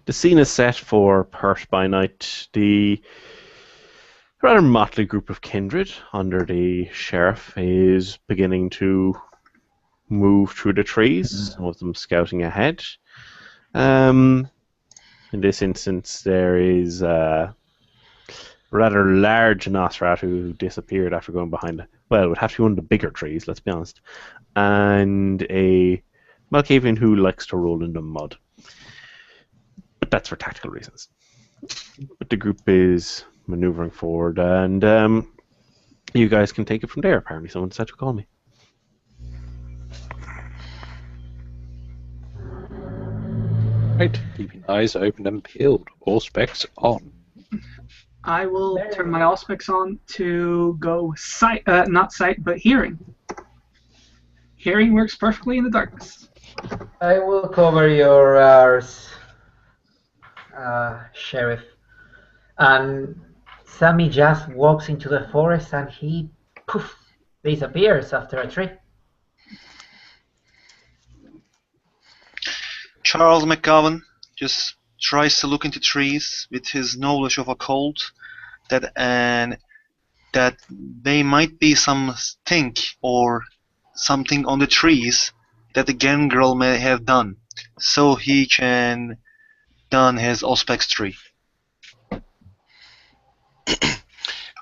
The scene is set for Perth by night. The rather motley group of kindred under the sheriff is beginning to move through the trees, some of them scouting ahead. In this instance, there is a rather large Nosferatu who disappeared after going behind, well, it would have to be one of the bigger trees, let's be honest, and a Malkavian who likes to roll in the mud. But that's for tactical reasons. But the group is maneuvering forward, and you guys can take it from there. Apparently someone decided to call me. Right, keeping eyes open and peeled. All specs on. I will turn my all specs on to go sight, not sight, but hearing. Hearing works perfectly in the darkness. I will cover your arse, Sheriff. And Sammy just walks into the forest and he, poof, disappears after a tree. Charles McGowan just tries to look into trees with his knowledge of occult, and that they might be some stink or something on the trees that the gangrel may have done, so he can done his Auspex tree.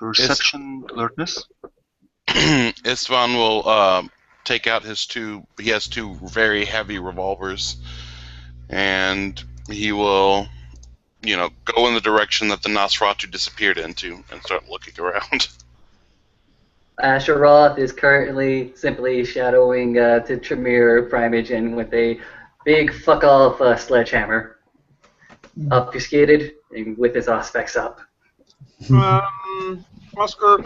Perception, alertness. Istvan will take out his he has two very heavy revolvers, and he will, go in the direction that the Nosferatu disappeared into and start looking around. Asheroth is currently simply shadowing to Tremere Primogen with a big fuck-off sledgehammer, obfuscated and with his aspects up. Oscar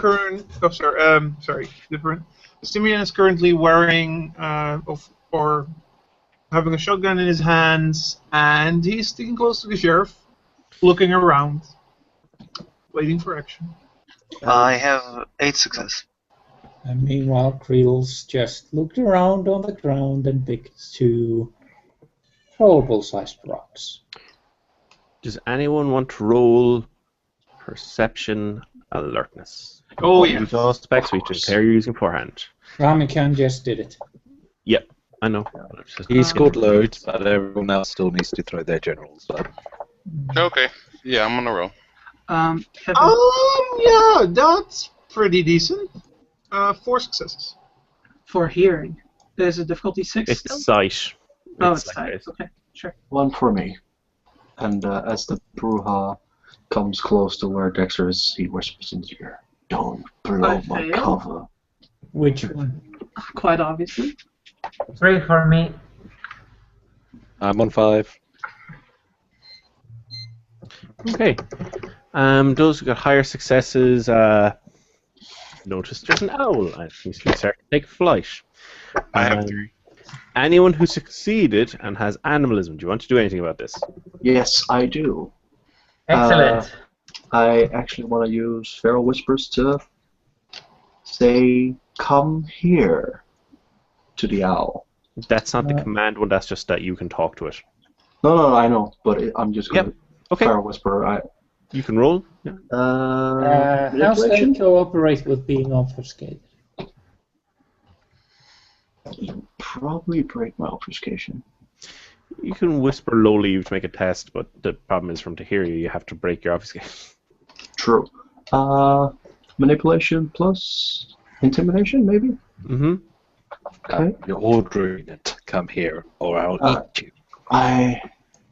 different. Simeon is currently wearing or having a shotgun in his hands, and he's sticking close to the sheriff, looking around, waiting for action. I have 8 success. And meanwhile, Creel's just looked around on the ground and picked 2 throwable-sized rocks. Does anyone want to roll perception alertness? Oh, yeah. Use all specs we declare you're using beforehand. Ramikan just did it. Yep, I know. He scored loads, but everyone else still needs to throw their generals. So. Okay, yeah, I'm on a roll. Yeah, that's pretty decent. 4 successes. For hearing. There's a difficulty 6 It's still? sight. Oh, it's sight. Okay, sure. 1 for me. And as the Bruja comes close to where Dexter is, he whispers into your ear, "Don't blow my cover." Which one? Quite obviously. 3 for me. I'm on 5. Okay. Those who got higher successes notice there's an owl and he's going to start to take flight. I have 3. Anyone who succeeded and has animalism, do you want to do anything about this? Yes, I do. Excellent. I actually want to use Feral Whispers to say, "Come here," to the owl. That's not the command one, that's just that you can talk to it. No, I know, but I'm just going to Okay. Feral Whisper. You can roll. Yeah. How's that Manipulation? cooperate with being obfuscated? Probably break my obfuscation. You can whisper lowly to make a test, but the problem is from to hear you have to break your obfuscation. True. Manipulation plus intimidation, maybe? Mm-hmm. Okay. You're ordering it. Come here, or I'll eat you. I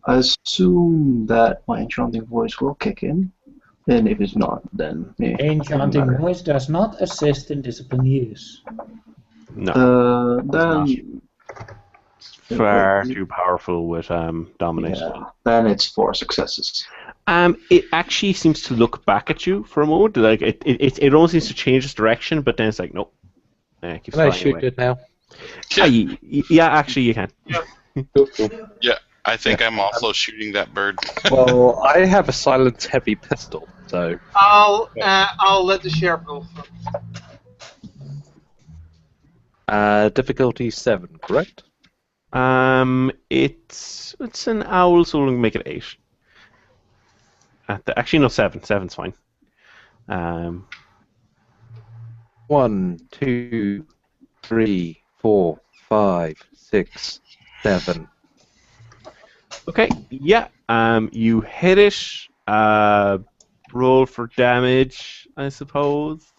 assume that my enchanting voice will kick in, and if it's not, then Enchanting voice does not assist in discipline use. No. Then far too powerful with domination. Yeah, then it's 4 successes. It actually seems to look back at you for a moment. Like it almost seems to change its direction, but then it's like nope. Keeps Can I flying shoot away. it now? Yeah, actually you can. Cool. Yeah, I think I'm also shooting that bird. Well, I have a silent heavy pistol, so. I'll let the sheriff go first. Difficulty 7, correct? It's an owl, so we'll make it 8. Actually, no, 7. 7's fine. 1, 2, 3, 4, 5, 6, 7. Okay, yeah. You hit it. Roll for damage, I suppose.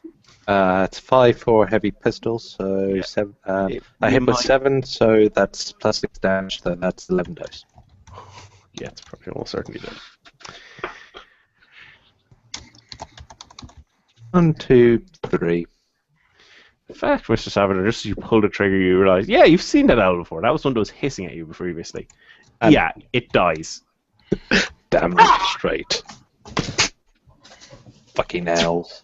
It's 5 for heavy pistols, so Yeah. 7. You I hit with might- 7, so that's plus 6 damage, so that's 11 dice. Yeah, it's probably almost certainly done. 1, 2, 3. In fact, Mr. Salvador, just as you pull the trigger, you realize, yeah, you've seen that owl before. That was one that was hissing at you previously. Yeah, it dies. Damn it, straight. Fucking owls.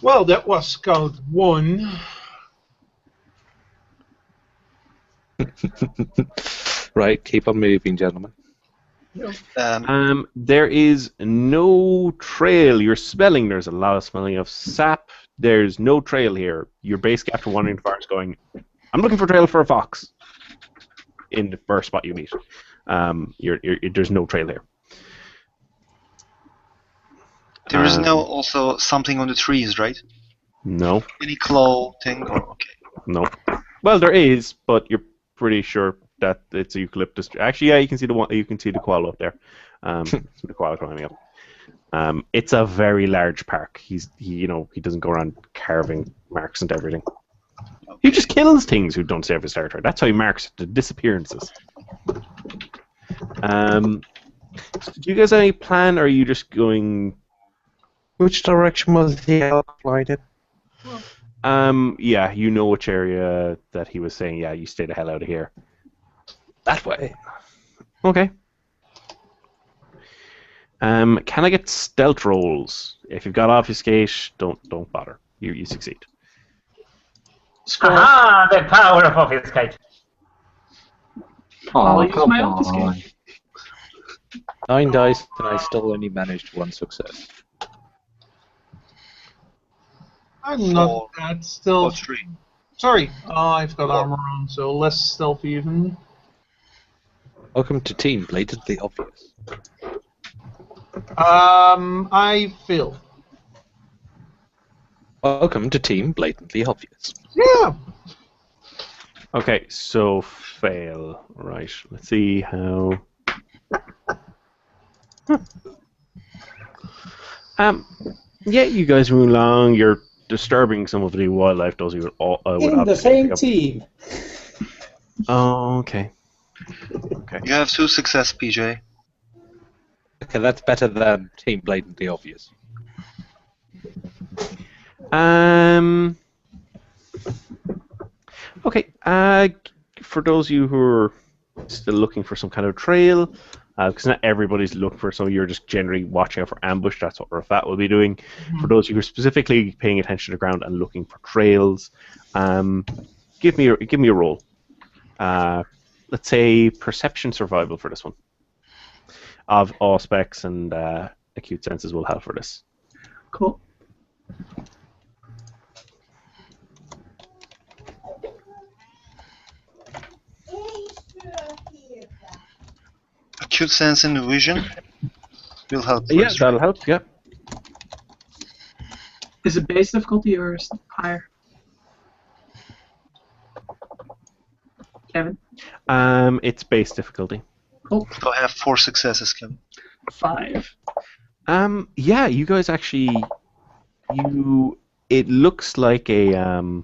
Well, that was Scout 1. Right, keep on moving, gentlemen. There is no trail. You're smelling. There's a lot of smelling of sap. There's no trail here. You're basically after wandering the forest going, I'm looking for a trail for a fox. In the first spot you meet. There's no trail here. There is no also something on the trees, right? No. Any claw thing? Or, okay. No. Well, there is, but you're pretty sure that it's a eucalyptus. Actually, yeah, you can see the one. You can see the koala up there. The koala climbing up. It's a very large park. He doesn't go around carving marks and everything. He just kills things who don't serve his territory. That's how he marks the disappearances. Do you guys have any plan, or are you just going? Which direction was the elk flying in? Yeah, you know which area that he was saying. Yeah, you stay the hell out of here. That way. Okay. Can I get stealth rolls? If you've got obfuscate, don't bother. You succeed. Aha! The power of obfuscate. I'll Oh, use come my on. obfuscate. 9 dice, and I still only managed 1 success. I'm not Four. that Or stealth. 3. Sorry, I've got armor on, so less stealthy even. Welcome to Team Blatantly Obvious. I failed. Welcome to Team Blatantly Obvious. Yeah. Okay, so fail. Right. Let's see how. Yeah, you guys move along. You're disturbing some of the wildlife. Those you would In the obviously same pick up. team. Oh, okay. You have 2 success, PJ. Okay, that's better than Team Blatantly Obvious. Okay. For those of you who are still looking for some kind of trail, because not everybody's looking for, so you're just generally watching out for ambush. That's what Rafat will be doing. For those of you who are specifically paying attention to the ground and looking for trails, give me a roll. Let's say perception survival for this one. Of all specs and acute senses will help for this. Cool. Acute sense and vision will help. Yeah, first, that'll help. Yeah. Is it base difficulty or is it higher? Kevin? It's base difficulty. Cool. So I have 4 successes, Kevin. 5. Yeah, you guys actually, it looks like the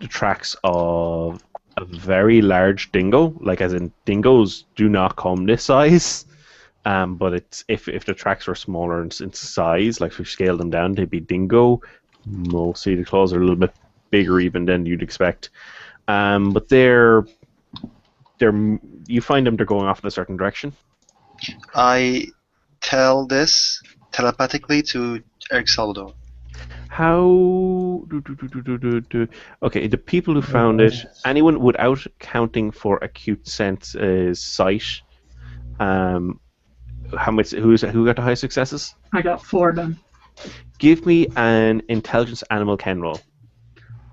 tracks of a very large dingo, like as in dingoes do not come this size, but it's if the tracks were smaller in size, like if we scaled them down, they'd be dingo. Mostly the claws are a little bit bigger even than you'd expect, but they're you find them, they're going off in a certain direction. I tell this telepathically to Eric Salvador. How Okay, the people who found it, anyone without counting for acute sense sight, how much? Who got the high successes? I got 4 done. Give me an intelligence animal ken roll.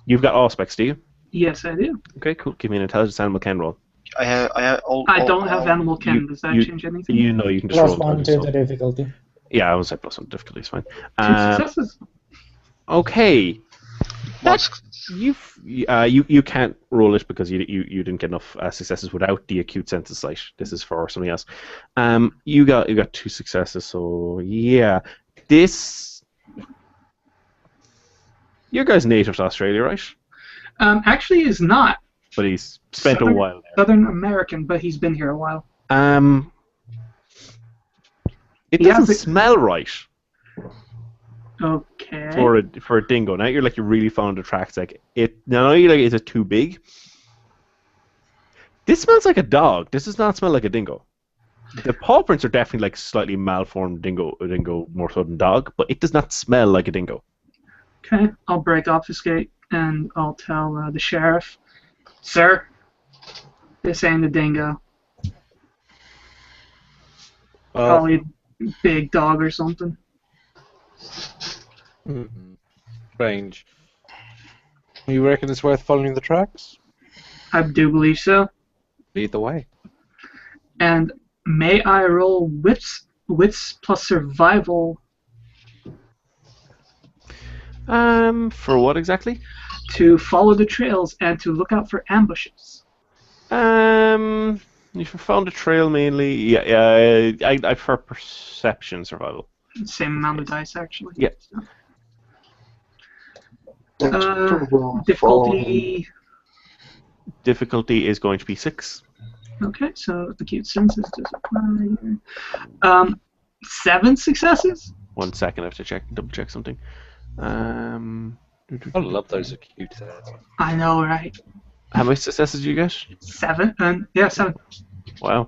You've got all specs, do you? Yes, I do. Okay, cool. Give me an intelligence animal ken roll. I don't have animal kin. Does that change anything? You know, you can just roll +1 to the difficulty. Yeah, I would say +1 difficulty is fine. 2 successes. Okay. What's You can't roll it because you didn't get enough successes without the acute sense of sight. This is for something else. You got 2 successes, so yeah. This your guy's native to Australia, right? Actually, is not. But he's spent a while there. Southern American, but he's been here a while. It doesn't smell right. Okay. For a dingo. Now you're really following the tracks. Like it. Now you're is it too big? This smells like a dog. This does not smell like a dingo. The paw prints are definitely like slightly malformed dingo more so than dog, but it does not smell like a dingo. Okay, I'll break obfuscate and I'll tell the sheriff, sir, this ain't a dingo. Probably big dog or something. Strange. You reckon it's worth following the tracks? I do believe so. Lead the way. And may I roll wits plus survival? For what exactly? To follow the trails and to look out for ambushes. If you found a trail mainly, yeah, I prefer perception survival. Same amount of dice, actually. Yeah. Difficulty. Difficulty is going to be 6. Okay, so the cute senses does apply here. 7 successes. 1 second, I have to double check something. I love those acute senses. I know, right? How many successes do you get? 7. Yeah, 7. Wow.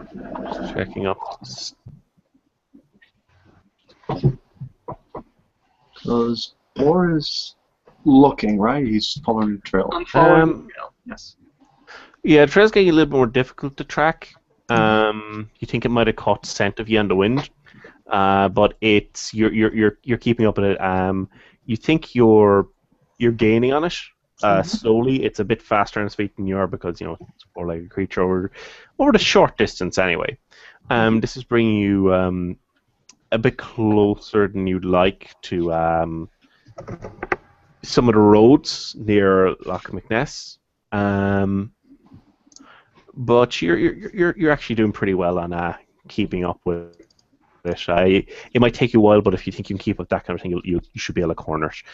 Just checking up. Because Boar is looking, right? He's following the trail. I'm following the trail, yes. Yeah, the trail's getting a little more difficult to track. You think it might have caught scent of you on the wind, but it's you're keeping up with it. You think you're gaining on it slowly. It's a bit faster on its feet than you are because it's more like a creature over the short distance anyway. This is bringing you a bit closer than you'd like to some of the roads near Loch McNess. But you're actually doing pretty well on keeping up with it. It might take you a while, but if you think you can keep up that kind of thing, you should be able to corner it.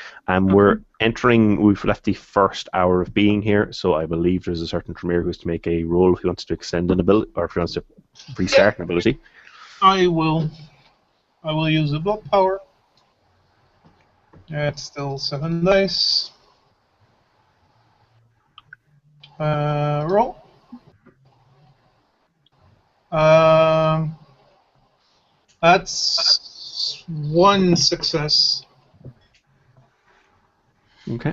We've left the first hour of being here, so I believe there's a certain Tremere who has to make a roll if he wants to extend an ability, or if he wants to restart an ability. I will use the block power. It's still 7 dice. Roll. That's 1 success. Okay.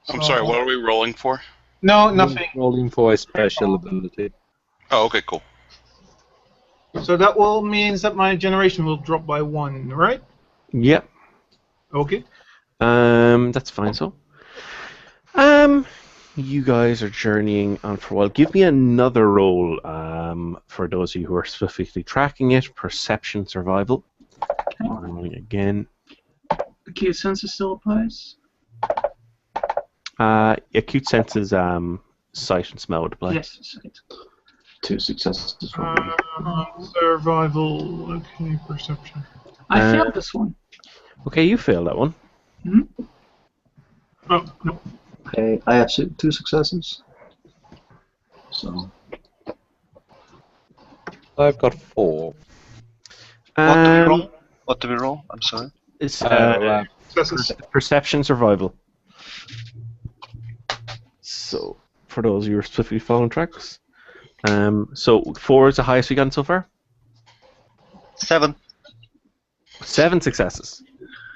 I'm sorry, what are we rolling for? No, nothing. Rolling for a special ability. Oh, okay, cool. So that means that my generation will drop by 1, right? Yep. Okay. That's fine. So, you guys are journeying on for a while. Give me another roll. For those of you who are specifically tracking it, perception, survival. Rolling again. Acute senses still applies. Acute senses, sight and smell would apply. Yes, sight. 2 successes for me. Survival. Okay, perception. I failed this one. Okay, you failed that one. Mm-hmm. Oh no. Okay, I have 2 successes. So. I've got 4. What do we roll? I'm sorry. It's perception, survival. So, for those of you who are specifically following tracks. So 4 is the highest we've gotten so far? 7. 7 successes.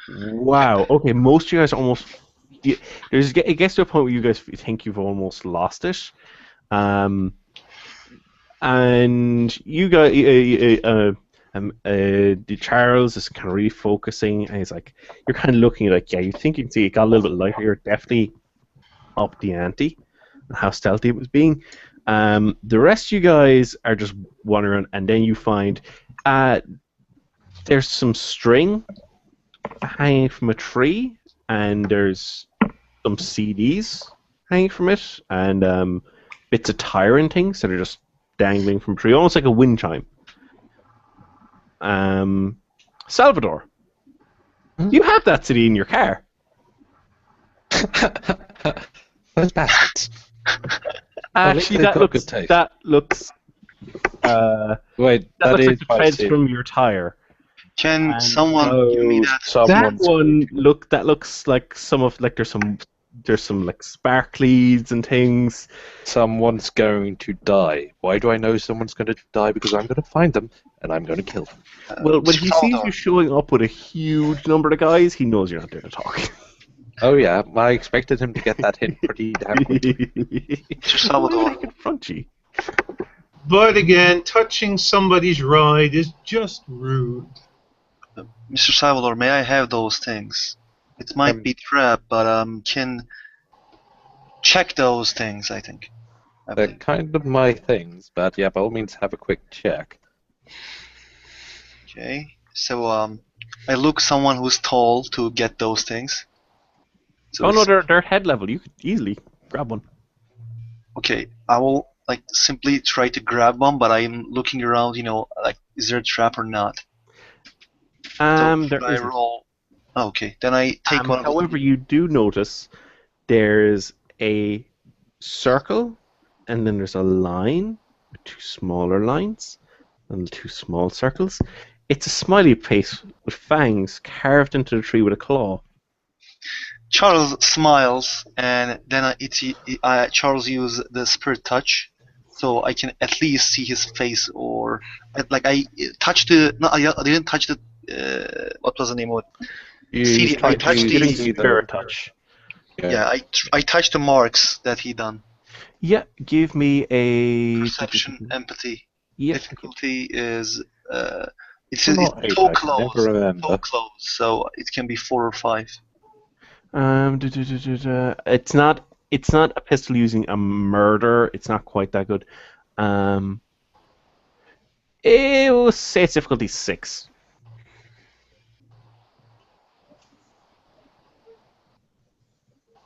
Wow. Okay, most of you guys almost... it gets to a point where you guys think you've almost lost it. And you guys... Charles is kind of really focusing, and he's like, you're kind of looking like, yeah, you think you can see it got a little bit lighter. You're definitely up the ante. and how stealthy it was being. The rest of you guys are just wandering, and then you find there's some string hanging from a tree, and there's some CDs hanging from it, and bits of tire and things that are just dangling from a tree, almost like a wind chime. Salvador, you have that CD in your car. Those bastards. Actually, they've got good taste. that looks Wait, that looks is like the my treads CD. from your tire. Can And someone give me that? That Someone's one looks like some of like there's some like sparklies and things. Someone's going to die. Why do I know someone's going to die? Because I'm going to find them and I'm going to kill them. Well, when Mr. he sees Salvador, you showing up with a huge number of guys, he knows you're not there to talk. Oh yeah, I expected him to get that hint pretty damn quick. Mr. Why would Salvador, I confront you? But again, touching somebody's ride is just rude. Mr. Salvador, may I have those things? It might be trap, but can check those things. I think. I They're believe. kind of my things, but yeah, by all means have a quick check. Okay. So I look someone who's tall to get those things. So Oh no, it's- they're head level. You could easily grab one. Okay, I will like simply try to grab one, but I'm looking around. Like, is there a trap or not? So There should I isn't. roll? Oh, okay, then I take one. However, you do notice there's a circle, and then there's a line with two smaller lines and two small circles. It's a smiley face with fangs carved into the tree with a claw. Charles smiles, and then Charles uses the spirit touch, so I can at least see his face, or like I touched the. No, I didn't touch the. What was the name of it? CD, I touched You didn't the. spirit touch. Yeah, I touched the marks that he done. Yeah, give me a Perception, empathy. Yeah. Difficulty is it's Not eight, so I can close, never remember. so close. So it can be 4 or 5. It's not a pistol using a murder. It's not quite that good. It will say it's difficulty 6.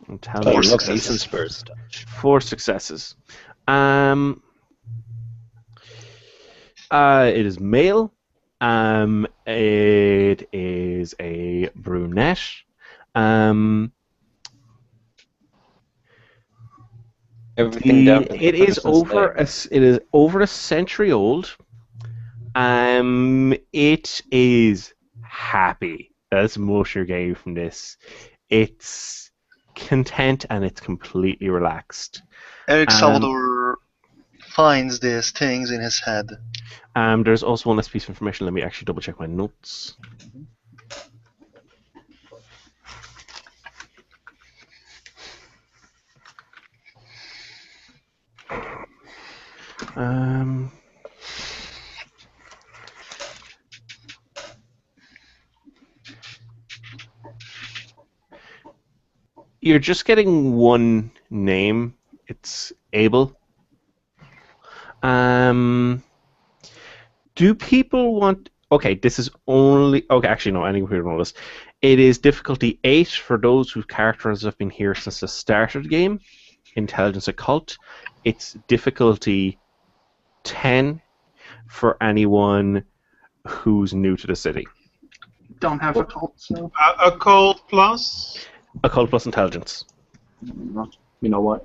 Oh, look, successes. decent spurs touch. 4 successes. It is male. It is a brunette. Everything down to the It is person's name. over a century old. It is happy. That's most you're getting from this. It's content and it's completely relaxed. Eric Salvador finds these things in his head. There's also one last piece of information. Let me actually double check my notes. You're just getting one name. It's Abel. Do people want... Okay, this is only... Okay, actually, no, any people know this. It is difficulty 8 for those whose characters have been here since the start of the game. Intelligence Occult. It's difficulty 10 for anyone who's new to the city. Don't have a cult, so. Occult plus. Occult plus intelligence. You know what?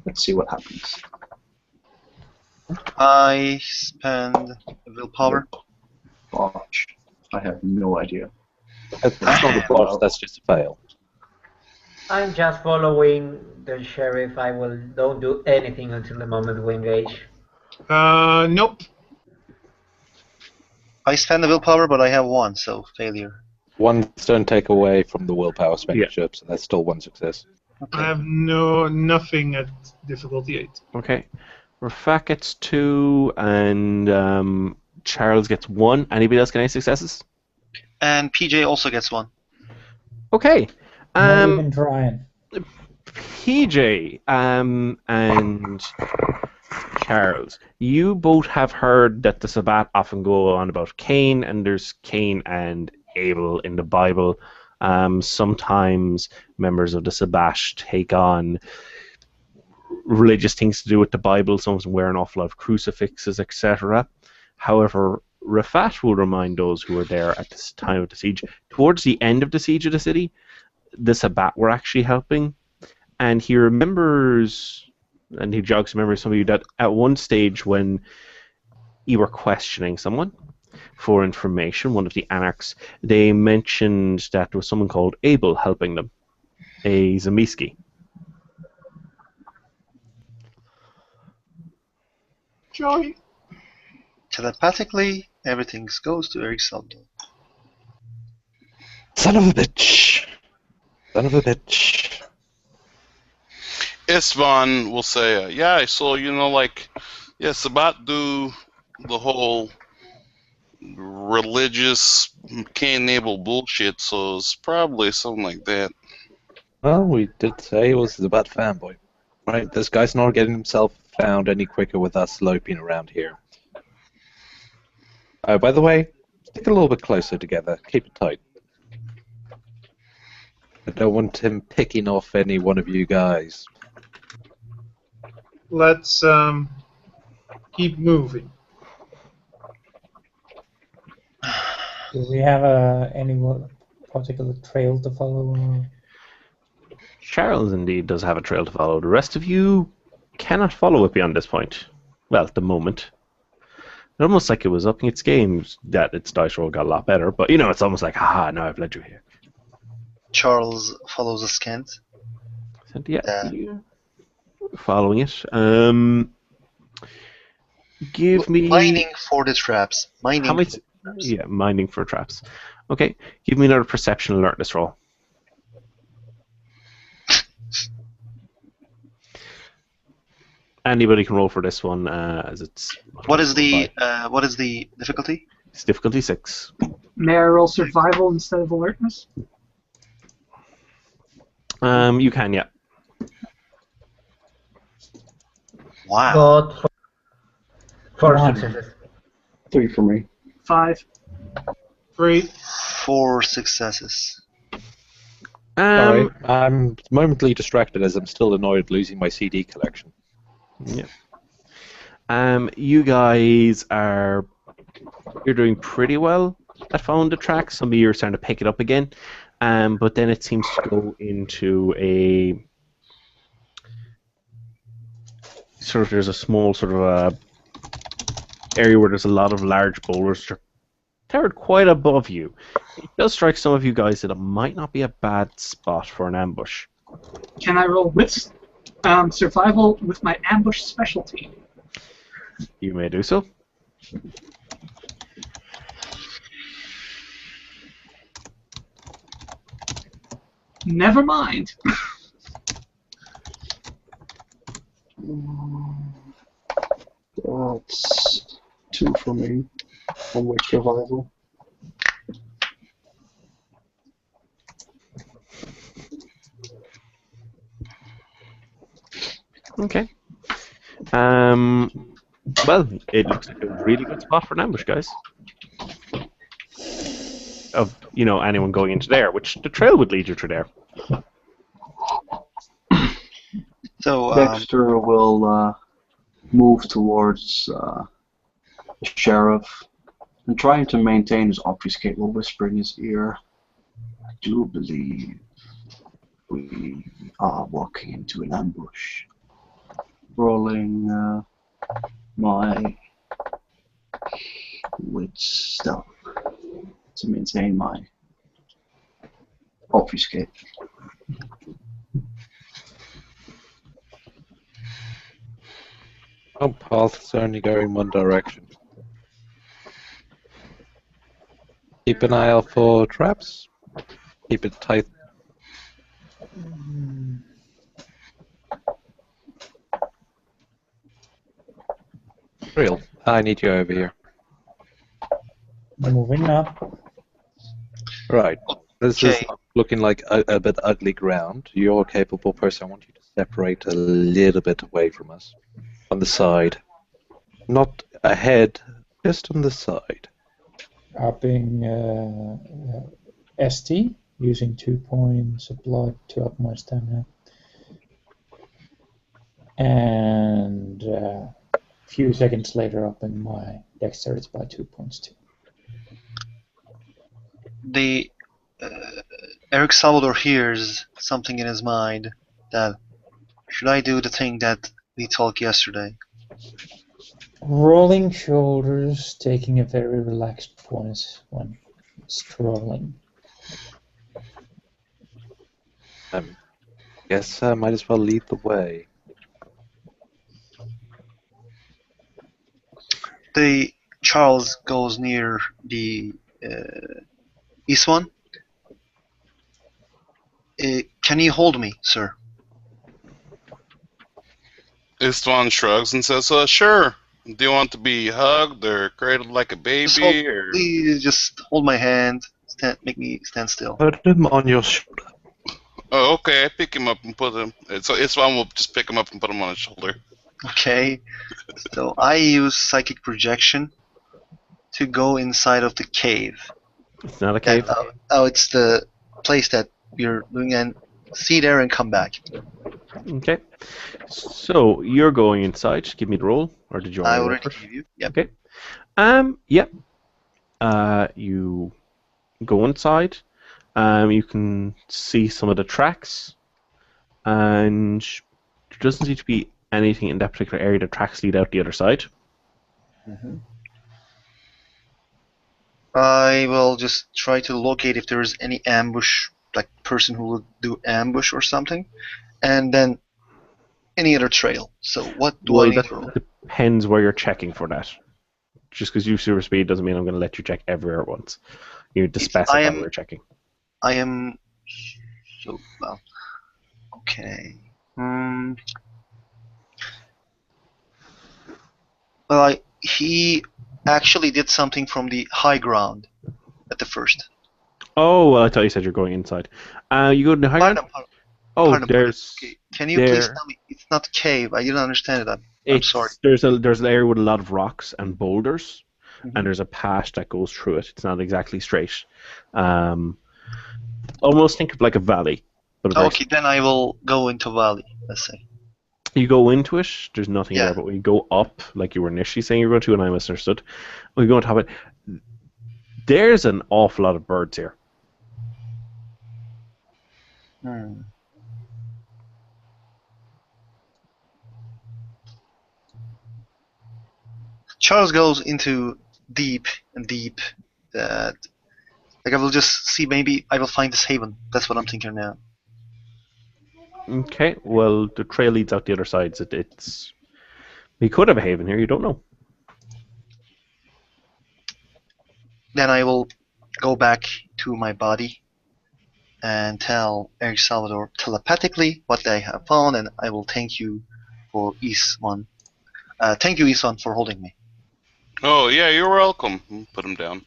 Let's see what happens. I spend willpower. Botch. I have no idea. That's not a botch, that's just a fail. I'm just following the sheriff. Don't do anything until the moment we engage. Nope. I spend the willpower, but I have 1, so failure. One don't take away from the willpower expenditure, so that's still 1 success. Okay. I have nothing at difficulty 8. Okay. Rafak gets 2, and Charles gets 1. Anybody else get any successes? And PJ also gets 1. Okay. Not even trying. PJ and Charles, you both have heard that the Sabbat often go on about Cain, and there's Cain and Abel in the Bible. Sometimes members of the Sabbat take on religious things to do with the Bible. Some of them wear an awful lot of crucifixes, etc. However, Rafat will remind those who were there at this time of the siege, towards the end of the siege of the city, the Sabbat were actually helping. And he remembers, and he jogs remembers some of you, that at one stage when you were questioning someone for information, one of the anarchs, they mentioned that there was someone called Abel helping them, a Zamiski. Joy. Telepathically, everything goes to Eric Salto. Son of a bitch. Son of a bitch. Istvan will say, yeah, so, yeah, Sabbat do the whole religious Cain-Abel bullshit, so it's probably something like that. Well, we did say it was the Bat fanboy. Right, this guy's not getting himself found any quicker with us loping around here. By the way, stick a little bit closer together. Keep it tight. I don't want him picking off any one of you guys. Let's keep moving. Do we have any particular trail to follow? Charles indeed does have a trail to follow. The rest of you cannot follow it beyond this point. Well, at the moment. It's almost like it was upping its games that its dice roll got a lot better, but it's almost like, haha, now I've led you here. Charles follows askant. And you're following it. Give me... Mining for the traps. Yeah, mining for traps. Okay, give me another perception alertness roll. Anybody can roll for this one, as it's... What is the difficulty? It's difficulty 6. May I roll survival instead of alertness? You can, yeah. Wow. Got 4 One. successes. 3 for me. 5. 3. 4 successes. Sorry, I'm momently distracted as I'm still annoyed losing my CD collection. Yeah. You guys you're doing pretty well at following the track. Some of you are starting to pick it up again. But then it seems to go into a there's a small area where there's a lot of large boulders that are towered quite above you. It does strike some of you guys that it might not be a bad spot for an ambush. Can I roll with survival with my ambush specialty? You may do so. Never mind. That's 2 for me. On with survival. Okay. Well, it looks like a really good spot for an ambush, guys. Of anyone going into there, which the trail would lead you through there. So Dexter will move towards the sheriff and trying to maintain his obfuscate will whisper in his ear, I do believe we are walking into an ambush. Rolling my wit stealth to maintain my obfuscate. Our path's only going one direction. Keep an eye out for traps. Keep it tight. Real, I need you over here. Moving up. Right. This Okay. is looking like a bit ugly ground. You're a capable person. I want you to separate a little bit away from us. On the side. Not ahead, just on the side. Upping ST, using 2 points of blood to up my stamina. And a few seconds later, upping my dexterity by 2 points too. The Eric Salvador hears something in his mind that should I do the thing that we talked yesterday? Rolling shoulders, taking a very relaxed pose when strolling. Guess I might as well lead the way. The Charles goes near the east one. Can you hold me, sir? Istvan shrugs and says, sure. Do you want to be hugged or cradled like a baby? Or... Please just hold my hand. Make me stand still. Put him on your shoulder. Oh, okay. I pick him up and put him. So Istvan will just pick him up and put him on his shoulder. Okay. So I use psychic projection to go inside of the cave. It's not a cave. It's the place that you're doing, and see there and come back. Okay. So you're going inside. Give me the roll, or did you I already already gave you. Yep. Okay. Yep. You go inside. You can see some of the tracks, and there doesn't seem to be anything in that particular area. The tracks lead out the other side. I will just try to locate if there is any ambush, like person who will do ambush or something, and then any other trail. So what do I need to roll? Depends where you're checking for that. Just because you super speed doesn't mean I'm going to let you check everywhere at once. You need to specify where you're checking. I am so well. Okay. Well, he actually did something from the high ground at the first. Oh, well, I thought you said you're going inside. You go to the high ground? Pardon, there's... Okay. Can you please tell me? It's not cave. I didn't understand it. I'm sorry. There's an area with a lot of rocks and boulders, and there's a path that goes through it. It's not exactly straight. Almost think of like a valley. But okay, then I will go into valley, let's say. You go into it, there's nothing there, but when you go up, like you were initially saying you were going to, and I misunderstood, when you go on top of it, there's an awful lot of birds here. Charles goes into deep and deep that like I will just see, maybe I will find this haven. That's what I'm thinking now. Okay, well the trail leads out the other side. So it's we could have a haven here, you don't know. Then I will go back to my body and tell Eric Salvador telepathically what I have found, and I will thank you for Eastone. Thank you, Eastone, for holding me. Oh, yeah, you're welcome. Put him down.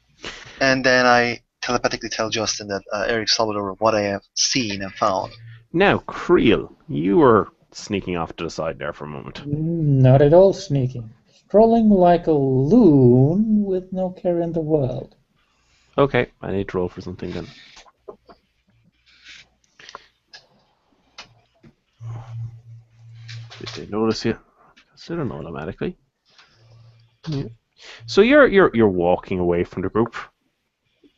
And then I telepathically tell Justin that Eric Salvador what I have seen and found. Now, Creel, you were sneaking off to the side there for a moment. Not at all sneaking. Strolling like a loon with no care in the world. Okay, I need to roll for something then. Did they notice you? I don't know automatically. Yeah. So you're walking away from the group.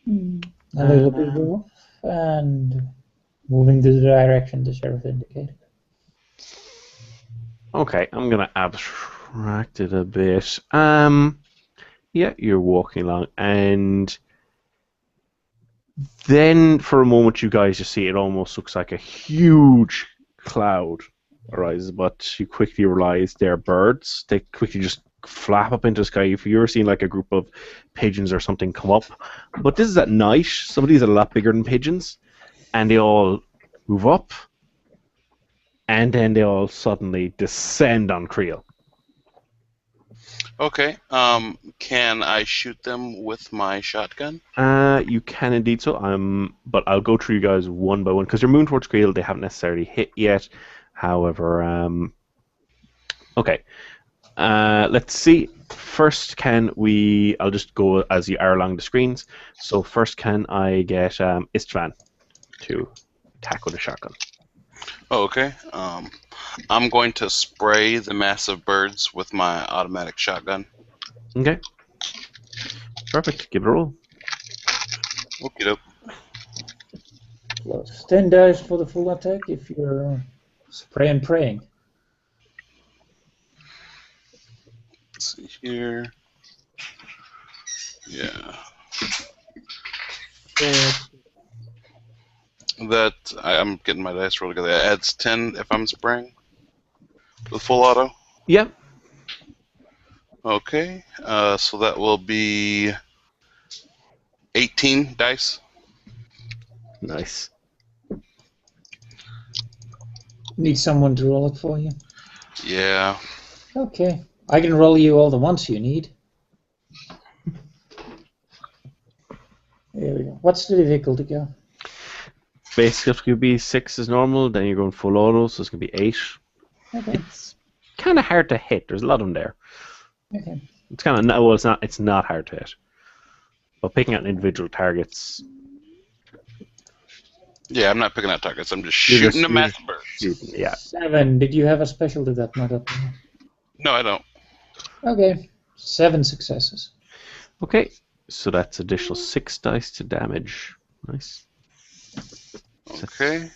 A little bit rough, and moving to the direction the sheriff indicated. Okay, I'm gonna abstract it a bit. Yeah, you're walking along, and then for a moment you guys just see it almost looks like a huge cloud arises, but you quickly realize they're birds. They quickly just flap up into the sky. If you ever seen like a group of pigeons or something come up, but this is at night. Some of these are a lot bigger than pigeons, and they all move up, and then they all suddenly descend on Creel. Okay. Can I shoot them with my shotgun? You can indeed so. But I'll go through you guys one by one because you're moving towards Creel. They haven't necessarily hit yet. However, okay. Let's see. First, I'll just go as you are along the screens. So first, can I get Istvan to attack with a shotgun? Oh, okay. I'm going to spray the massive birds with my automatic shotgun. Okay. Perfect. Give it a roll. Okie doke. Plus 10 dice for the full attack if you're spray and praying. Let's see here. Yeah. I'm getting my dice roll together. It adds 10 if I'm spraying with full auto. Yep. Okay. So that will be 18 dice. Nice. Need someone to roll it for you? Yeah. Okay. I can roll you all the ones you need. There we go. What's the difficulty go? Basic is going to be 6 as normal, then you're going full auto, so it's going to be 8. Okay. It's kind of hard to hit. There's a lot of them there. Okay. It's kind of well, it's not hard to hit. But picking out individual targets. Yeah, I'm not picking out targets. I'm just You're shooting the massive birds. Shooting, yeah. 7. Did you have a special to that, Mother? No, I don't. Okay. 7 successes. Okay, so that's additional 6 dice to damage. Nice. Okay.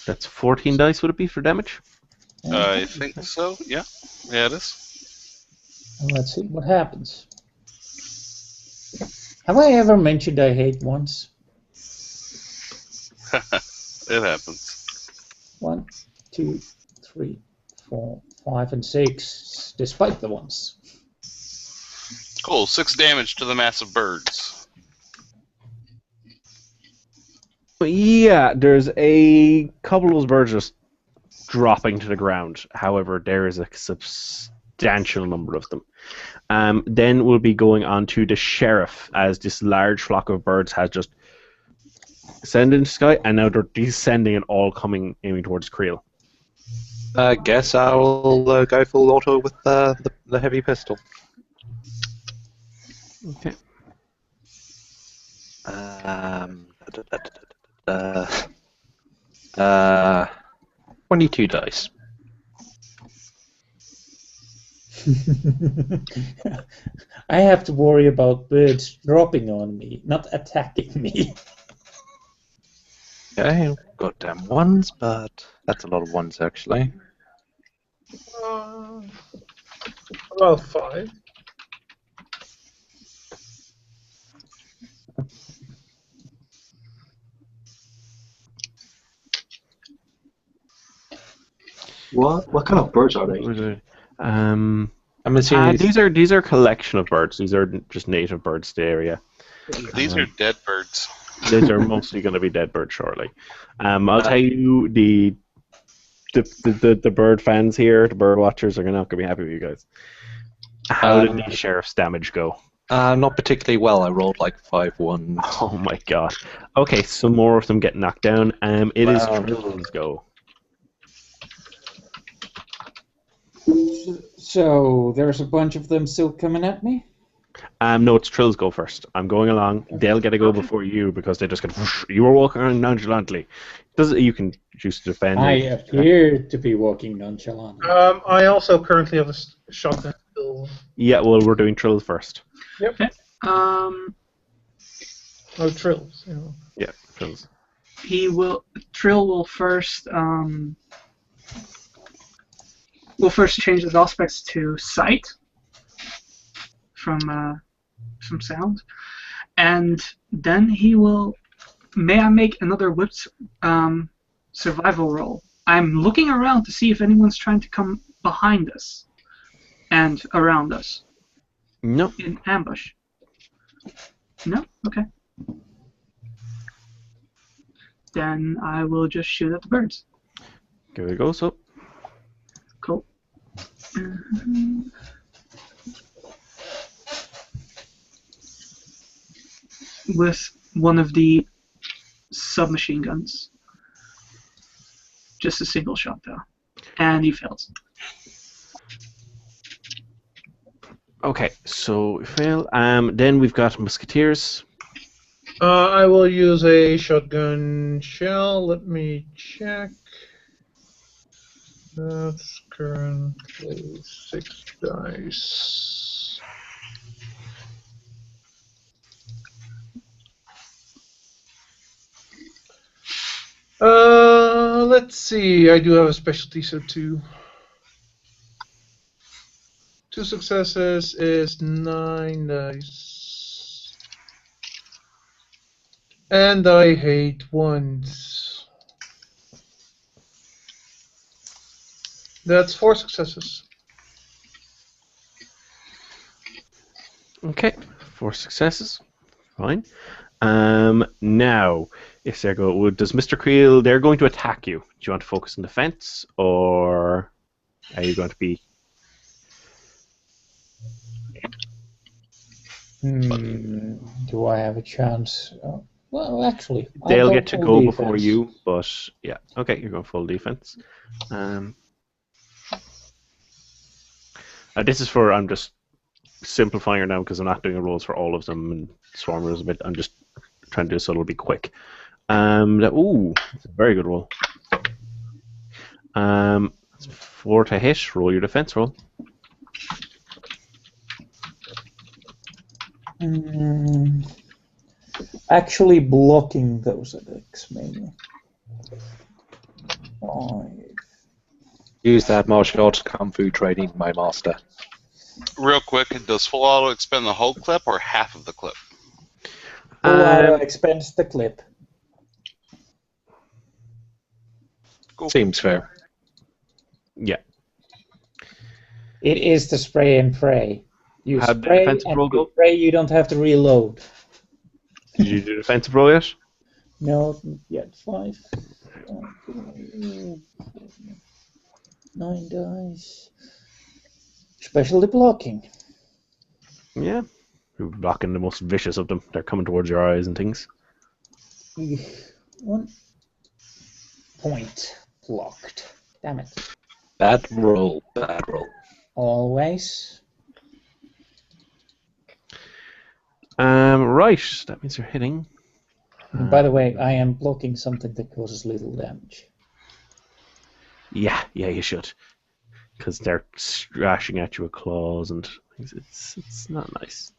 That's 14 dice, would it be, for damage? I think so. Yeah. Yeah, it is. And let's see what happens. Have I ever mentioned I hate once? It happens. 1, 2, 3, 4, 5, and 6, despite the ones. Cool. 6 damage to the massive birds. Yeah, there's a couple of those birds just dropping to the ground. However, there is a substantial number of them. Then we'll be going on to the sheriff, as this large flock of birds has just ascended into the sky, and now they're descending and all aiming towards Creel. Guess I'll go full auto with the heavy pistol. Okay. 22 dice. I have to worry about birds dropping on me, not attacking me. Okay, goddamn ones, but that's a lot of ones actually. About 5. What kind of birds are they? I'm assuming These are a collection of birds. These are just native birds to the area. These are dead birds. These are mostly going to be dead birds shortly. I'll tell you, the bird fans here, the bird watchers, are not going to be happy with you guys. How did the sheriff's damage go? not particularly well. I rolled like 5 ones. Oh my god. Okay, so more of them get knocked down. It is Wow. Trill's go. So there's a bunch of them still coming at me? No, it's Trill's go first. I'm going along. They'll get a go before you because they just get. You were walking around nonchalantly. You can choose to defend. I appear to be walking nonchalant. I also currently have a shotgun. Yeah, well, we're doing Trill first. Yep. Okay. Oh, trills. You know. Yeah, Trill's. Trill will first change his aspects to sight from sound, and then he will. May I make another whipped survival roll? I'm looking around to see if anyone's trying to come behind us and around us. No. In ambush. No? Okay. Then I will just shoot at the birds. Give it a go, so. Cool. with one of the submachine guns. Just a single shot, though. And he fails. Okay, so we fail. Then we've got musketeers. I will use a shotgun shell. Let me check. That's currently 6 dice. Let's see. I do have a specialty, so 2. 2 successes is 9 dice. And I hate ones. That's 4 successes. Okay, 4 successes. Fine. Now, if they go, does Mr. Creel? They're going to attack you. Do you want to focus on defense, or are you going to be? Do I have a chance? Well, actually, They'll get to go before you, but yeah. Okay, you're going full defense. This is for, I'm just simplifying it now because I'm not doing the rolls for all of them and swarmers a bit. I'm just trying to do so it'll be quick. Ooh, that's a very good roll. That's 4 to hit. Roll your defense roll. Actually, blocking those attacks mainly. 5. Use that martial arts kung fu training, my master. Real quick, does full auto expend the whole clip or half of the clip? Full auto expense the clip. Cool. Seems fair. Yeah. It is the spray and pray. You How'd the spray defensive and roll you go? pray you don't have to reload. Did you do defensive roll yet? No, not yet. 5. 9 dice. Specialty blocking. Yeah. You're blocking the most vicious of them. They're coming towards your eyes and things. 1 point blocked. Damn it. Bad roll, bad roll. Always. Right. That means you're hitting. And by the way, I am blocking something that causes little damage. Yeah, you should. Because they're slashing at you with claws and things. It's not nice.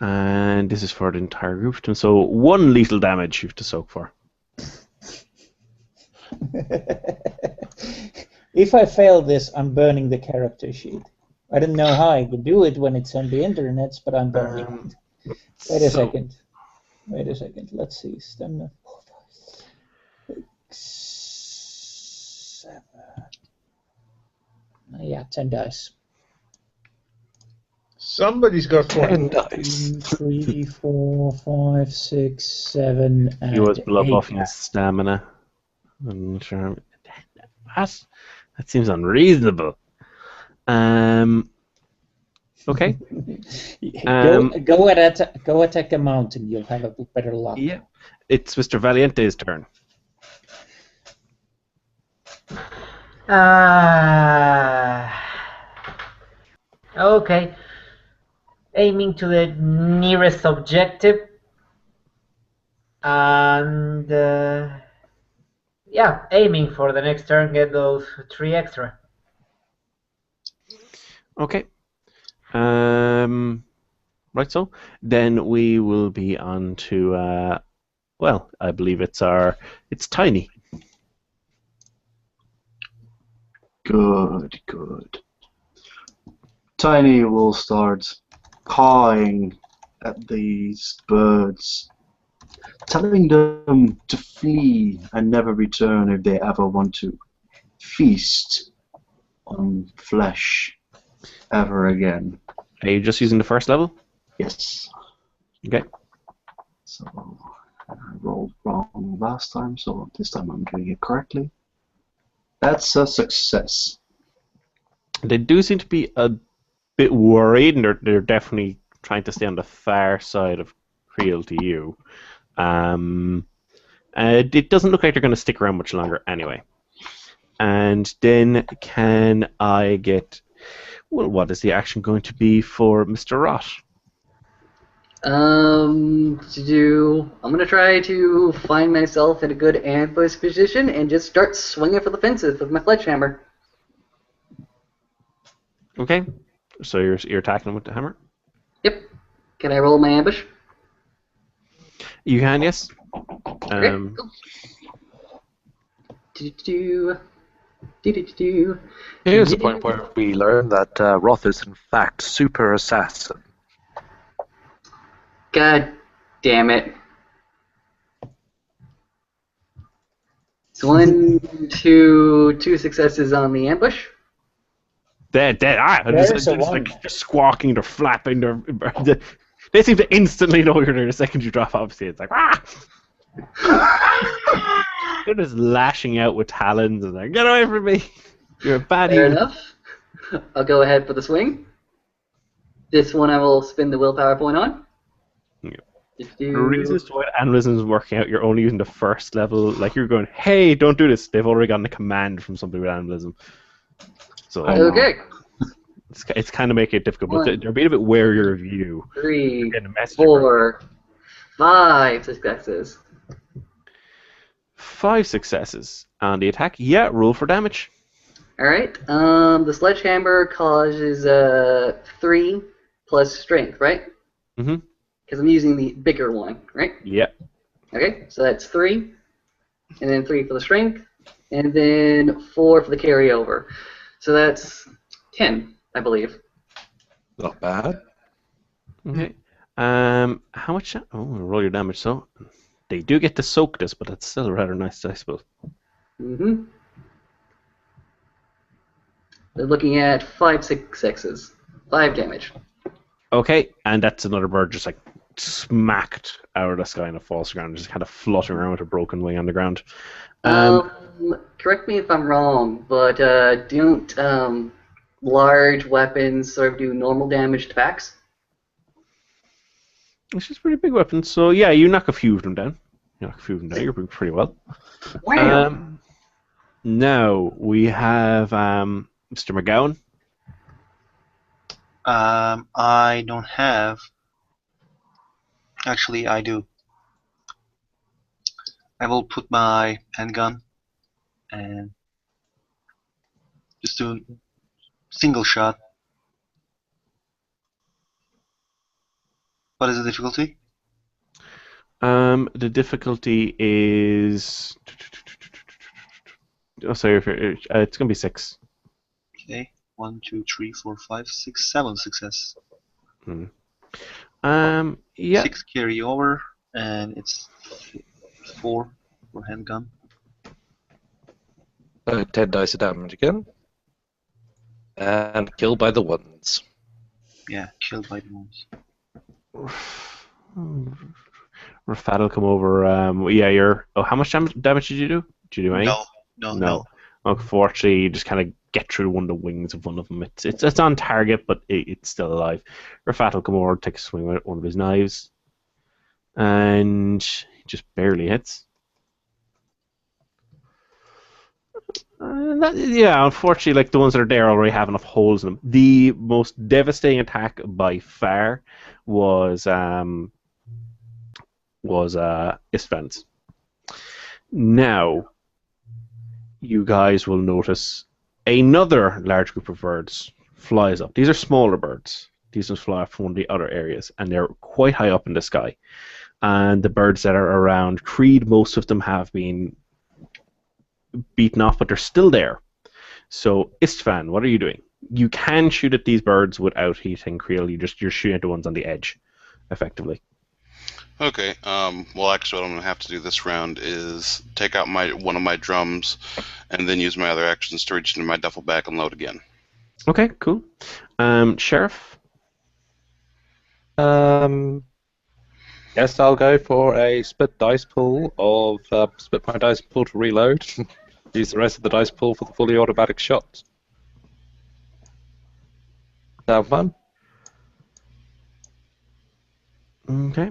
And this is for the entire group. So 1 lethal damage you have to soak for. If I fail this, I'm burning the character sheet. I don't know how I could do it when it's on the internets, but I'm burning it. Wait a second. Let's see. Stamina 4, 5, 6, 7. Yeah, 10 dice. Somebody's got 10 4. dice. 3, 4, 5, 6, 7, and He was blood 8. buffing his stamina. I'm not sure. What? That seems unreasonable. Okay. Go attack a mountain. You'll have a better luck. Yeah. It's Mr. Valiente's turn. Okay. Aiming to the nearest objective. And yeah, aiming for the next turn, get those 3 extra. Okay. Right, so then we will be on to well, I believe it's Tiny. Good. Tiny will start cawing at these birds, telling them to flee and never return if they ever want to feast on flesh ever again. Are you just using the first level? Yes. Okay. So I rolled wrong last time, so this time I'm doing it correctly. That's a success. They do seem to be a bit worried, and they're definitely trying to stay on the far side of Creel to you. It doesn't look like they're going to stick around much longer anyway. And then can I get... Well, what is the action going to be for Mr. Rott? I'm gonna try to find myself in a good ambush position and just start swinging for the fences with my sledgehammer. Okay. So you're attacking him with the hammer? Yep. Can I roll my ambush? You can, yes. Okay. Cool. Here's the point where we learn that Roth is in fact super assassin. God damn it. So two successes on the ambush. Dead. There's a one. Like squawking, they're flapping, they seem to instantly know you're there the second you drop. Obviously, it's like they're just lashing out with talons and like, get away from me! You're a baddie. Fair enough. I'll go ahead for the swing. This one I will spin the willpower point on. Yeah. The reasons to why animalism is working out, you're only using the first level. Like you're going, hey, don't do this. They've already gotten a command from somebody with animalism. So okay. It's kind of making it difficult, but they're being a bit warier of you. 3, 4, 5 successes. 5 successes on the attack. Yeah, roll for damage. Alright, the sledgehammer causes 3 plus strength, right? Mm-hmm. Because I'm using the bigger one, right? Yeah. Okay, so that's 3, and then 3 for the strength, and then 4 for the carryover. So that's 10, I believe. Not bad. Okay. How much? Oh, roll your damage. So they do get to soak this, but it's still rather nice, I suppose. Mm-hmm. They're looking at 5 successes. 5 damage. Okay, and that's another bird just like smacked out of the sky and it falls to the ground, just kind of fluttering around with a broken wing on the ground. Correct me if I'm wrong, but don't large weapons sort of do normal damage to packs? It's just a pretty big weapon, so yeah, you knock a few of them down. You're doing pretty well. Wow. Now we have Mr. McGowan. I don't have. Actually, I do. I will put my handgun and just do a single shot. What is the difficulty? The difficulty is. Oh, sorry, it's gonna be 6. Okay, 1, 2, 3, 4, 5, 6, 7 success. Yeah. 6 carry over, and it's 4 for handgun. 10 dice of damage again. And killed by the ones. Yeah, killed by the ones. Rafat will come over. Yeah, you're. Oh, how much damage did you do? Did you do any? No. Unfortunately, you just kind of get through one of the wings of one of them. It's on target, but it's still alive. Rafat will come over, take a swing with one of his knives, and he just barely hits. Unfortunately, like the ones that are there already have enough holes in them. The most devastating attack by far was Istvan's. Now, you guys will notice another large group of birds flies up. These are smaller birds. These ones fly up from one of the other areas, and they're quite high up in the sky. And the birds that are around Creed, most of them have been beaten off, but they're still there. So, Istvan, what are you doing? You can shoot at these birds without hitting Creel. You're shooting at the ones on the edge, effectively. Okay. Well, actually, what I'm going to have to do this round is take out one of my drums, and then use my other actions to reach into my duffel bag and load again. Okay, cool. Sheriff? Yes, I'll go for a split dice pool of split my dice pool to reload. Use the rest of the dice pool for the fully automatic shot. Down one. Okay.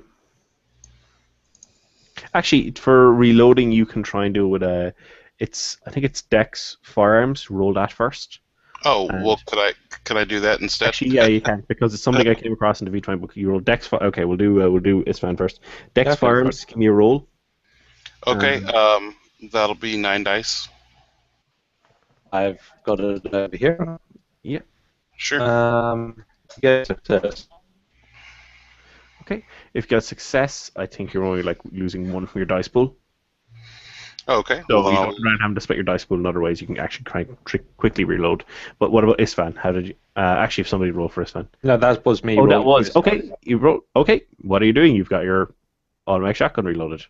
Actually, for reloading, you can try and do it with a. I think it's Dex Firearms. Roll that first. Oh, And- well, could I do that instead? Actually, yeah, you can because it's something I came across in the V20 book. You roll Dex. Okay, we'll do Isfan first. Dex Okay, Firearms. Give me a roll. Okay, that'll be 9 dice. I've got it over here. Yeah. Sure. Get success. Okay. If you get success, I think you're only like losing one from your dice pool. Okay. So well, you don't run having to split your dice pool in other ways. You can actually quickly reload. But what about Isfan? How did you? Actually, if somebody roll for Isfan. No, that was me. Oh, that rolling was first. okay. You wrote okay. What are you doing? You've got your automatic shotgun reloaded.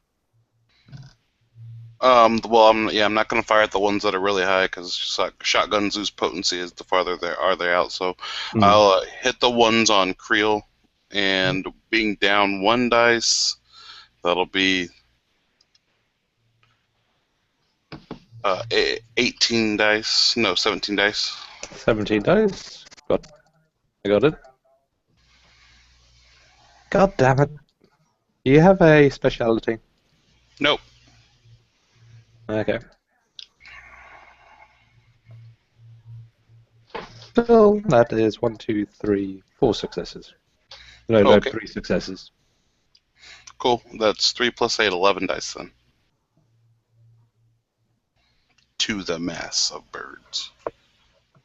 Well, I'm not going to fire at the ones that are really high because shotguns lose potency as the farther they out. So I'll hit the ones on Creel, and being down 1 dice, that'll be 18 dice. No, 17 dice. 17 dice. I got it. God damn it. Do you have a speciality? Nope. Okay. So that is 1, 2, 3, 4 successes. No, Okay. 3 successes. Cool. That's 3 plus 8, 11 dice then. To the mass of birds.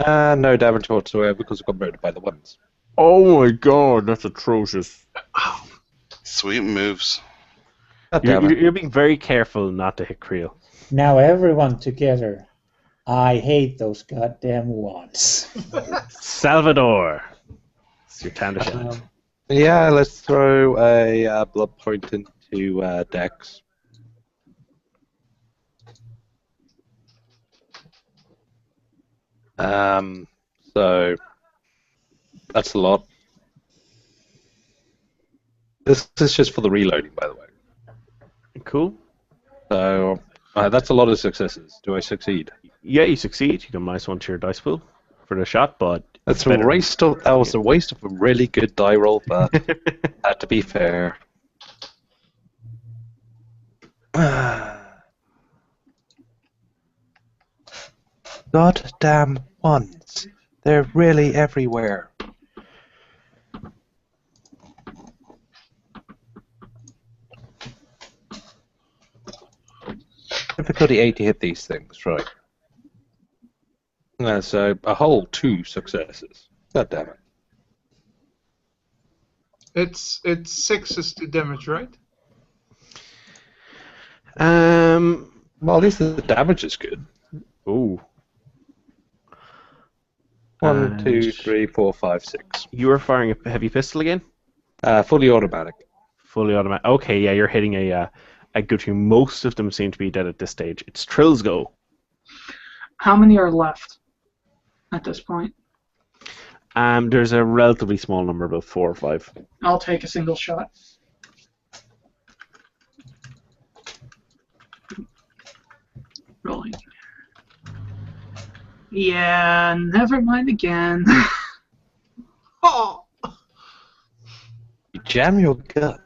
No damage whatsoever because I got murdered by the ones. Oh my god, that's atrocious. Sweet moves. God damn it. You're being very careful not to hit Creel. Now everyone together. I hate those goddamn ones. Salvador. It's your time to shine. Yeah, let's throw a blood point into Dex. So that's a lot. This is just for the reloading, by the way. Cool. So that's a lot of successes. Do I succeed? Yeah, you succeed. You can minus 1 to your dice pool for the shot, but That's better. that was a waste of a really good die roll, but had to be fair. Goddamn ones. They're really everywhere. Difficulty 8 to hit these things, right. So a whole 2 successes. God damn it. It's 6 is to damage, right? Well, at least the damage is good. Ooh. 1, 2, 3, 4, 5, 6. You were firing a heavy pistol again? Fully automatic. Fully automatic. Okay, yeah, you're hitting a good few. Most of them seem to be dead at this stage. It's Trill's go. How many are left at this point? There's a relatively small number, about 4 or 5. I'll take a single shot. Rolling. Yeah, never mind again. Oh! You jam your gun.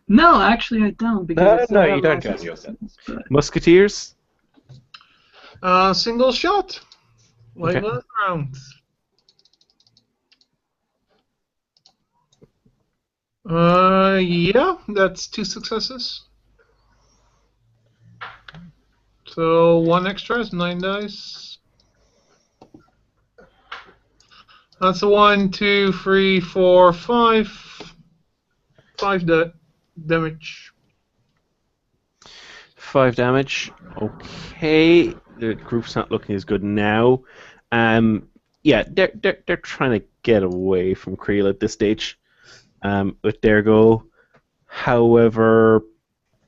No, actually I don't. Because I still No, have you don't my jam your successes, gun. but- Musketeers? Single shot. Like Okay. last round. Yeah, that's 2 successes. So 1 extra is 9 dice. That's a 1, 2, 3, 4, 5. 5 damage. 5 damage. Okay. The group's not looking as good now. Yeah, they're trying to get away from Creel at this stage. With their go. However,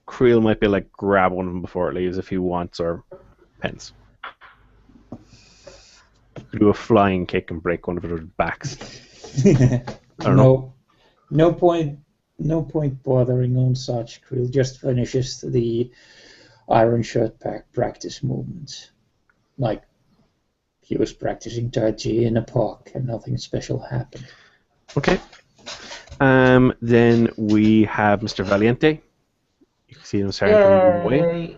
Creel might be like grab one of them before it leaves if he wants or pens. Do a flying kick and break one of their backs. I don't know. No point bothering on such. Creel just finishes the Iron Shirt pack practice movements. Like He was practicing Tai Chi in a park and nothing special happened. Okay. Then we have Mr. Valiente. You can see him starting to move away. Yay!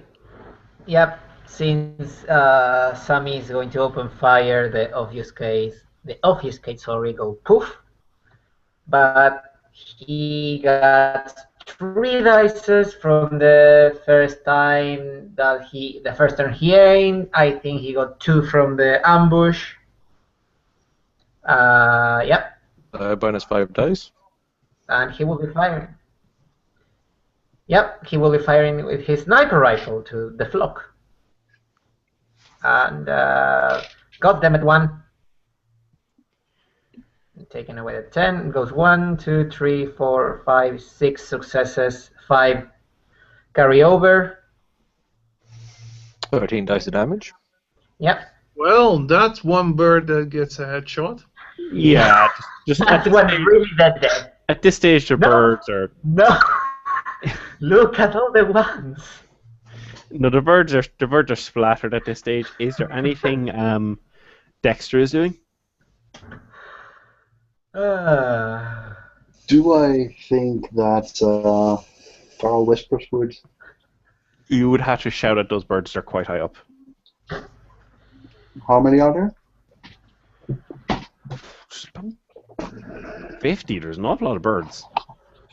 Yep. Since Sammy is going to open fire, the obfuscate, sorry, go poof. But he got 3 dices from the first time the first turn he aimed. I think he got 2 from the ambush. Yep. Bonus 5 dice. And he will be firing. Yep, he will be firing with his sniper rifle to the flock. And got them at 1. Taking away the 10. It goes 1, 2, 3, 4, 5, 6 successes. 5 carry over. 13 dice of damage. Yep. Well, that's one bird that gets a headshot. Yeah, just That's one really dead. at this stage, the birds are. No. Look at all the ones. No, the birds are splattered at this stage. Is there anything Dexter is doing? Do I think that Feral Whispers would? You would have to shout at those birds. They're quite high up. How many are there? 50. There's an awful lot of birds.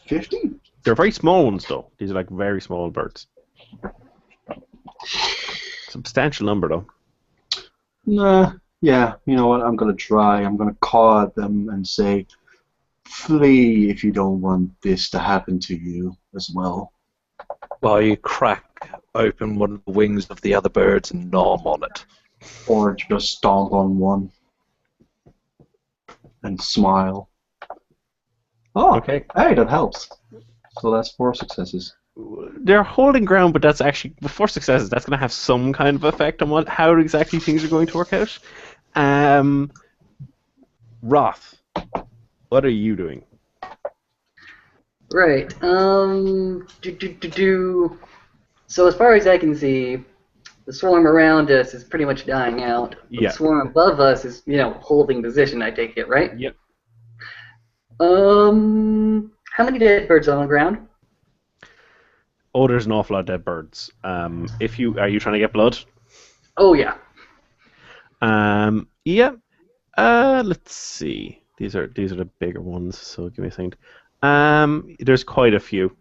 50? They're very small ones, though. These are like very small birds. Substantial number, though. Nah. Yeah, you know what? I'm gonna try. I'm gonna call at them and say, "Flee if you don't want this to happen to you as well." While you crack open one of the wings of the other birds and nom on it. Or just stomp on one and smile. Oh, Okay. hey, that helps. So that's 4 successes. They're holding ground, but that's actually before successes. That's going to have some kind of effect on how exactly things are going to work out. Roth, what are you doing? Right. So as far as I can see, the swarm around us is pretty much dying out. Yeah. The swarm above us is, holding position, I take it, right? Yep. How many dead birds on the ground? Oh, there's an awful lot of dead birds. Are you trying to get blood? Oh, yeah. Yeah. Let's see. These are the bigger ones. So give me a second. There's quite a few.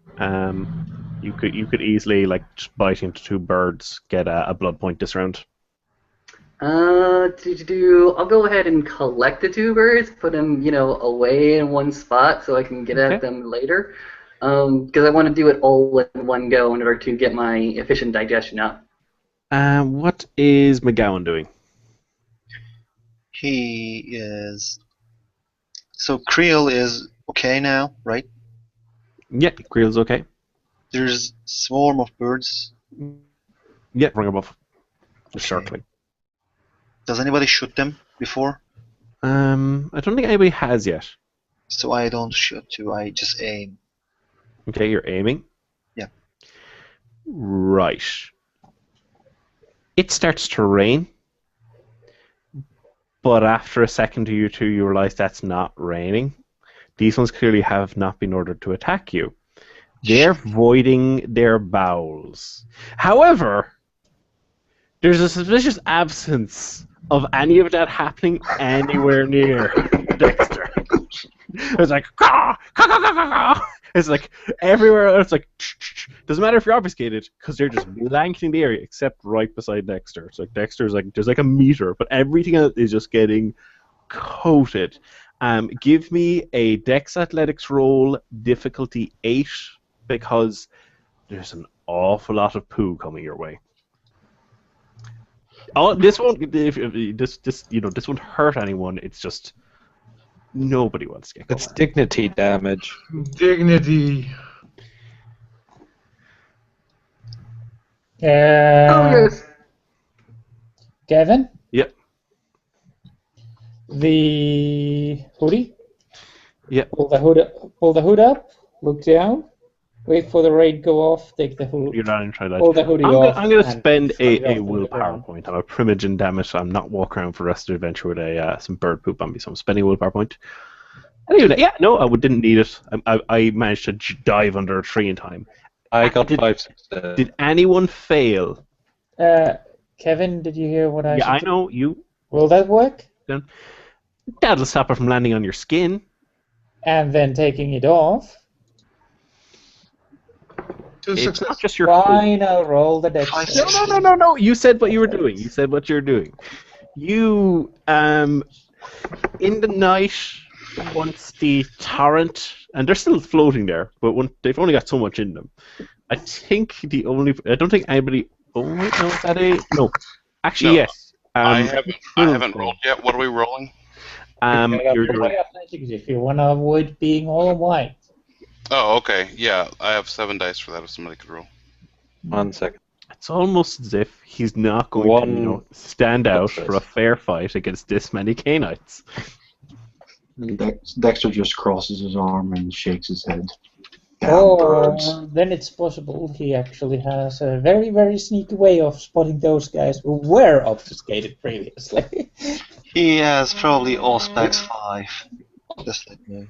You could easily just bite into 2 birds, get a blood point this round. I'll go ahead and collect the 2 birds, put them, away in one spot so I can get at them later. Because I want to do it all in one go in order to get my efficient digestion up. What is McGowan doing? He is. So Creel is okay now, right? Yeah, Creel's okay. There's swarm of birds. Yeah, bring above. Just circling. Does anybody shoot them before? I don't think anybody has yet. So I don't shoot too. I just aim. Okay, you're aiming. Yeah. Right. It starts to rain, but after a second or 2, you realize that's not raining. These ones clearly have not been ordered to attack you. They're voiding their bowels. However, there's a suspicious absence of any of that happening anywhere near Dexter. It's like, caw, caw, caw, caw, caw, caw. It's like everywhere else, like, doesn't matter if you're obfuscated, because they're just blanketing the area, except right beside Dexter. It's like Dexter's like, there's like a meter, but everything else is just getting coated. Give me a Dex Athletics roll, difficulty 8, because there's an awful lot of poo coming your way. Oh, this won't. This won't hurt anyone. It's just nobody wants to get caught. It's dignity damage. Dignity. Oh, yes. Kevin? Yep. The hoodie? Yep. Pull the hood up, look down. Wait for the raid go off. Take the hood. You're not inside that. Pull the hoodie I'm off. gonna and spend throw it a off on the willpower ground. point. I'm a primogen, damn it. I'm not walking around for the rest of the adventure with some bird poop on me, so I'm spending a willpower point. Anyway, yeah, no, I didn't need it. I managed to dive under a tree in time. I got 5 success. Did anyone fail? Kevin, did you hear what I Yeah, said? I know. You. Will that work? That'll stop it from landing on your skin. And then taking it off. It's not just your Fine, I'll roll the dex. No. You said what you were doing. You said what you're doing. You, in the night, once the torrent, and they're still floating there, but they've only got so much in them. I don't think anybody. Oh wait, no, is that a no? Actually, No, yes. I haven't rolled yet. What are we rolling? You're doing. If you want to avoid being all white. Oh, okay. Yeah, I have 7 dice for that if somebody could roll. 1 second. It's almost as if he's not going to stand out for a fair fight against this many Canaanites. Dexter just crosses his arm and shakes his head. Then it's possible he actually has a very, very sneaky way of spotting those guys who were obfuscated previously. He has probably Auspex 5. Just like me.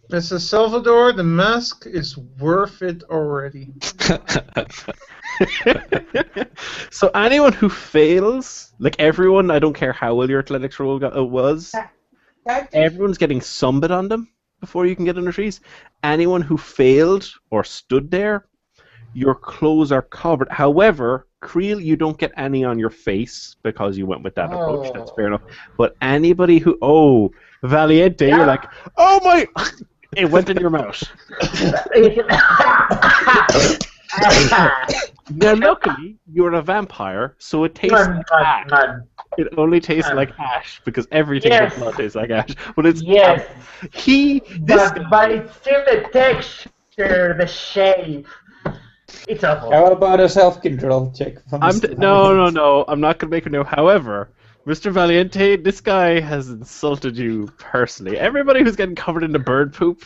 Mr. Salvador, the mask is worth it already. So anyone who fails, like everyone, I don't care how well your athletics roll was, everyone's getting some bit on them before you can get on the trees. Anyone who failed or stood there, your clothes are covered. However, Creel, you don't get any on your face because you went with that approach. That's fair enough. But anybody who, Valiente, you're like, oh my, it went in your mouth. Now, luckily, you're a vampire, so it tastes like ash. It only tastes like ash because everything in blood tastes like ash. But it's Yes. But it's still the texture, the shape. It's awful. How about a self-control check? No. I'm not gonna make a no. However, Mr. Valiente, this guy has insulted you personally. Everybody who's getting covered in the bird poop,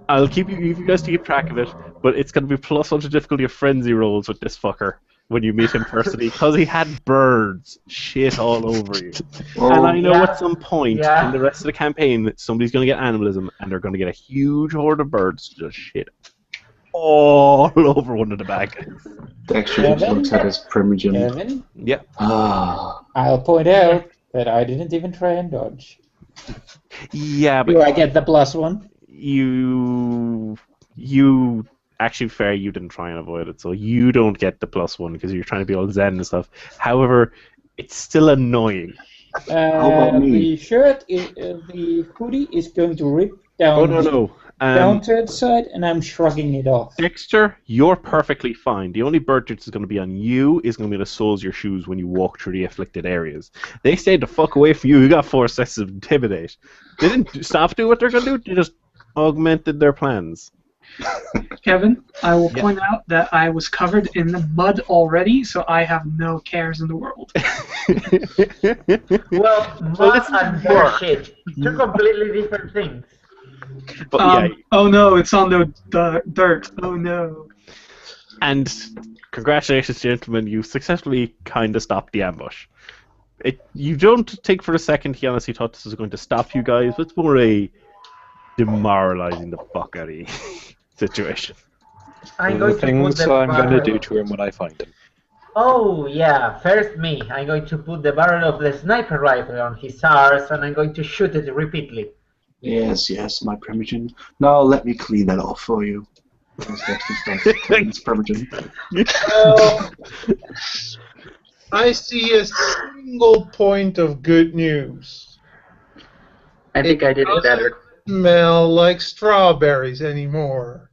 I'll keep you guys to keep track of it, but it's going to be +1 to difficulty of frenzy rolls with this fucker when you meet him personally, because he had birds shit all over you. And I know at some point in the rest of the campaign that somebody's going to get animalism, and they're going to get a huge horde of birds to just shit all over one of the bags. Dexter just looks at his primogen. Kevin? Yeah. I'll point out that I didn't even try and dodge. Yeah, but Do I get the +1? You actually fair, you didn't try and avoid it, so you don't get the +1 because you're trying to be all zen and stuff. However, it's still annoying. How about me? The shirt, the hoodie is going to rip down, down to the side, and I'm shrugging it off. Dexter, you're perfectly fine. The only bird that's going to be on you is going to be the soles of your shoes when you walk through the afflicted areas. They stayed the fuck away from you. You got 4 successes of Intimidate. They didn't stop doing what they're going to do. They just augmented their plans. Kevin, I will point out that I was covered in the mud already, so I have no cares in the world. Mud and bullshit. Two completely different things. But, oh no, it's on the dirt. Oh no. And congratulations, gentlemen, you successfully kind of stopped the ambush. You don't think for a second he honestly thought this was going to stop you guys, but it's more a demoralizing the fuck out of you situation. The things I'm going to do to him when I find him. Oh yeah, first me. I'm going to put the barrel of the sniper rifle on his arse and I'm going to shoot it repeatedly. Yes, my primogen. Now let me clean that off for you. I see a single point of good news. I think I did it better. Smell like strawberries anymore.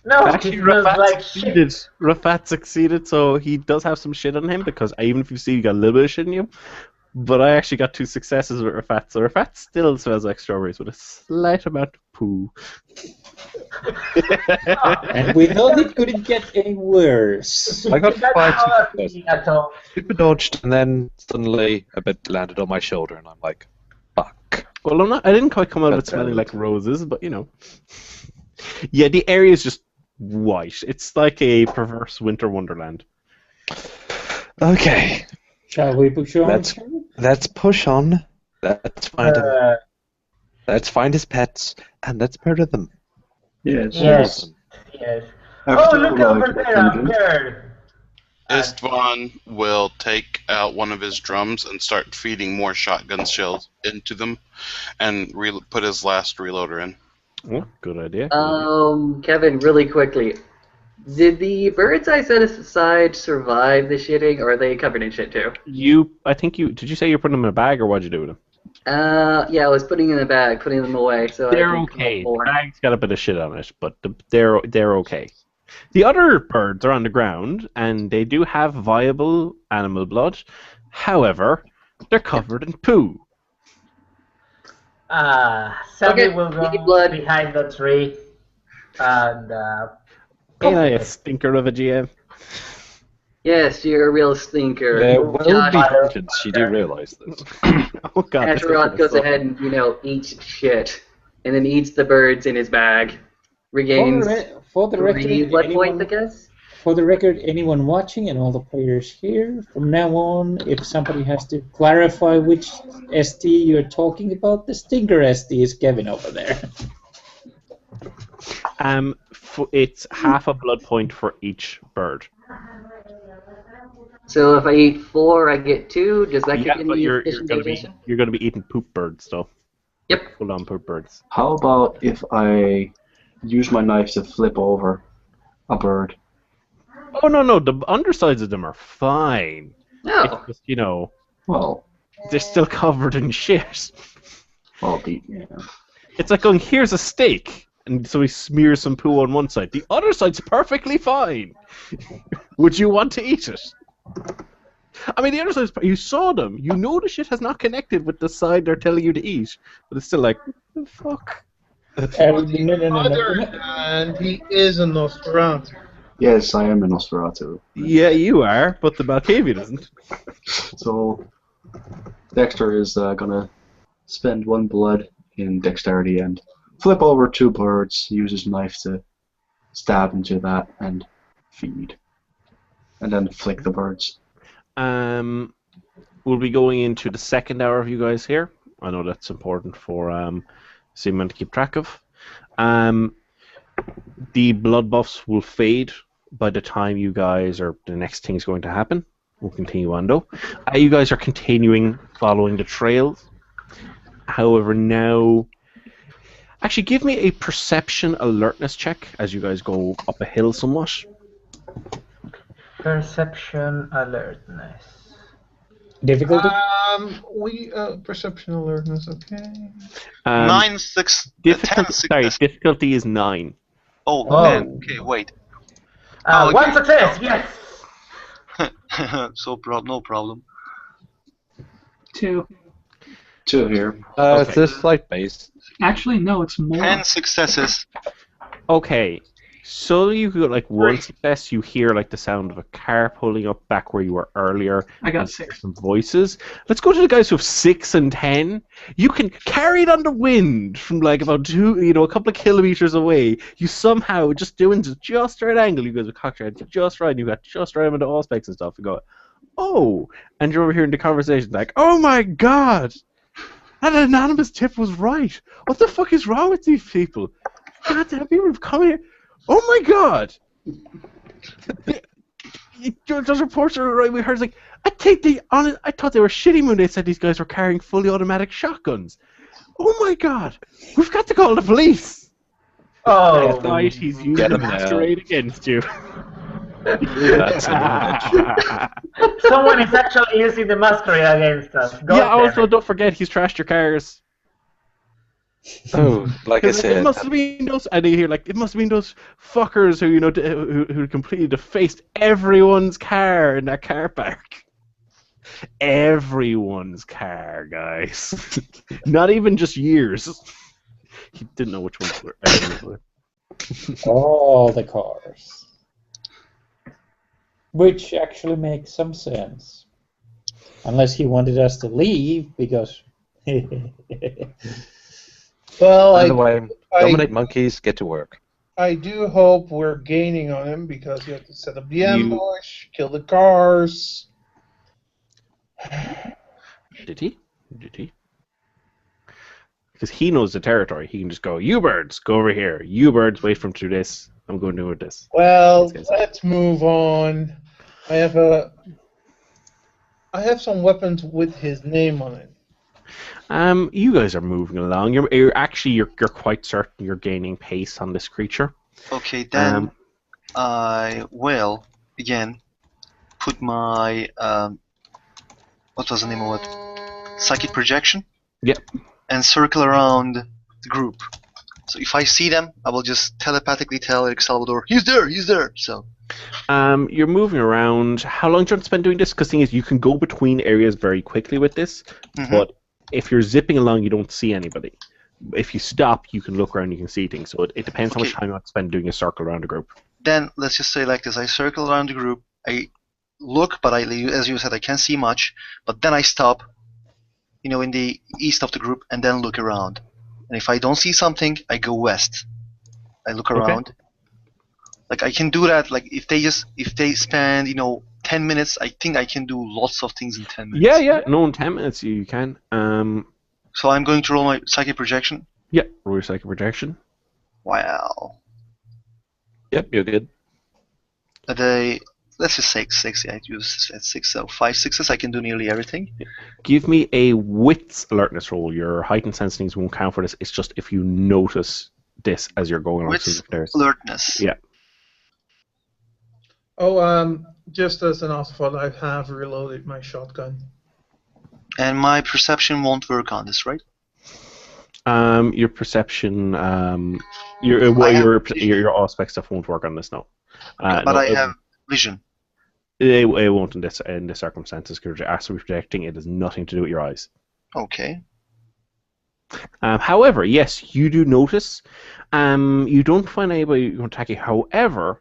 No, actually, it smells like shit. Rafat succeeded, so he does have some shit on him because even if you see you got a little bit of shit in you, but I actually got 2 successes with Rafat, so Rafat still smells like strawberries with a slight amount of poo. And we thought it couldn't get any worse. I got 5 successes. Super dodged, and then suddenly a bit landed on my shoulder, and I'm like, fuck. Well, I didn't quite come out of it smelling like roses, but you know. Yeah, the area is just white. It's like a perverse winter wonderland. Okay, Shall we push on? let's push on. Let's find him. Let's find his pets and let's murder them. Yes. Yes. Yes. After Oh, look like over that there, a dungeon. bird. Istvan will take out one of his drums and start feeding more shotgun shells into them, and put his last reloader in. Oh, good idea. Kevin, really quickly, did the birds I set aside survive the shitting, or are they covered in shit too? Did you say you're putting them in a bag, or what'd you do with them? Yeah, I was putting in a bag, putting them away, so They're I can okay. collect more. The bag's got a bit of shit on it, but they're okay. The other birds are on the ground, and they do have viable animal blood. However, they're covered in poo. Sammy Okay, will need go blood. behind the tree and Ain't I a stinker of a GM? Yes, you're a real stinker. There will Josh, be hunted. You do realize this. Oh god, this Asheroth is goes so- ahead and, eats shit, and then eats the birds in his bag. Regains For the 3 record, blood points, I guess? For the record, anyone watching and all the players here, from now on, if somebody has to clarify which SD you're talking about, the stinker SD is Kevin over there. It's half a blood point for each bird. So if I eat 4, I get 2. Does that Yeah, give but me you're efficient gonna digestion? be eating poop birds, though. Yep. Full on poop birds. How about if I use my knife to flip over a bird? Oh no, the undersides of them are fine. No. It's just, Well, they're still covered in shit. yeah. It's like going, here's a steak, and so he smears some poo on one side. The other side's perfectly fine. Would you want to eat it? I mean, the other side's... You saw them. You know the shit has not connected with the side they're telling you to eat. But it's still like, what the fuck? Other hand, he is a Nosferatu. Yes, I am a Nosferatu. Yeah, you are, but the Malkavian isn't. So, Dexter is gonna spend 1 blood in dexterity and flip over 2 birds, use his knife to stab into that and feed. And then flick the birds. We'll be going into the second hour of you guys here. I know that's important for Seaman to keep track of. The blood buffs will fade by the time you guys are... The next thing's going to happen. We'll continue on, though. You guys are continuing following the trails. However, now... Actually, give me a perception alertness check as you guys go up a hill somewhat. perception alertness. Difficulty? Perception alertness, okay. 9, 6, 10 success. Difficulty is 9. Oh, Oh. man. Okay, wait. Oh, One okay. success, yes! So no problem. 2. 2 here. It's this slight base. Actually, no, it's more. 10 successes. Okay, so you got like 1 success. You hear like the sound of a car pulling up back where you were earlier. I got and 6. some voices. Let's go to the guys who have 6 and 10. You can carry it on the wind from like about a couple of kilometers away. You somehow just doing just right angle. You guys are cocked your head just right. And you got just right on the aspects and stuff. And go, oh, and you're overhearing the conversation like, oh my god, that anonymous tip was right. What the fuck is wrong with these people? God damn, people have come here. Oh my god! Those reports are right. We heard like, I thought they were shitting when they said these guys were carrying fully automatic shotguns. Oh my god! We've got to call the police. Oh, That's right. He's using Get the him now. masquerade against you. That's someone is actually using the masquerade against us. God Yeah. damn Also, it. don't forget he's trashed your cars. Oh, like I It said, must have been those, and you hear like, it must have been those fuckers who who completely defaced everyone's car in that car park. Everyone's car, guys. Not even just years. He didn't know which ones were. All the cars. Which actually makes some sense. Unless he wanted us to leave, because... By the way, dominate monkeys, get to work. I do hope we're gaining on him because you have to set up the ambush, kill the cars. Did he? Did he? Because he knows the territory. He can just go, you birds, go over here. You birds, wait for him to do this. I'm going to do this. Well, let's move on. I have some weapons with his name on it. You guys are moving along. You're quite certain you're gaining pace on this creature. Okay, then I will again put my what was the name of it? Psychic projection. Yep. And circle around the group. So if I see them, I will just telepathically tell Eric Salvador, he's there, he's there. So. You're moving around. How long do you want to spend doing this? Because the thing is, you can go between areas very quickly with this, but if you're zipping along, you don't see anybody. If you stop, you can look around, you can see things. So it depends how much time you want to spend doing a circle around a group. Then let's just say like this: I circle around the group, I look, but as you said, I can't see much. But then I stop, in the east of the group, and then look around. And if I don't see something, I go west. I look around. Like I can do that. Like if they spend 10 minutes, I think I can do lots of things in 10 minutes. Yeah. No, in 10 minutes you can. So I'm going to roll my psychic projection. Yeah, roll your psychic projection. Wow. Yep, you're good. Let's just say 6. Yeah, I use 6, so 5 6s. I can do nearly everything. Give me a wits alertness roll. Your heightened sensings won't count for this. It's just if you notice this as you're going along. Wits alertness. Yeah. Oh, just as an afterthought, I have reloaded my shotgun. And my perception won't work on this, right? Your perception, your aspect stuff won't work on this, no. But I have vision. It won't in this circumstances because you're actually projecting. It has nothing to do with your eyes. Okay. However, yes, you do notice. You don't find anybody who can attack you. However,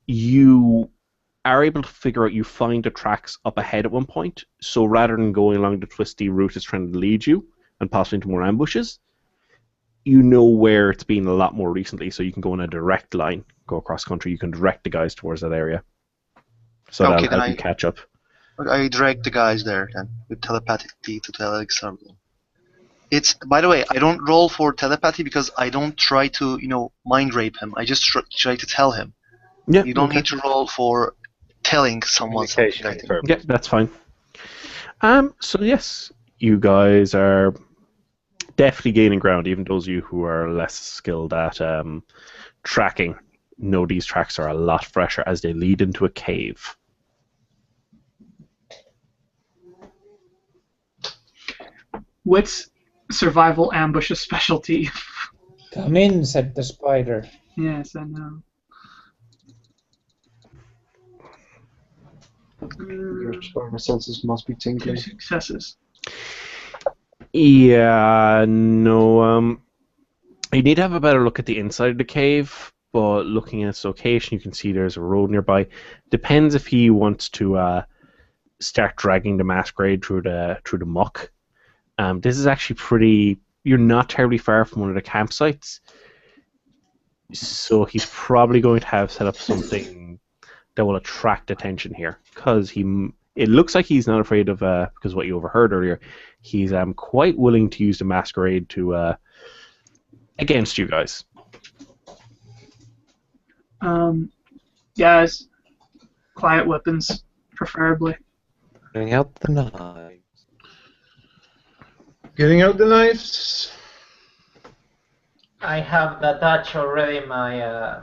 you are able to figure out. You find the tracks up ahead at one point. So rather than going along the twisty route it's trying to lead you and possibly into more ambushes, you know where it's been a lot more recently. So you can go in a direct line, go across country. You can direct the guys towards that area. So that'll help you catch up. I direct the guys there then with telepathy to tell Alexander. It's, by the way, I don't roll for telepathy because I don't try to mind rape him. I just try to tell him. Yeah. You don't need to roll for telling someone something. Yeah, that's fine. So yes, you guys are definitely gaining ground. Even those of you who are less skilled at tracking know these tracks are a lot fresher as they lead into a cave. What's survival ambush a specialty? Come in, said the spider. Yes, I know. Your spider senses must be 2 tingling. successes. Yeah, no. You need to have a better look at the inside of the cave, but looking at its location, you can see there's a road nearby. Depends if he wants to start dragging the masquerade through the muck. This is actually pretty. You're not terribly far from one of the campsites, so he's probably going to have set up something that will attract attention here, because it looks like he's not afraid of because of what you overheard earlier. He's quite willing to use the masquerade to against you guys. Yes, quiet weapons, preferably. Bring out the knives. Getting out the knives. I have the touch already. My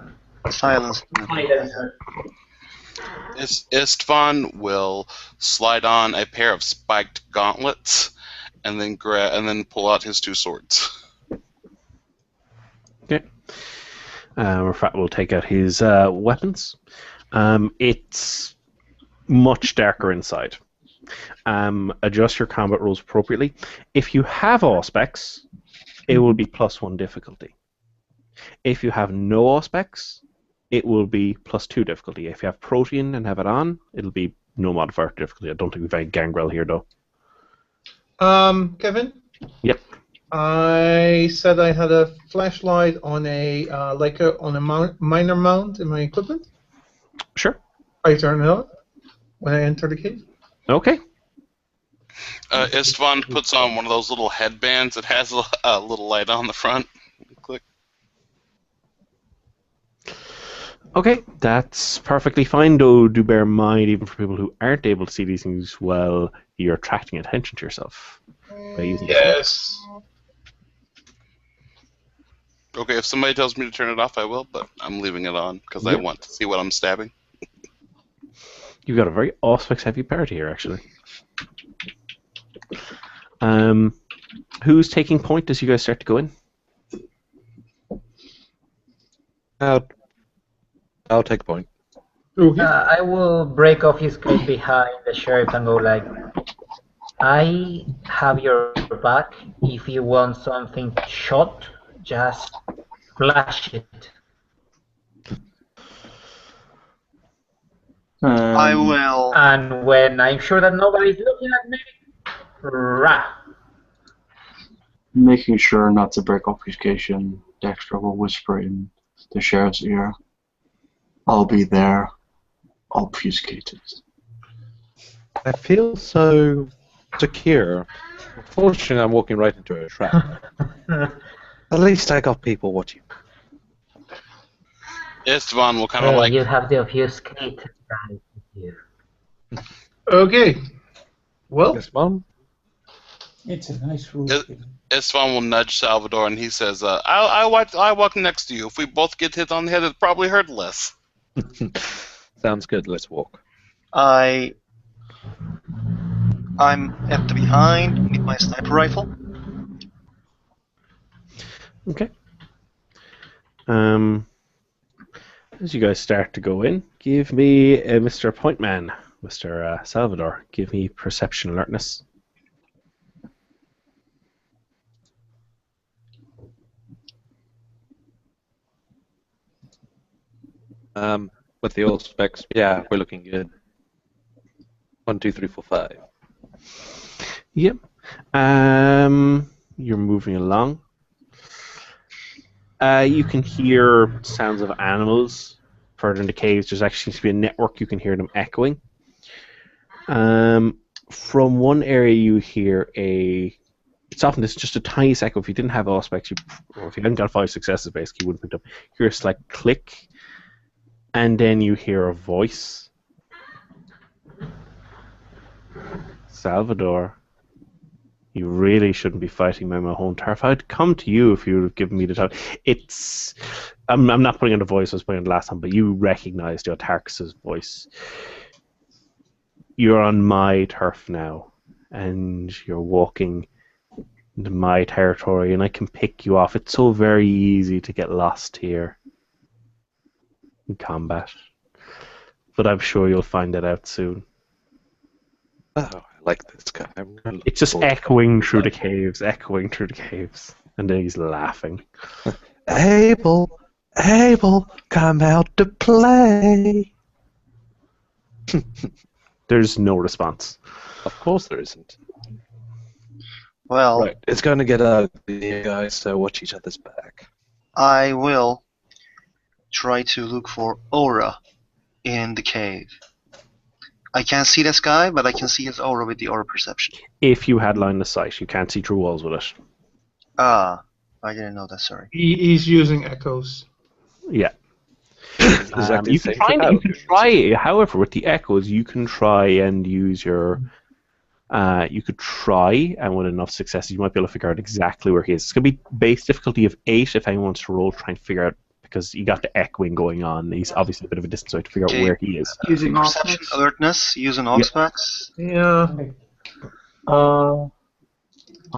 Silence. Istvan will slide on a pair of spiked gauntlets, and then pull out his 2 swords. Okay. Rafat will take out his weapons. It's much darker inside. Adjust your combat rules appropriately. If you have auspex, it will be +1 difficulty. If you have no auspex, it will be +2 difficulty. If you have protein and have it on, it'll be no modifier difficulty. I don't think we've any gangrel here, though. Kevin? Yep. I said I had a flashlight on a minor mount in my equipment. Sure. I turn it on when I enter the cave. Okay. Istvan puts on one of those little headbands that has a little light on the front. Click. Okay, that's perfectly fine, though do bear in mind, even for people who aren't able to see these things well, you're attracting attention to yourself by using Yes. Okay, if somebody tells me to turn it off, I will, but I'm leaving it on because I Yep. want to see what I'm stabbing. You've got a very Auspex heavy party here, actually. Who's taking point as you guys start to go in? I'll take point. Okay. I will break off his coat behind the sheriff and go like, I have your back. If you want something shot, just flash it. I will. And when I'm sure that nobody's looking at me, rah! Making sure not to break obfuscation, Dexter will whisper in the sheriff's ear, I'll be there, obfuscated. I feel so secure. Unfortunately, I'm walking right into a trap. At least I got people watching. Istvan will kind of Hey, like you have the obfuscate guy with you. Okay. Well, This one? It's a nice rule. Istvan will nudge Salvador and he says, I walk next to you. If we both get hit on the head, it probably hurt less. Sounds good. Let's walk. I'm at the behind with my sniper rifle. Okay. As you guys start to go in, give me Mr. Pointman, Mr. Salvador. Give me perception alertness. With the old specs, yeah, we're looking good. 1, 2, 3, 4, 5. Yep. You're moving along. You can hear sounds of animals further in the caves. There's actually seems to be a network. You can hear them echoing. From one area, you hear it's often this just a tiny echo. If you didn't have aspects, or if you hadn't got 5 successes, basically, you wouldn't pick it up. You hear a slight click, and then you hear a voice. Salvador, you really shouldn't be fighting my home turf. I'd come to you if you would have given me the time. I'm not putting on the voice I was putting on the last time, but you recognize the Autarkis' voice. You're on my turf now, and you're walking into my territory, and I can pick you off. It's so very easy to get lost here in combat. But I'm sure you'll find that out soon. Oh, I like this guy. It's just echoing through the caves, and then he's laughing. Abel, come out to play. There's no response. Of course there isn't. Well, Right, it's going to get ugly, guys, so watch each other's back. I will try to look for aura in the cave. I can't see this guy, but I can see his aura with the aura perception. If you had line of sight, you can't see through walls with it. Ah, I didn't know that, sorry. he's using echoes. Yeah. Exactly You the can same try. for You can try. However, with the echoes, you can try and use your. You could try, and with enough successes, you might be able to figure out exactly where he is. It's going to be base difficulty of 8 if anyone wants to roll, try and figure out, because you got the echoing going on. He's obviously a bit of a distance away to figure out where he is. Using Perception, Auspex. alertness, using Auspex. Yeah. Are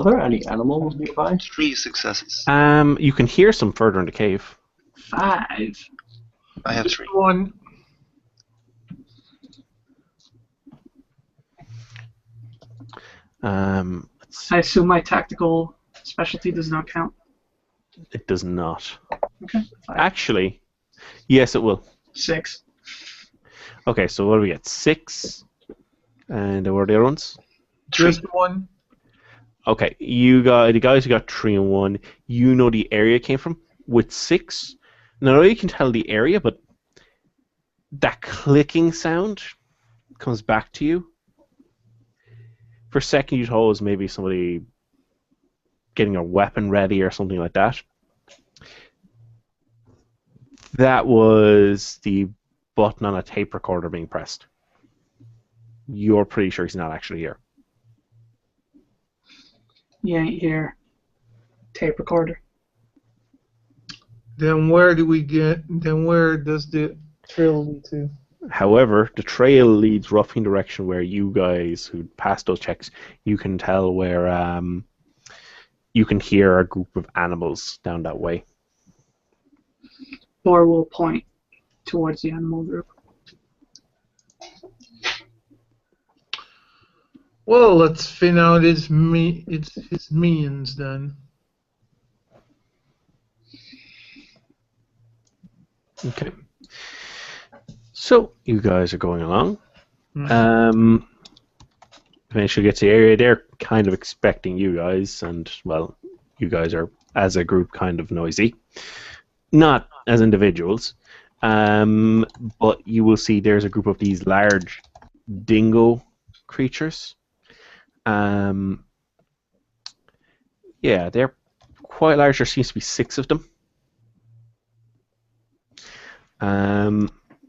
there any animals nearby? 3 successes. You can hear some further in the cave. 5. I have 3. 1. Let's see. I assume my tactical specialty does not count. It does not. Okay. 5. Actually, yes, it will. 6. Okay, so what do we get? 6. And what are the other ones? 3. Just 1. Okay, the guys who got 3 and 1. You know the area it came from. With 6, now you can tell the area, but that clicking sound comes back to you. For a second, you thought it was maybe somebody getting a weapon ready or something like that. That was the button on a tape recorder being pressed. You're pretty sure he's not actually here. You ain't here. Tape recorder. Then where do we get? Then where does the trail lead to? However, the trail leads roughly in the direction where you guys who passed those checks, you can tell where you can hear a group of animals down that way. Or will point towards the animal group. Well, let's find out his minions then. Okay. So you guys are going along. Eventually get to the area. They're kind of expecting you guys, and well, you guys are as a group kind of noisy, not as individuals. But you will see there's a group of these large dingo creatures. Yeah, they're quite large. There seems to be 6 of them.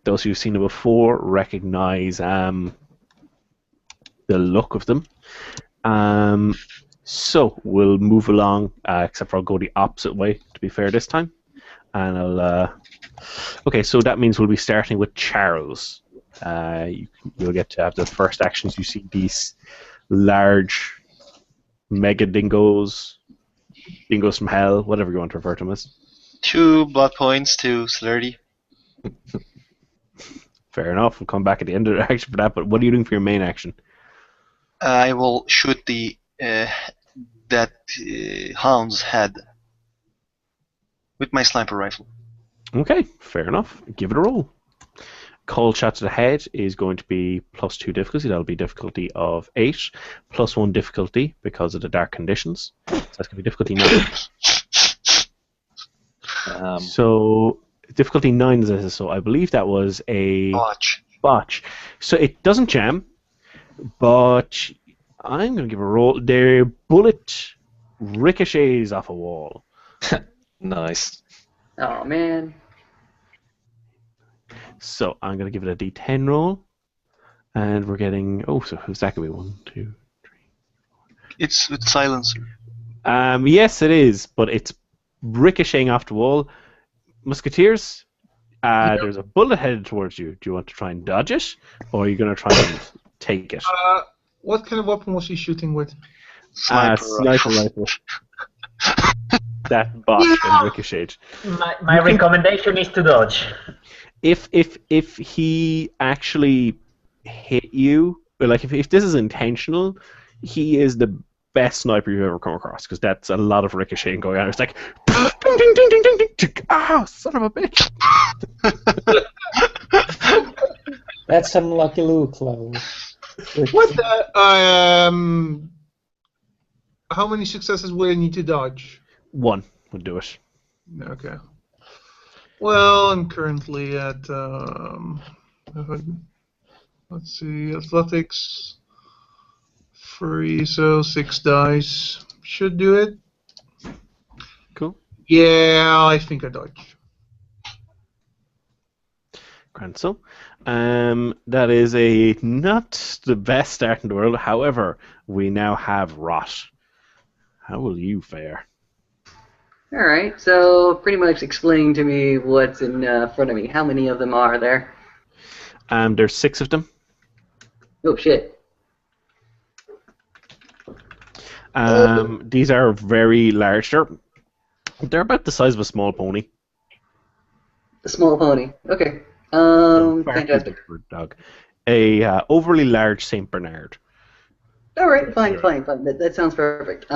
Those who've seen them before recognize the look of them. So we'll move along, except for I'll go the opposite way, to be fair this time. And I'll... Okay, so that means we'll be starting with Charles. You'll get to have the first actions. You see these large mega dingoes from hell, whatever you want to refer to them as. 2 blood points to Slurdy. Fair enough. We'll come back at the end of the action for that. But what are you doing for your main action? I will shoot that hound's head with my sniper rifle. Okay, fair enough. Give it a roll. Cold shot to the head is going to be +2 difficulty. That'll be difficulty of 8, +1 difficulty because of the dark conditions. So that's going to be difficulty 9. So difficulty 9 is this. So I believe that was a botch. So it doesn't jam, but I'm going to give a roll. Their bullet ricochets off a wall. Nice. Oh man. So I'm going to give it a D10 roll, and we're getting. Oh, so who's that going to be? 1, 2, 3. It's with silencer. Yes, it is, but it's ricocheting off the wall. Musketeers, there's a bullet headed towards you. Do you want to try and dodge it, or are you going to try and take it? What kind of weapon was he shooting with? Sniper rifle. That botched and ricocheted. My recommendation is to dodge. If he actually hit you, or like if this is intentional, he is the best sniper you've ever come across, because that's a lot of ricocheting going on. It's like, ding, ding, ding, ding, ding, ding. Oh, son of a bitch! That's some Lucky Luke level. What the, how many successes would I need to dodge? 1 would do it. Okay. Well, I'm currently at let's see, athletics 3, so 6 dice should do it. Cool. Yeah, I think I dodged. Grand. So, that is not the best start in the world. However, we now have Rot. How will you fare? Alright, so pretty much explain to me what's in front of me. How many of them are there? There's 6 of them. Oh shit. These are very large. They're about the size of a small pony. A small pony. Okay. Far too Fantastic. big for a dog. A overly large Saint Bernard. Alright, fine. That sounds perfect.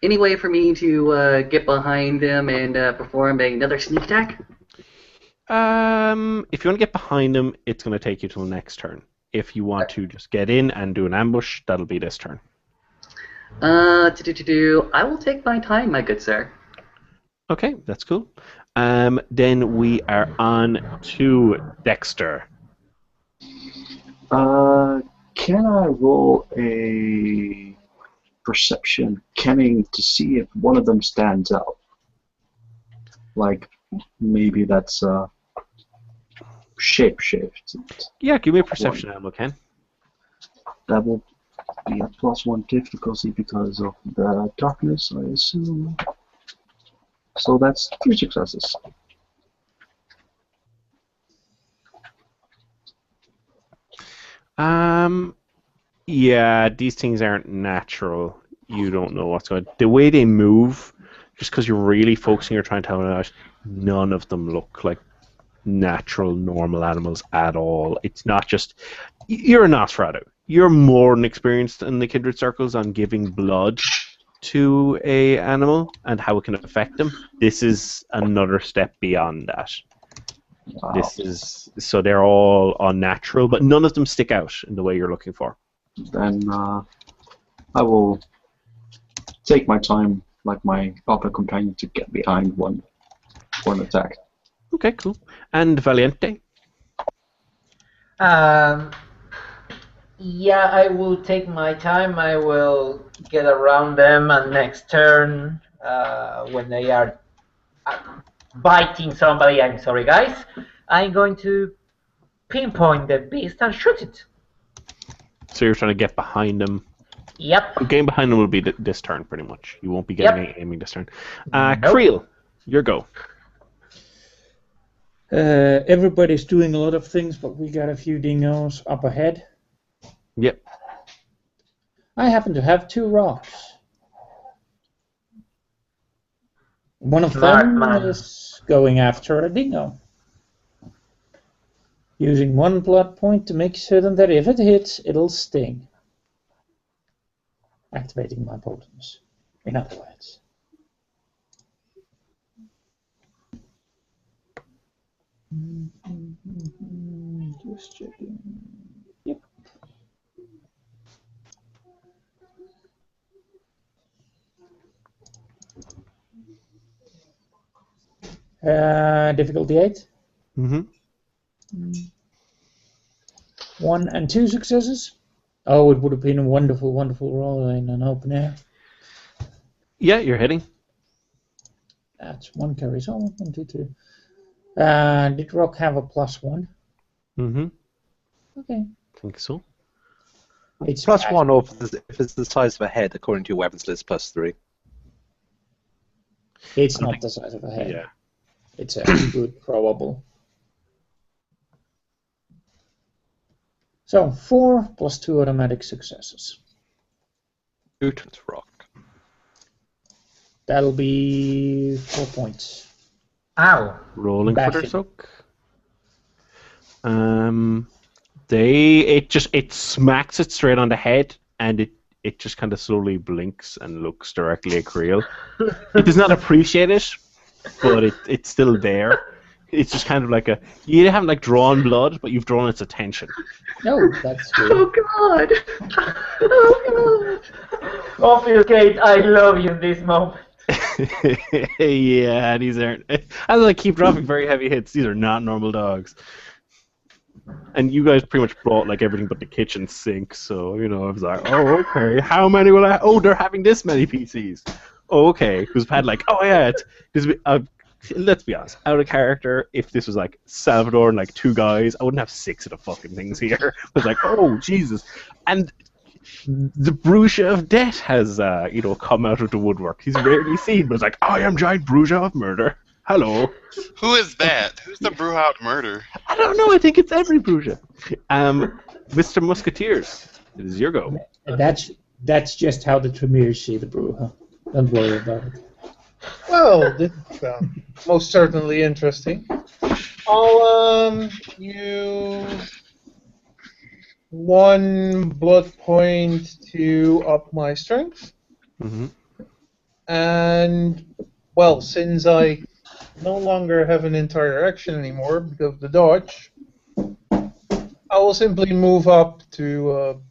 Any way for me to get behind them and perform another sneak attack? If you want to get behind them, it's going to take you till next turn. If you want to just get in and do an ambush, that'll be this turn. I will take my time, my good sir. Okay, that's cool. Then we are on to Dexter. Can I roll a perception kenning to see if one of them stands out? Like, maybe that's shapeshift. Yeah, give me a perception, Animal Ken. That will be a +1 difficulty because of the darkness, I assume. So that's 3 successes. Yeah, these things aren't natural. You don't know what's going on. The way they move, just because you're really focusing, you're trying to tell it out, none of them look like natural, normal animals at all. It's not just... You're a Nosferatu. You're more than experienced in the kindred circles on giving blood to a animal and how it can affect them. This is another step beyond that. Wow. This is... So they're all unnatural, but none of them stick out in the way you're looking for. Then I will take my time, like my other companion, to get behind one attack. Okay, cool. And Valiente? Yeah, I will take my time. I will get around them, and next turn, when they are biting somebody, I'm sorry guys, I'm going to pinpoint the beast and shoot it. So you're trying to get behind them. Yep. Getting behind them will be this turn, pretty much. You won't be getting aiming this turn. Creel, your go. Everybody's doing a lot of things, but we got a few dingoes up ahead. Yep. I happen to have 2 rocks. One of them is going after a dingo. Using 1 blood point to make certain that if it hits, it'll sting. Activating my potence, in other words. Just checking. Yep. Difficulty 8. Mm-hmm. 1 and 2 successes. Oh, it would have been a wonderful, wonderful roll in an open air. Yeah, you're hitting. That's 1 carries on. 1, 2, 3. Did rock have a +1? Mm-hmm. Okay. I think so. It's +1, or if it's the size of a head, according to your weapons list, +3. It's not the size of a head. Yeah. It's a good probable. So 4 + 2 automatic successes. Shoot with rock. That'll be 4 points. Ow. Rolling for their Bashing. soak. It smacks it straight on the head, and it just kind of slowly blinks and looks directly at Creel. It does not appreciate it, but it's still there. It's just kind of like you haven't like drawn blood, but you've drawn its attention. No, that's good. Oh god! Oh god! Obfuscate, I love you in this moment. Yeah, these aren't. As I keep dropping very heavy hits, these are not normal dogs. And you guys pretty much brought like everything but the kitchen sink, so I was like, oh okay, how many will I? Oh, they're having this many PCs. Oh, okay, because I've had like, oh yeah, let's be honest, out of character, if this was like Salvador and like 2 guys, I wouldn't have 6 of the fucking things here. I was like, oh Jesus, and the Bruja of Death has come out of the woodwork. He's rarely seen, but it's like, I am giant Bruja of Murder. Hello. Who is that? Who's the brew out murder? I don't know. I think it's every Bruja. Mr. Musketeers, it is your go. That's just how the Tremere see the Bruja. Don't worry about it. Well, this is most certainly interesting. I'll use 1 blood point to up my strength. Mm-hmm. And, well, since I no longer have an entire action anymore because of the dodge, I will simply move up to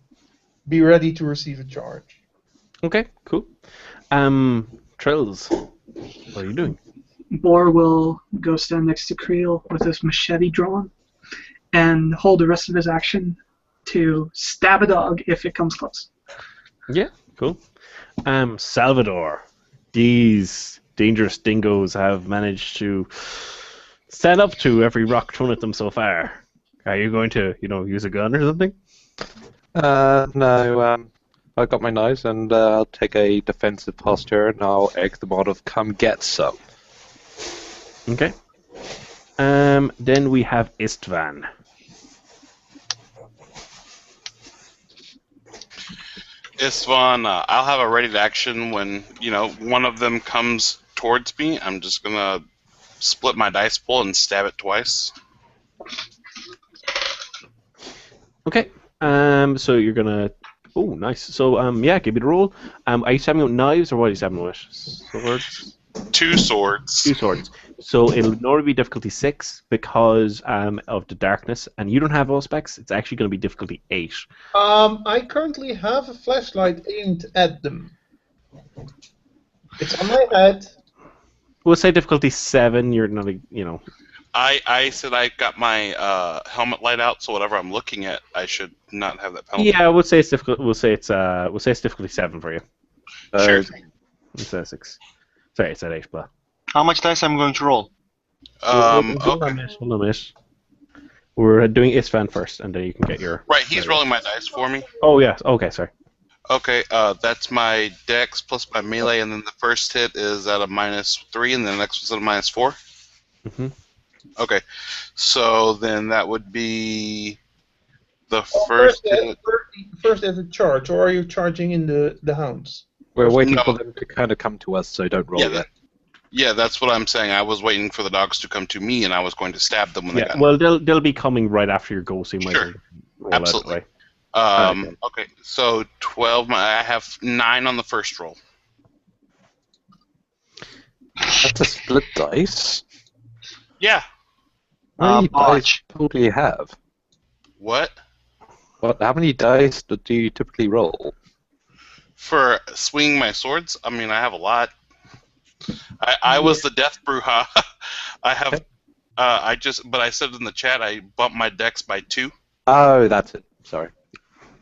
be ready to receive a charge. Okay, cool. Trills, what are you doing? Boar will go stand next to Creel with his machete drawn and hold the rest of his action to stab a dog if it comes close. Yeah, cool. Salvador, these dangerous dingoes have managed to stand up to every rock thrown at them so far. Are you going to, use a gun or something? No, I got my knives and I'll take a defensive posture and I'll egg them on of come get some. Okay. Then we have Istvan. Istvan, I'll have a ready to action when, one of them comes towards me. I'm just going to split my dice pool and stab it twice. Okay. So you're gonna. Oh, nice. So yeah, give me the roll. Are you stabbing with knives or what are you stabbing with? Swords. 2 swords. 2 swords. So it'll normally be difficulty 6 because of the darkness, and you don't have all specs. It's actually going to be difficulty 8. I currently have a flashlight aimed at them. It's on my head. We'll say difficulty 7. You're not, I said I got my helmet light out, so whatever I'm looking at, I should not have that penalty. Yeah, we'll say it's difficult. We'll say it's difficulty 7 for you. Sure. It's at 6. Sorry, it's at 8, but. How much dice I'm going to roll? Hold on a minute. We're doing Istvan first, and then you can get your. Right, he's rolling my dice for me. Oh yeah. Okay, sorry. Okay, that's my dex plus my melee, and then the first hit is at a -3, and the next one's at a -4. Mm-hmm. Okay, so then that would be the first hit. First as a charge, or are you charging in the hounds? We're waiting No. for them to kind of come to us, so don't roll yet. Yeah, that's what I'm saying. I was waiting for the dogs to come to me, and I was going to stab them when they got. Well, they'll be coming right after your go, so you might Sure. as well roll Absolutely. Out of the way. Okay, so 12. I have 9 on the first roll. That's a split dice. Yeah. How many dice Botch. do you have? What? How many dice do you typically roll? For swinging my swords? I mean, I have a lot. I was the Death Bruja. I have. But I said in the chat, I bumped my dex by 2. Oh, that's it. Sorry.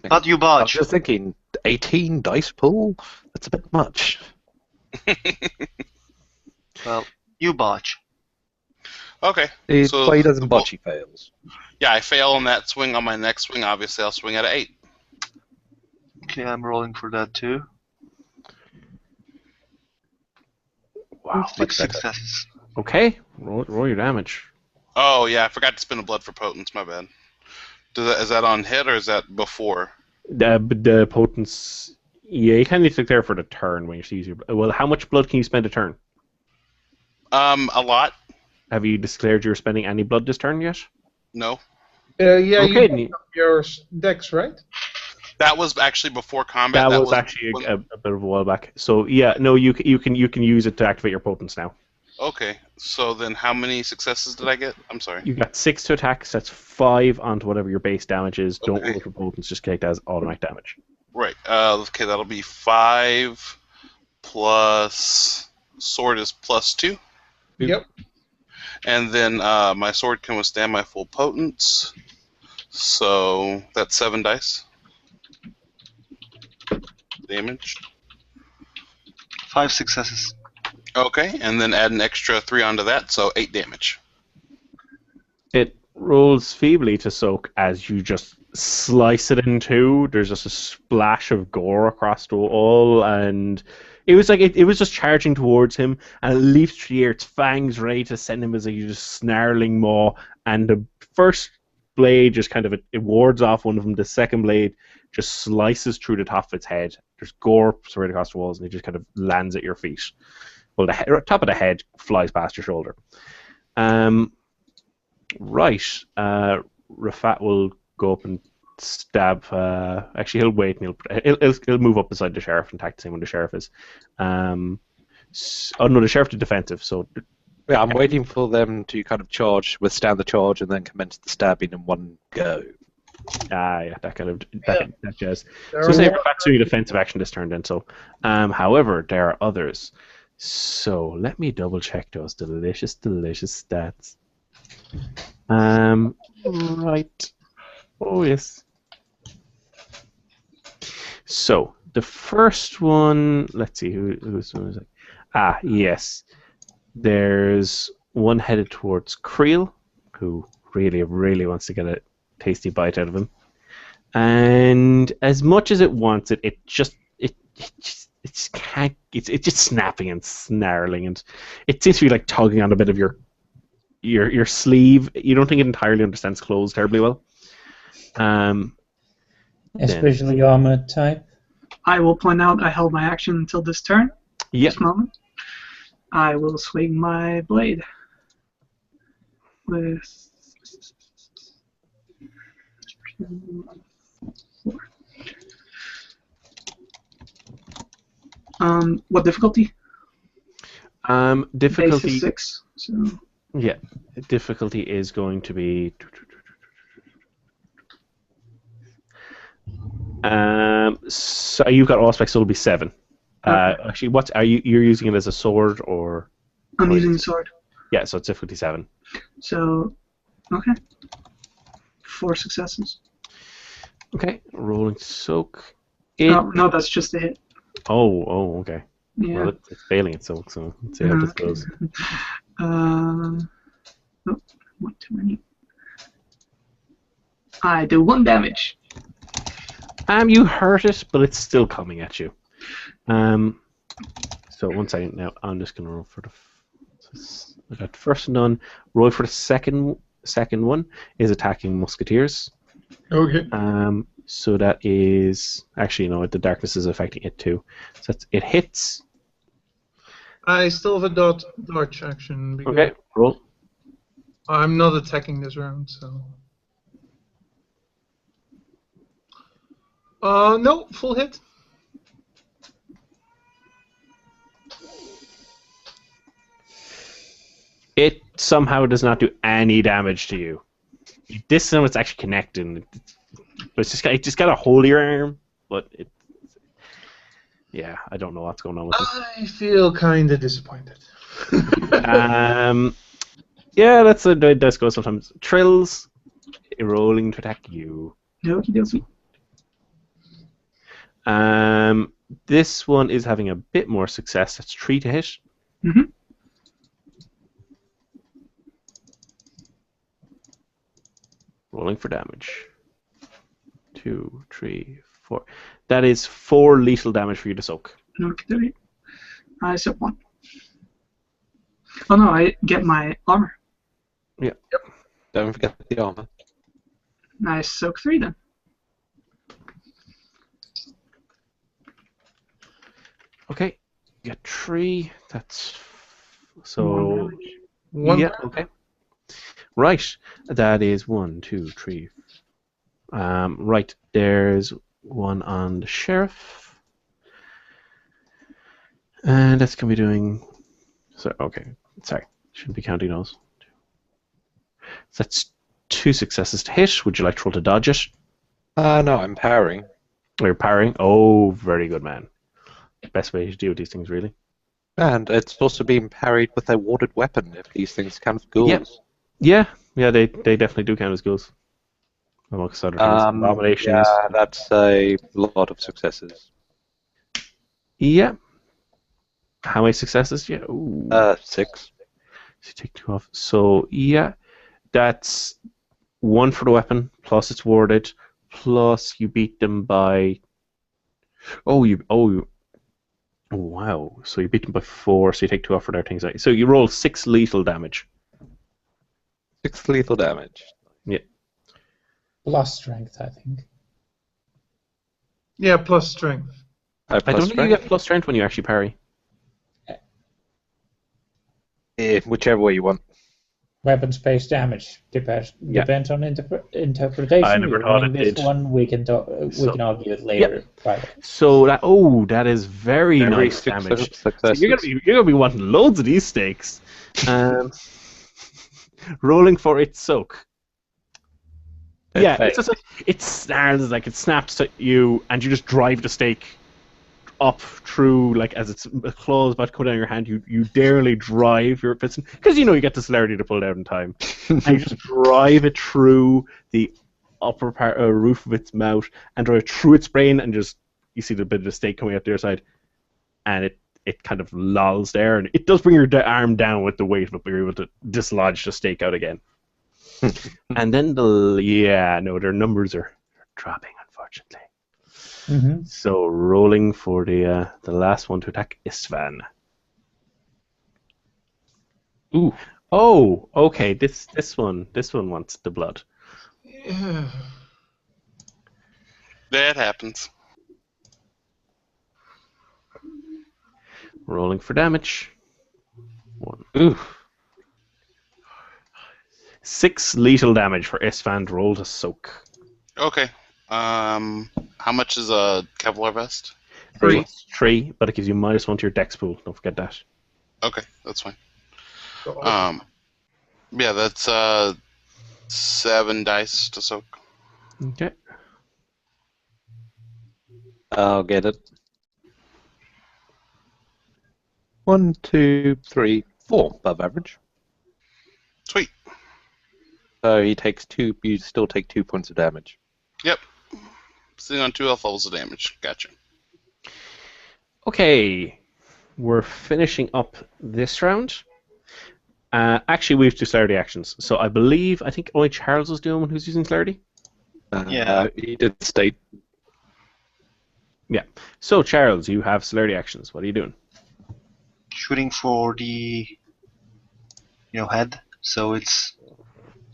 But you I was botch. just thinking, 18 dice pool? That's a bit much. Well, you botch. Okay. He So- doesn't botch, he fails. Yeah, I fail on that swing. On my next swing, obviously, I'll swing at an 8. Okay, I'm rolling for that too. Wow. 6 successes. Okay, roll your damage. Oh, yeah, I forgot to spend a blood for potence. My bad. Is that on hit, or is that before? The potence. Yeah, you kind of need to declare for the turn when you use your. Well, how much blood can you spend a turn? A lot. Have you declared you're spending any blood this turn yet? No. Yeah, Okay, you have your dex, right? That was actually before combat. That was actually a bit of a while back. So yeah, no, you can use it to activate your potence now. Okay, so then how many successes did I get? I'm sorry. You got 6 to attack, so that's 5 onto whatever your base damage is. Don't Okay. roll for potence, just take that as automatic damage. Right. Okay, that'll be 5 plus sword is +2. Yep. And then my sword can withstand my full potence. So that's 7 dice. Damage. 5 successes. Okay, and then add an extra 3 onto that, so 8 damage. It rolls feebly to soak as you just slice it in two. There's just a splash of gore across the wall, and it was like it was just charging towards him, and it leaps through the air, its fangs ready to send him as a just snarling maw, and the first blade just kind of it wards off one of them. The second blade just slices through the top of its head. There's gore right across the walls, and it just kind of lands at your feet. Well, the top of the head flies past your shoulder. Right. Rafat will go up and stab. Actually, he'll wait and he'll move up beside the sheriff and attack the same when the sheriff is. Oh no, the sheriff is defensive. So Yeah, I'm waiting for them to kind of charge, withstand the charge, and then commence the stabbing in one go. Yeah, that jazz. So say that's doing a defensive action this turn then. So, however, there are others. So let me double check those delicious stats. Right. Oh yes. So the first one, let's see who's one is it? Ah, yes. There's one headed towards Creel, who really wants to get a tasty bite out of him. And as much as it wants it, it just can't. It's just snapping and snarling, and it seems to be like tugging on a bit of your sleeve. You don't think it entirely understands clothes terribly well. Especially armored type. I will point out I held my action until this turn. Yep. This moment. I will swing my blade with 4. What difficulty? Difficulty Base is 6. So yeah, difficulty is going to be. So you've got aspect, so it'll be 7. Okay. Actually, what are you're using it as a sword or? I'm using the sword. Yeah, so it's difficulty 7. So, okay. 4 successes. Okay, rolling soak. No, that's just a hit. Oh, okay. Yeah. Well, it's failing at soak, so let's see how this goes. Oh, 1 too many. I do 1 damage. You hurt it, but it's still coming at you. So 1 second now. I'm just gonna roll for the. I got the first one done. Roll for the second one is attacking musketeers. Okay. So that is actually the darkness is affecting it too. So it hits. I still have a dodge action. Because Okay, roll. I'm not attacking this round, so. No, full hit. It somehow does not do any damage to you. This time it's actually connecting. But it just got a hold of your arm, but it. Yeah, I don't know what's going on with it. I feel kind of disappointed. Yeah, that's a dice go sometimes. Trills, rolling to attack you. Okie This one is having a bit more success. That's 3 to hit. Mm-hmm. Rolling for damage. 2, 3, 4. That is 4 lethal damage for you to soak. Okay. I said 1. Oh no, I get my armor. Yeah. Yep. Don't forget the armor. I soak 3 then. Okay. You get 3. That's so. 1 damage. Yeah. Okay. Right. That is 1, 2, 3. Right. There's one on the sheriff, and that's gonna be doing. So okay. Sorry. Shouldn't be counting those. So that's 2 successes to hit. Would you like to roll to dodge it? No, I'm parrying. Or you're parrying? Oh, very good, man. Best way to deal with these things, really. And it's also being parried with a warded weapon if these things count as ghouls. Yeah, they definitely do count as ghouls. Amongst other things. Abominations. Yeah, that's a lot of successes. Yeah. How many successes? Yeah. Ooh. 6. So you take 2 off. So yeah, that's 1 for the weapon, plus it's warded, plus you beat them by. Oh wow! So you beat them by 4, so you take 2 off for their things. So you roll 6 lethal damage. 6 lethal damage. Yeah. Plus strength, I think. Yeah, plus strength. I don't think you get plus strength when you actually parry. Whichever way you want. Weapons-based damage depends on interpretation. I never thought it this did. one we can argue it later. Right. So that is very nice damage. So you're gonna be wanting loads of these stakes. Rolling for its soak. Yeah, it's just it snarls, like it snaps at you, and you just drive the stake up through, like as its claws about to come down your hand. You darely drive your piston because you get the celerity to pull it out in time, and you just drive it through the upper part roof of its mouth and drive through its brain, and just you see the bit of the stake coming out the other side, and it kind of lolls there, and it does bring your arm down with the weight, but you're able to dislodge the stake out again. And then their numbers are dropping, unfortunately. Mm-hmm. So rolling for the last one to attack Istvan. Ooh. Oh, okay. This one wants the blood. That happens. Rolling for damage. 1. Ooh. 6 lethal damage for Istvan. Roll to soak. Okay. How much is a Kevlar vest? 3, but it gives you -1 to your dex pool. Don't forget that. Okay, that's fine. Yeah, that's 7 dice to soak. Okay. I'll get it. 1, 2, 3, 4 above average. Sweet. So he takes 2. You still take 2 points of damage. Yep. Sitting on 2 health levels of damage. Gotcha. Okay, we're finishing up this round. Actually, we have 2 celerity actions. So I think only Charles was doing one who's using celerity. Yeah. He did state. Yeah. So Charles, you have celerity actions. What are you doing? Shooting for the head, so it's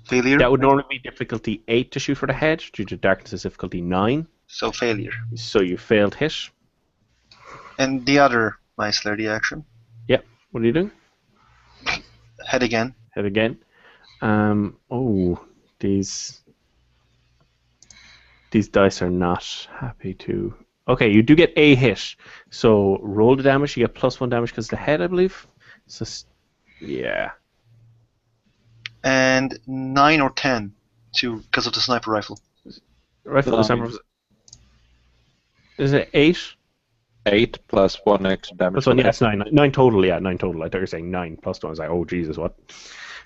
failure. That would normally be difficulty 8 to shoot for the head. Due to darkness, is difficulty 9. So failure. So you failed hit. And the other my celerity action. Yep. What are you doing? Head again. Head again. These dice are not happy to. Okay, you do get a hit. So roll the damage. You get +1 damage because of the head, I believe. So yeah. And 9 or 10 because of the sniper rifle. Rifle the sniper. Is it 8? 8 plus 1 extra damage. +1, yeah, it's 9. 9 total, yeah, 9 total. I thought you were saying 9 +1. I was like, oh Jesus, what?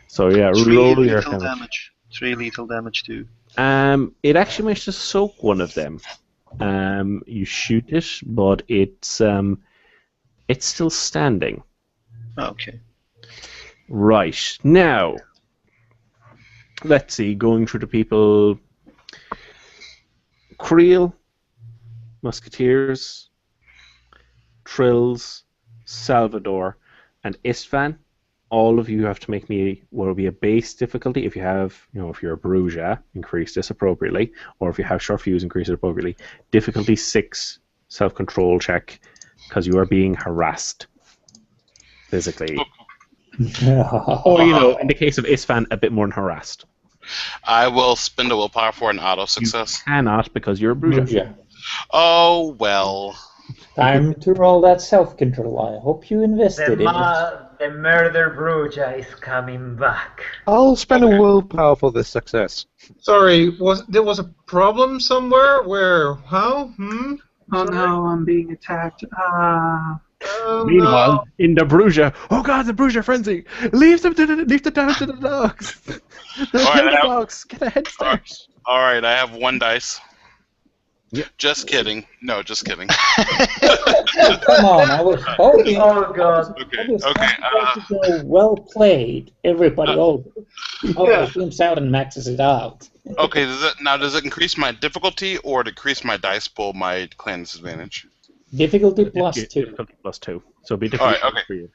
So yeah, 3 roll your lethal damage. damage. 3 lethal damage too. It actually managed to soak one of them. You shoot it, but it's still standing. Okay. Right now, let's see. Going through the people. Creel, Musketeers, Trills, Salvador, and Istvan. All of you have to make me what will be a base difficulty. If you have, if you're a Bruja, increase this appropriately, or if you have short fuse, increase it appropriately. Difficulty 6 self-control check, because you are being harassed physically. Or in the case of Istvan, a bit more than harassed. I will spend a willpower for an auto success. You cannot because you're a Bruja. Yeah. Oh well. Time to roll that self-control. I hope you invested in it. The murder Bruja is coming back. I'll spend a willpower for this success. Sorry, there was a problem somewhere? Where? How? Oh Sorry? no, I'm being attacked. Meanwhile, in the Bruja, oh god, the Bruja frenzy! Leave the damage to the dogs! The dogs, get a head start! Alright, I have 1 dice. Yep. Just kidding. No, just kidding. Come on, I was hoping. Oh god. Okay. Well played, everybody. Zooms out and maxes it out. Okay, does it increase my difficulty or decrease my dice pool, my clan disadvantage? Difficulty +2. Difficulty +2. So it'll be difficult for you.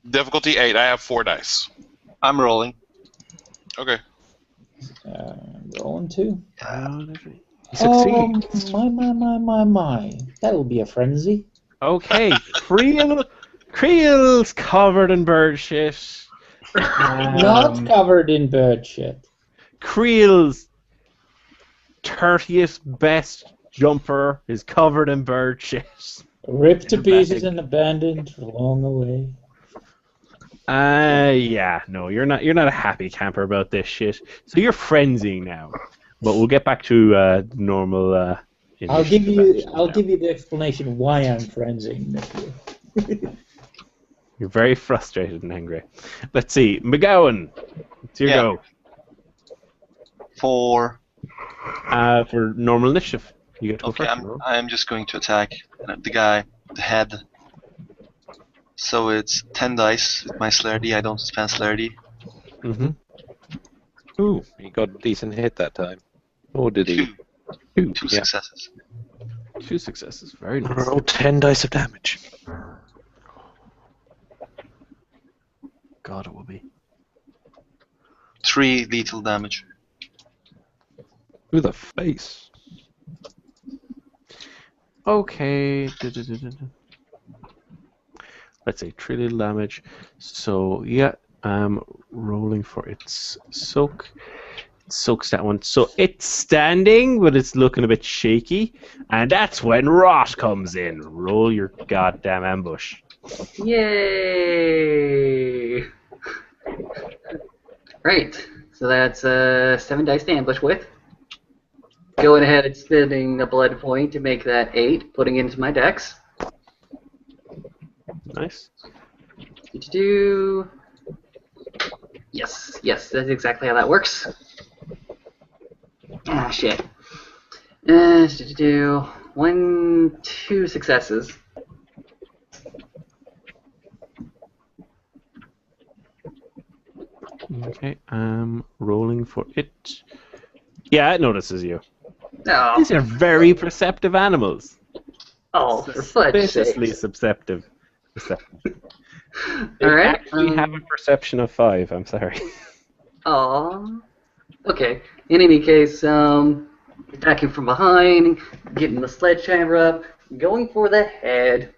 Difficulty 8, I have 4 dice. I'm rolling. Okay. Rolling 2. Succeed. My. That'll be a frenzy. Okay, Creel's covered in bird shit. Not covered in bird shit. Creel's 30th best jumper is covered in bird shit. Ripped to pieces and abandoned long away. Yeah, no, you're not a happy camper about this shit. So you're frenzying now. But we'll get back to normal. I'll give initiative you action now. the explanation why I'm frenzying Nicky. You're very frustrated and angry. Let's see, McGowan, it's your Yeah. go. For For normal initiative, you get to go okay, first. I'm just going to attack the guy, the head. So it's 10 dice with my celerity. I don't spend celerity. Mm-hmm. Ooh, he got a decent hit that time. Or did he? Two Yeah. successes. 2 successes, very nice. Roll 10 dice of damage. God, it will be. 3 lethal damage. Through the face. Okay. Let's say 3 little damage. So yeah, rolling for its soak. It soaks that one. So it's standing, but it's looking a bit shaky. And that's when Rot comes in. Roll your goddamn ambush. Yay! Right. So that's 7 dice to ambush with. Going ahead and spending a blood point to make that 8, putting it into my dex. Nice. Do. Yes, that's exactly how that works. Ah, shit. Do 1, 2 successes. Okay, rolling for it. Yeah, it notices you. Oh, These are very perceptive animals. oh, for fudge Suspiciously sakes. perceptive. They All right. actually have a perception of 5. I'm sorry. Aw. Okay. In any case, attacking from behind, getting the sledgehammer up, going for the head.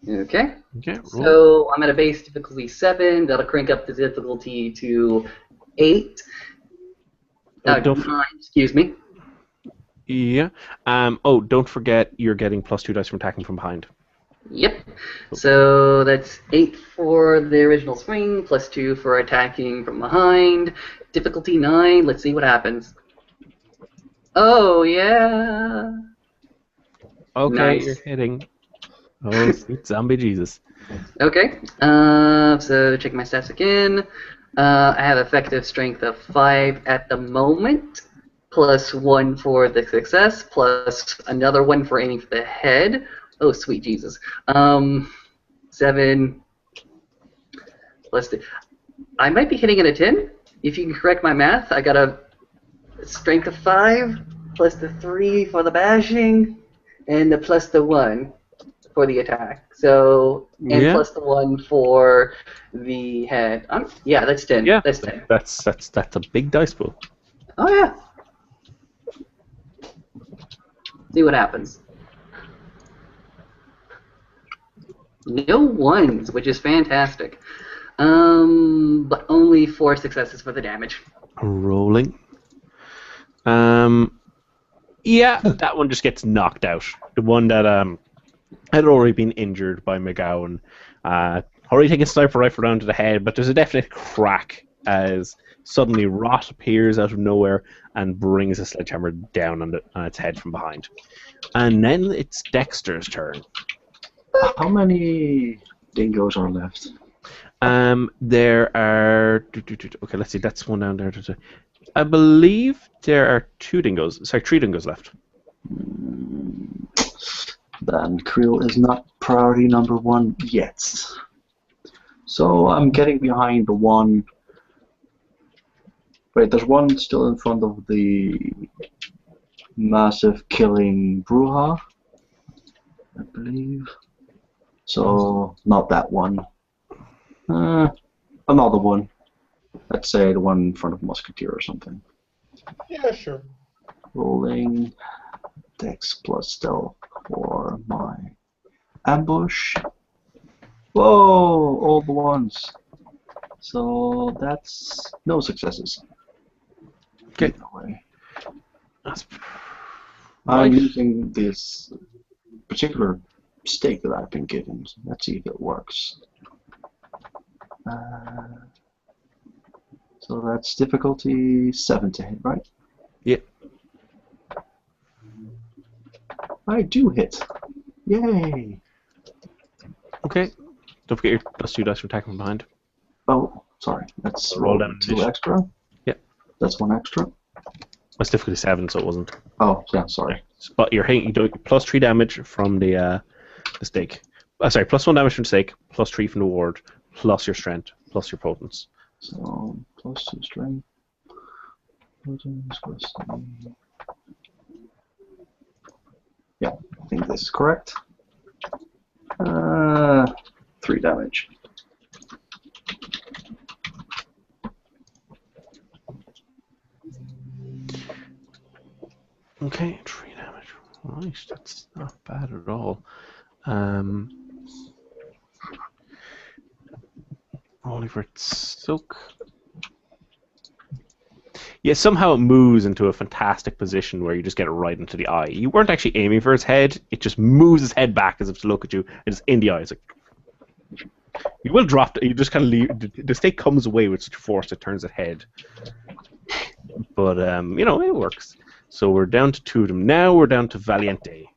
Okay. Okay, roll. So I'm at a base difficulty 7. That'll crank up the difficulty to 8. Don't 9, excuse me. Yeah. Oh, don't forget you're getting +2 dice from attacking from behind. Yep. So that's 8 for the original swing, +2 for attacking from behind. Difficulty 9. Let's see what happens. Oh, yeah. Okay, Nice. you're hitting. Oh, sweet zombie Jesus. Okay. So check my stats again. I have effective strength of 5 at the moment, +1 for the success, plus another 1 for aiming for the head. Oh, sweet Jesus. 7 plus 2. I might be hitting at a 10. If you can correct my math, I got a strength of 5, plus the 3 for the bashing, and the plus the 1 for the attack. So, and Yeah. plus the 1 for the head. Yeah, that's 10. Yeah, That's 10. that's a big dice pool. Oh, yeah. See what happens. No ones, which is fantastic. But only 4 successes for the damage. Rolling. Yeah, that one just gets knocked out. The one that had already been injured by McGowan. Already taken sniper rifle round to the head, but there's a definite crack as suddenly Rot appears out of nowhere and brings a sledgehammer down on its head from behind. And then it's Dexter's turn. How many dingoes are left? There are... Okay, let's see, that's one down there. I believe there are 3 dingoes left. Then Krill is not priority number 1 yet. So I'm getting behind the one. Wait, there's one still in front of the massive killing Bruja, I believe. So not that one. Another one. Let's say the one in front of Musketeer or something. Yeah, sure. Rolling Dex plus Stealth for my ambush. Whoa, all the ones. So that's no successes. Okay. Either way. That's I'm right. using this particular stake that I've been given. So let's see if it works. So that's difficulty 7 to hit, right? I do hit. Yay! Okay. Don't forget your +2 dice for attacking from behind. Oh, sorry. Let's So roll roll damage. 2 extra. Yeah. That's 1 extra. That's difficulty 7, so it wasn't. Oh, yeah, sorry. But you're hitting. You do +3 damage from the stake. Sorry, +1 damage from the stake, +3 from the ward, plus your strength, plus your potence. So, +2 strength. Potence plus 3. Yeah, I think this is correct. 3 damage. Okay, 3 damage. Right, that's not bad at all. Rolling for its soak. Yeah, somehow it moves into a fantastic position where you just get it right into the eye. You weren't actually aiming for its head; it just moves its head back as if to look at you, and it's in the eye. It's like you will drop. You just kind of leave. The stake comes away with such force it turns its head. But you know, it works. So we're down to 2 of them. Now we're down to Valiente.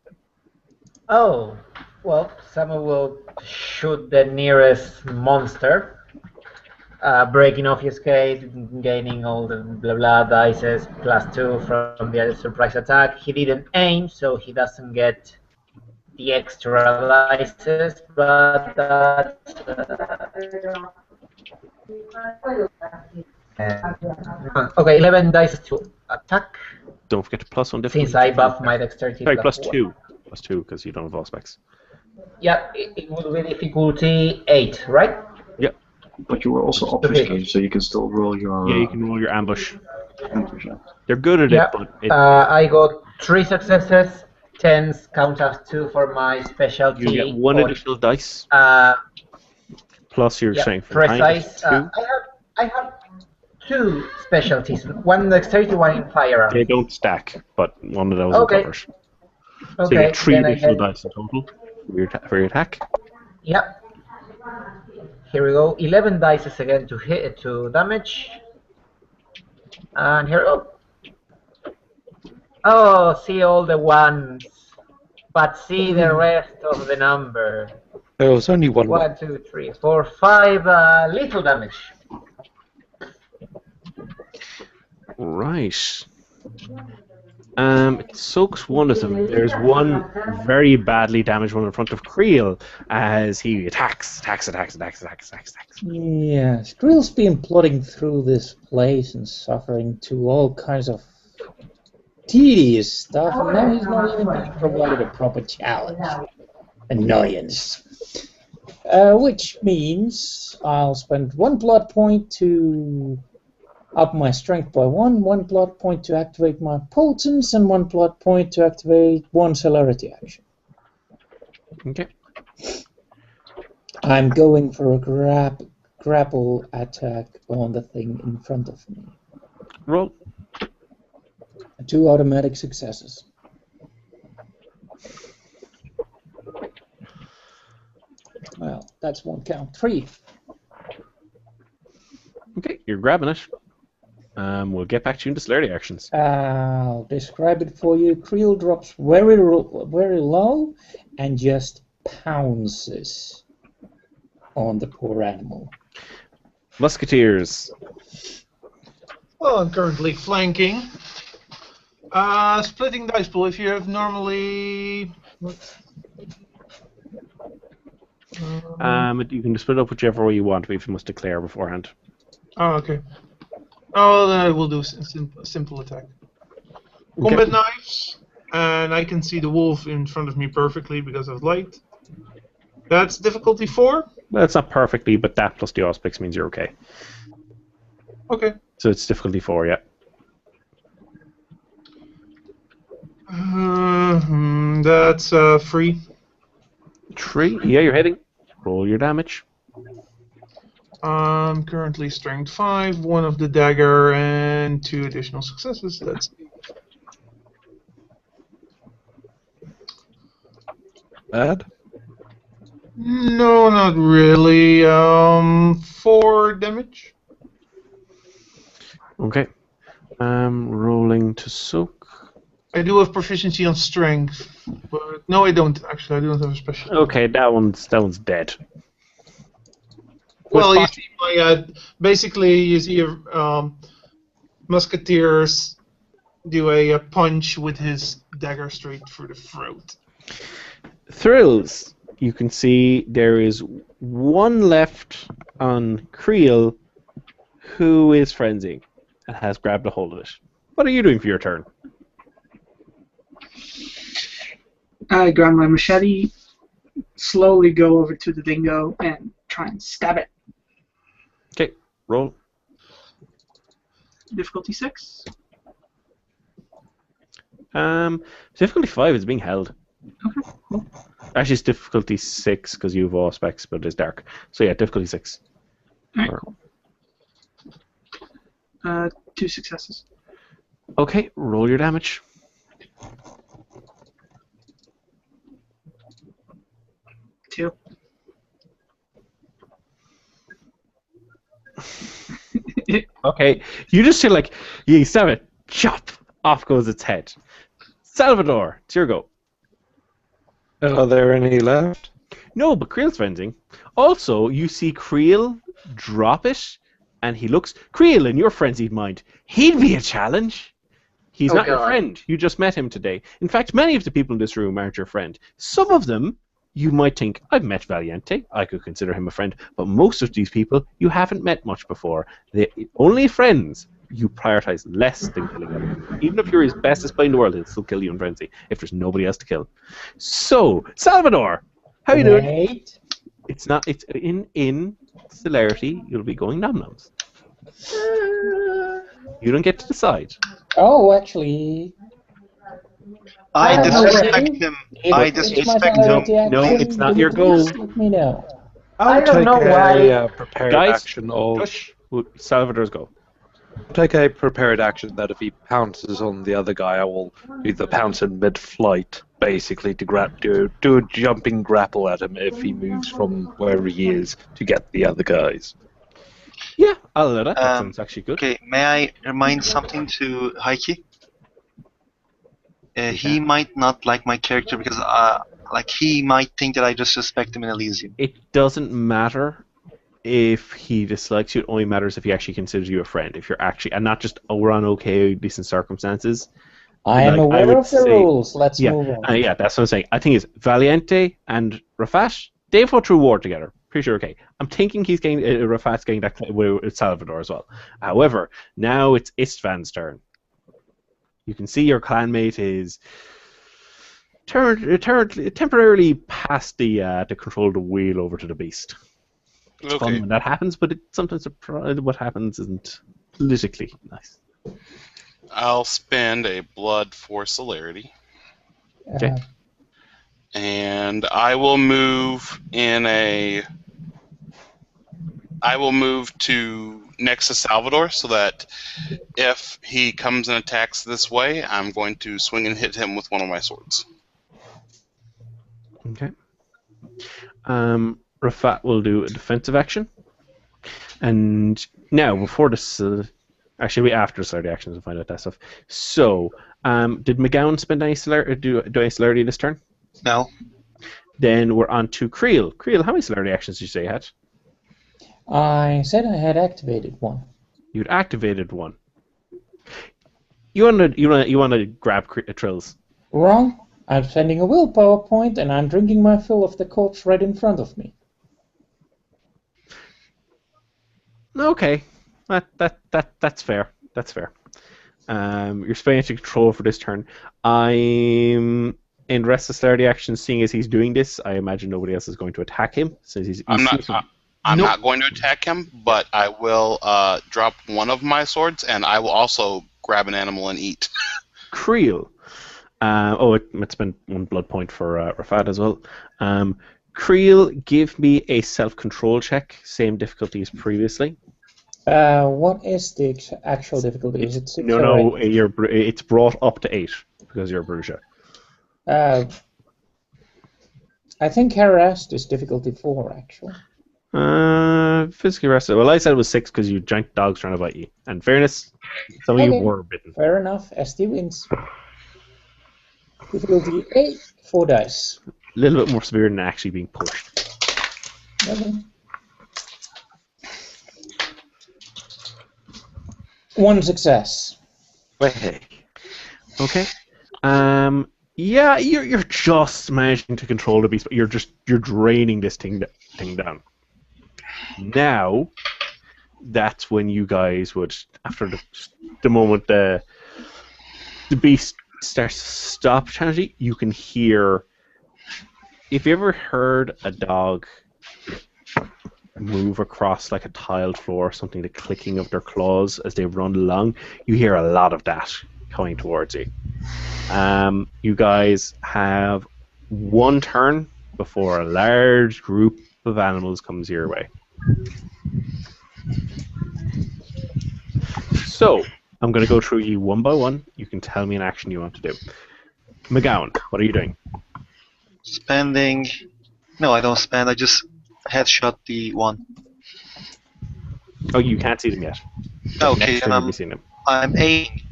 Oh, well, someone will shoot the nearest monster, breaking off his case, gaining all the blah blah dices, +2 from the other surprise attack. He didn't aim, so he doesn't get the extra dices, but that's... okay, 11 dice to attack. Don't forget to +1 difficulty. Since I buff my dexterity. Sorry, +1. +2 because you don't have all specs. Yeah, it would be difficulty 8, right? Yep. But you were also obfuscated, so you can still roll your... Yeah, you can roll your ambush. ambush, yeah. They're good at Yeah. it, but... I got 3 successes, 10s count as 2 for my specialty. You get 1 additional dice, plus your strength. Precise. I have 2 specialties, one dexterity, one in firearms. They don't stack, but one of those will cover it. So you get 3 additional dice in total for your attack. Yeah. Here we go. 11 dice again to hit to damage. And here we go. Oh, see all the ones, but see the rest of the number. There was only one. 1, 2, 3, 4, 5 lethal damage. Right. It soaks one of them. There's one very badly damaged one in front of Creel as he attacks. Yes, Grill's been plodding through this place and suffering to all kinds of tedious stuff, and now he's not even being provided a proper challenge. Annoyance. Which means I'll spend 1 blood point to up my strength by 1 blood point to activate my potence, and 1 blood point to activate 1 celerity action. Okay. I'm going for a grapple attack on the thing in front of me. Roll. 2 automatic successes. Well, that's 1 count. 3. Okay, you're grabbing it. We'll get back to you in the celerity actions. I'll describe it for you. Creel drops very low and just pounces on the poor animal. Musketeers. Well, I'm currently flanking. Splitting dice pool. If you have normally... You can split up whichever way you want, but you must declare beforehand. Oh, okay. Oh, then I will do simple attack. Combat knives, and I can see the wolf in front of me perfectly because of light. That's difficulty 4? Well, it's not perfectly, but that plus the auspics means you're okay. Okay. So it's difficulty 4, yeah. That's 3. 3? Yeah, you're hitting. Roll your damage. I'm currently strength 5, 1 of the dagger, and 2 additional successes. That's 8. Bad? No, not really. 4 damage. Okay. Rolling to soak. I do have proficiency on strength, but no, I don't actually. I don't have a special. Okay, that one's dead. Well, you Spot- see my basically you see musketeers do a punch with his dagger straight through the throat. Thrills. You can see there is one left on Creel who is frenzying and has grabbed a hold of it. What are you doing for your turn? I grab my machete, slowly go over to the dingo, and try and stab it. Okay, roll. Difficulty 6. Difficulty 5 is being held. Okay, cool. Actually, it's difficulty 6 because you have all specs, but it's dark. So yeah, difficulty 6. Alright, cool. 2 successes. Okay, roll your damage. Two. Okay, you just hear like, you stab it, chop, off goes its head. Salvador, it's your go. Are there any left? No, but Creel's fencing. Also, you see Creel drop it, and he looks. Creel, in your frenzied mind, he'd be a challenge. He's Oh, not your God. friend. You just met him today. In fact, many of the people in this room aren't your friend. Some of them, you might think, I've met Valiente. I could consider him a friend. But most of these people, you haven't met much before. They're only friends you prioritize less than killing them. Even if you're his bestest play in the world, he'll still kill you in frenzy if there's nobody else to kill. So, Salvador, how you doing? Wait. It's not. It's in celerity. You'll be going num-nums. You don't get to decide. Oh, actually, I don't know, disrespect Ray. him. if I it's my disrespect priority him. No, action, it's not will your you goal. please let me know. I'll don't take know why. a prepared Guys, action of. Push. Salvador's go. Take a prepared action that if he pounces on the other guy, I will do the pounce in mid-flight, basically to do a jumping grapple at him if he moves from wherever he is to get the other guys. Yeah, I'll allow that. That Um, sounds actually good. Okay, may I remind something to Heike? He might not like my character because, he might think that I disrespect him in Elysium. It doesn't matter if he dislikes you. It only matters if he actually considers you a friend. If you're actually, and not just, oh, we're on okay, decent circumstances. I am Like, I aware would of the say- rules. Let's Yeah, move on. yeah, that's what I'm saying. I think it's Valiente and Rafat. They fought through war together. Pretty sure, okay. I'm thinking he's getting Rafat's getting that with Salvador as well. However, now it's Istvan's turn. You can see your clanmate is temporarily passed the control of the wheel over to the beast. It's fun Okay. when that happens, but sometimes what happens isn't politically nice. I'll spend a blood for celerity, Okay. and I will move to next to Salvador, so that if he comes and attacks this way, I'm going to swing and hit him with one of my swords. Okay. Rafat will do a defensive action. And now, before this, actually, we after celerity actions to find out that stuff. So, did McGowan spend any celerity, do any celerity this turn? No. Then we're on to Creel. Creel, how many celerity actions did you say you had? I said I had activated one. You'd activated one. You wanna grab Trills. Wrong. I'm spending a willpower point, and I'm drinking my fill of the corpse right in front of me. Okay, that's fair. That's fair. You're spending to control for this turn. I'm in rest of celerity action. Seeing as he's doing this, I imagine nobody else is going to attack him since he's. I'm not going to attack him, but I will drop one of my swords, and I will also grab an animal and eat. Creel. It's been one blood point for Rafat as well. Creel, give me a self-control check, same difficulty as previously. What is the actual difficulty? Is it 6 or No, 8? it's brought up to 8 because you're a Bruja. I think harassed is difficulty 4, actually. Physically arrested. Well, I said it was 6 because you giant dogs trying to bite you. And fairness, some of you Okay. were bitten. Fair enough. ST wins. Difficulty 8, 4 dice. A little bit more severe than actually being pushed. Okay. 1 success. Way. Okay. Yeah, you're just managing to control the beast, but you're draining this thing down. Now, that's when you guys would, after the moment the beast starts to stop challenging, you can hear. If you ever heard a dog move across like a tiled floor or something, the clicking of their claws as they run along, you hear a lot of that coming towards you. You guys have 1 turn before a large group of animals comes your way. So, I'm going to go through you one by one. You can tell me an action you want to do. McGowan, what are you doing? Spending. No, I don't spend. I just headshot the one. Oh, you can't see them yet. Okay, Next and turn you'll be seeing them. I'm aiming.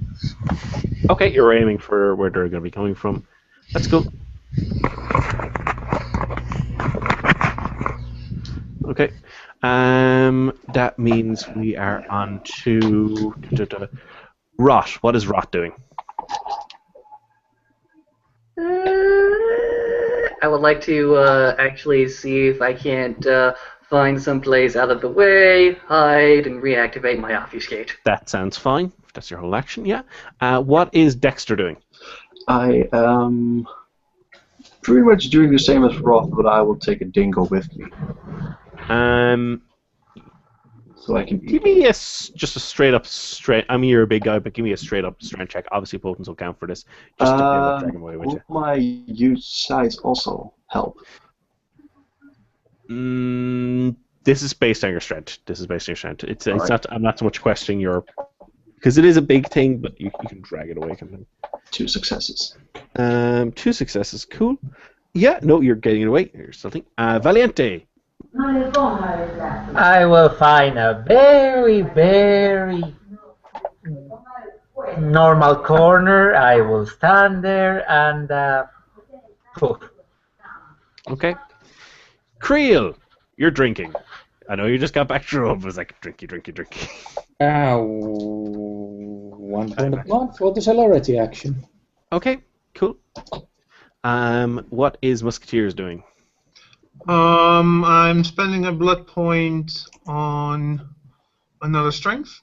Okay, you're aiming for where they're going to be coming from. That's cool. Okay. That means we are on to Rot. What is Rot doing? I would like to actually see if I can't find some place out of the way, hide, and reactivate my obfuscate. That sounds fine. That's your whole action, yeah. What is Dexter doing? I am pretty much doing the same as Roth, but I will take a dingo with me. So I can Give me just a straight up strength. I mean, you're a big guy, but give me a straight up strength check. Obviously, potence will count for this. Just to be able to drag him away with you. Will my huge size also help? This is based on your strength. It's right. not. I'm not so much questioning your, because it is a big thing, but you can drag it away. Kind of. 2 successes. 2 successes. Cool. Yeah. No, you're getting it away. You're still thinking. Valiente. I will find a very, very normal corner. I will stand there and poof. Okay. Creel, you're drinking. I know you just got back to Rome. It was like drinky. 1 point of blood for the celerity action. Okay. Cool. What is Musketeers doing? I'm spending a blood point on another strength.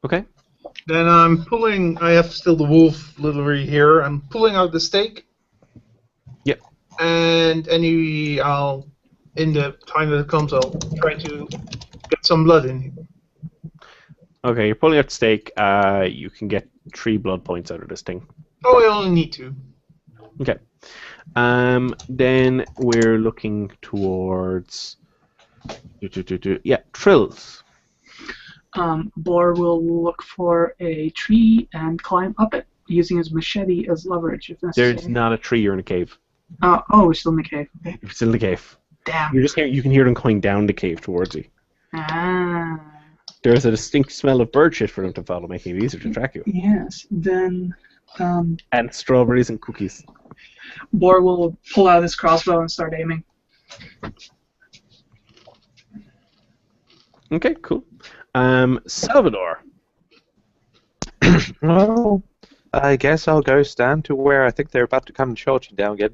Okay. Then I'm pulling. I have still the wolf livery here. I'm pulling out the stake. Yep. And in the time that it comes, I'll try to get some blood in here. Okay, you're pulling out the stake. You can get 3 blood points out of this thing. Oh, I only need 2. Okay. Then we're looking towards. Yeah, Trills. Boar will look for a tree and climb up it, using his machete as leverage if necessary. There's not a tree. You're in a cave. Oh, we're still in the cave. Okay. You're still in the cave. Damn. You can hear them coming down the cave towards you. Ah. There's a distinct smell of bird shit for them to follow, making it easier to track you. Yes. Then. And strawberries and cookies. Boar will pull out his crossbow and start aiming. Okay, cool. Salvador. Well, I guess I'll go stand to where I think they're about to come charging down. Got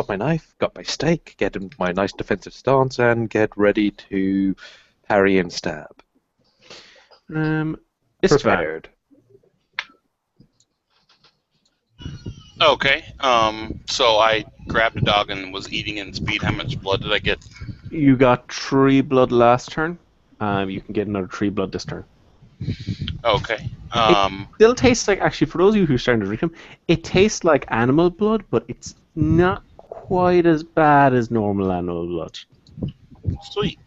my knife, got my stake, get in my nice defensive stance, and get ready to parry and stab. Prepared. Okay. So I grabbed a dog and was eating in speed. How much blood did I get? You got 3 blood last turn. You can get another 3 blood this turn. Okay. It still tastes like, actually, for those of you who are starting to drink them, it tastes like animal blood, but it's not quite as bad as normal animal blood. Sweet.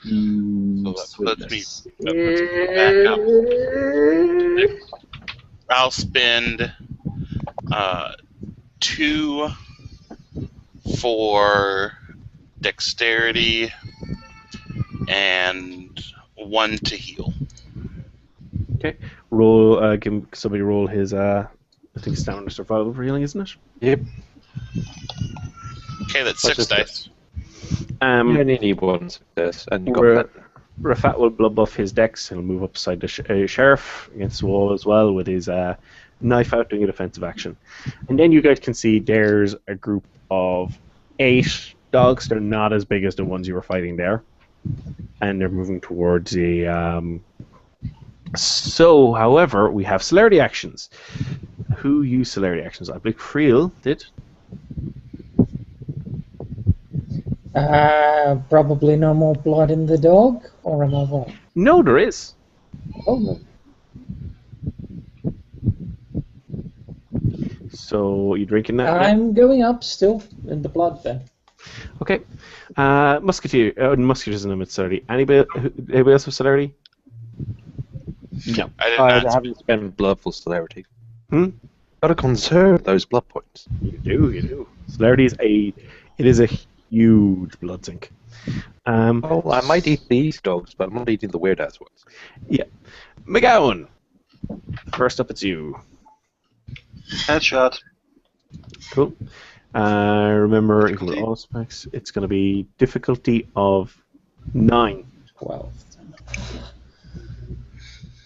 So that lets me back up. I'll spend 2 for dexterity and 1 to heal. Okay. Roll. Somebody roll his I think standard survival for healing, isn't it? Yep. Okay, that's What's 6 this? dice. You only need one success, and you got Ra- that. Rafat will blood buff his dex. He'll move up beside the sheriff against the wall as well with his knife out doing a defensive action. And then you guys can see there's a group of 8 dogs. They're not as big as the ones you were fighting there. And they're moving towards the... So, however, we have celerity actions. Who used celerity actions? I believe Creel did. Probably no more blood in the dog, or am I wrong? No, there is. Oh, no. So, you drinking that? I'm going up still in the blood then. Okay. Musketeer. Musketeers in with celerity. Anybody else with celerity? No. I did I not. haven't spent blood for celerity. Hmm? Gotta conserve those blood points. You do. Celerity is a huge blood sink. Oh, I might eat these dogs, but I'm not eating the weird ass ones. Yeah. McGowan. First up, it's you. Headshot. Cool. Remember, include all specs. It's going to be difficulty of 9. 12.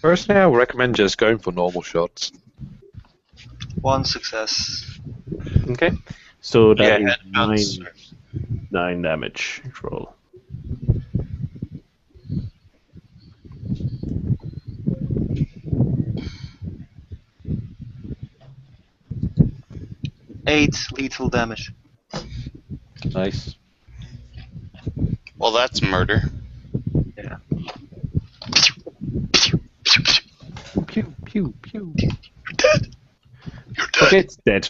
Personally, I would recommend just going for normal shots. 1 success. Okay. So that Yeah, is headshots. 9 damage. Roll. Eight lethal damage. Nice. Well, that's murder. Pew, pew, pew. You're dead. You're dead. Okay, it's dead.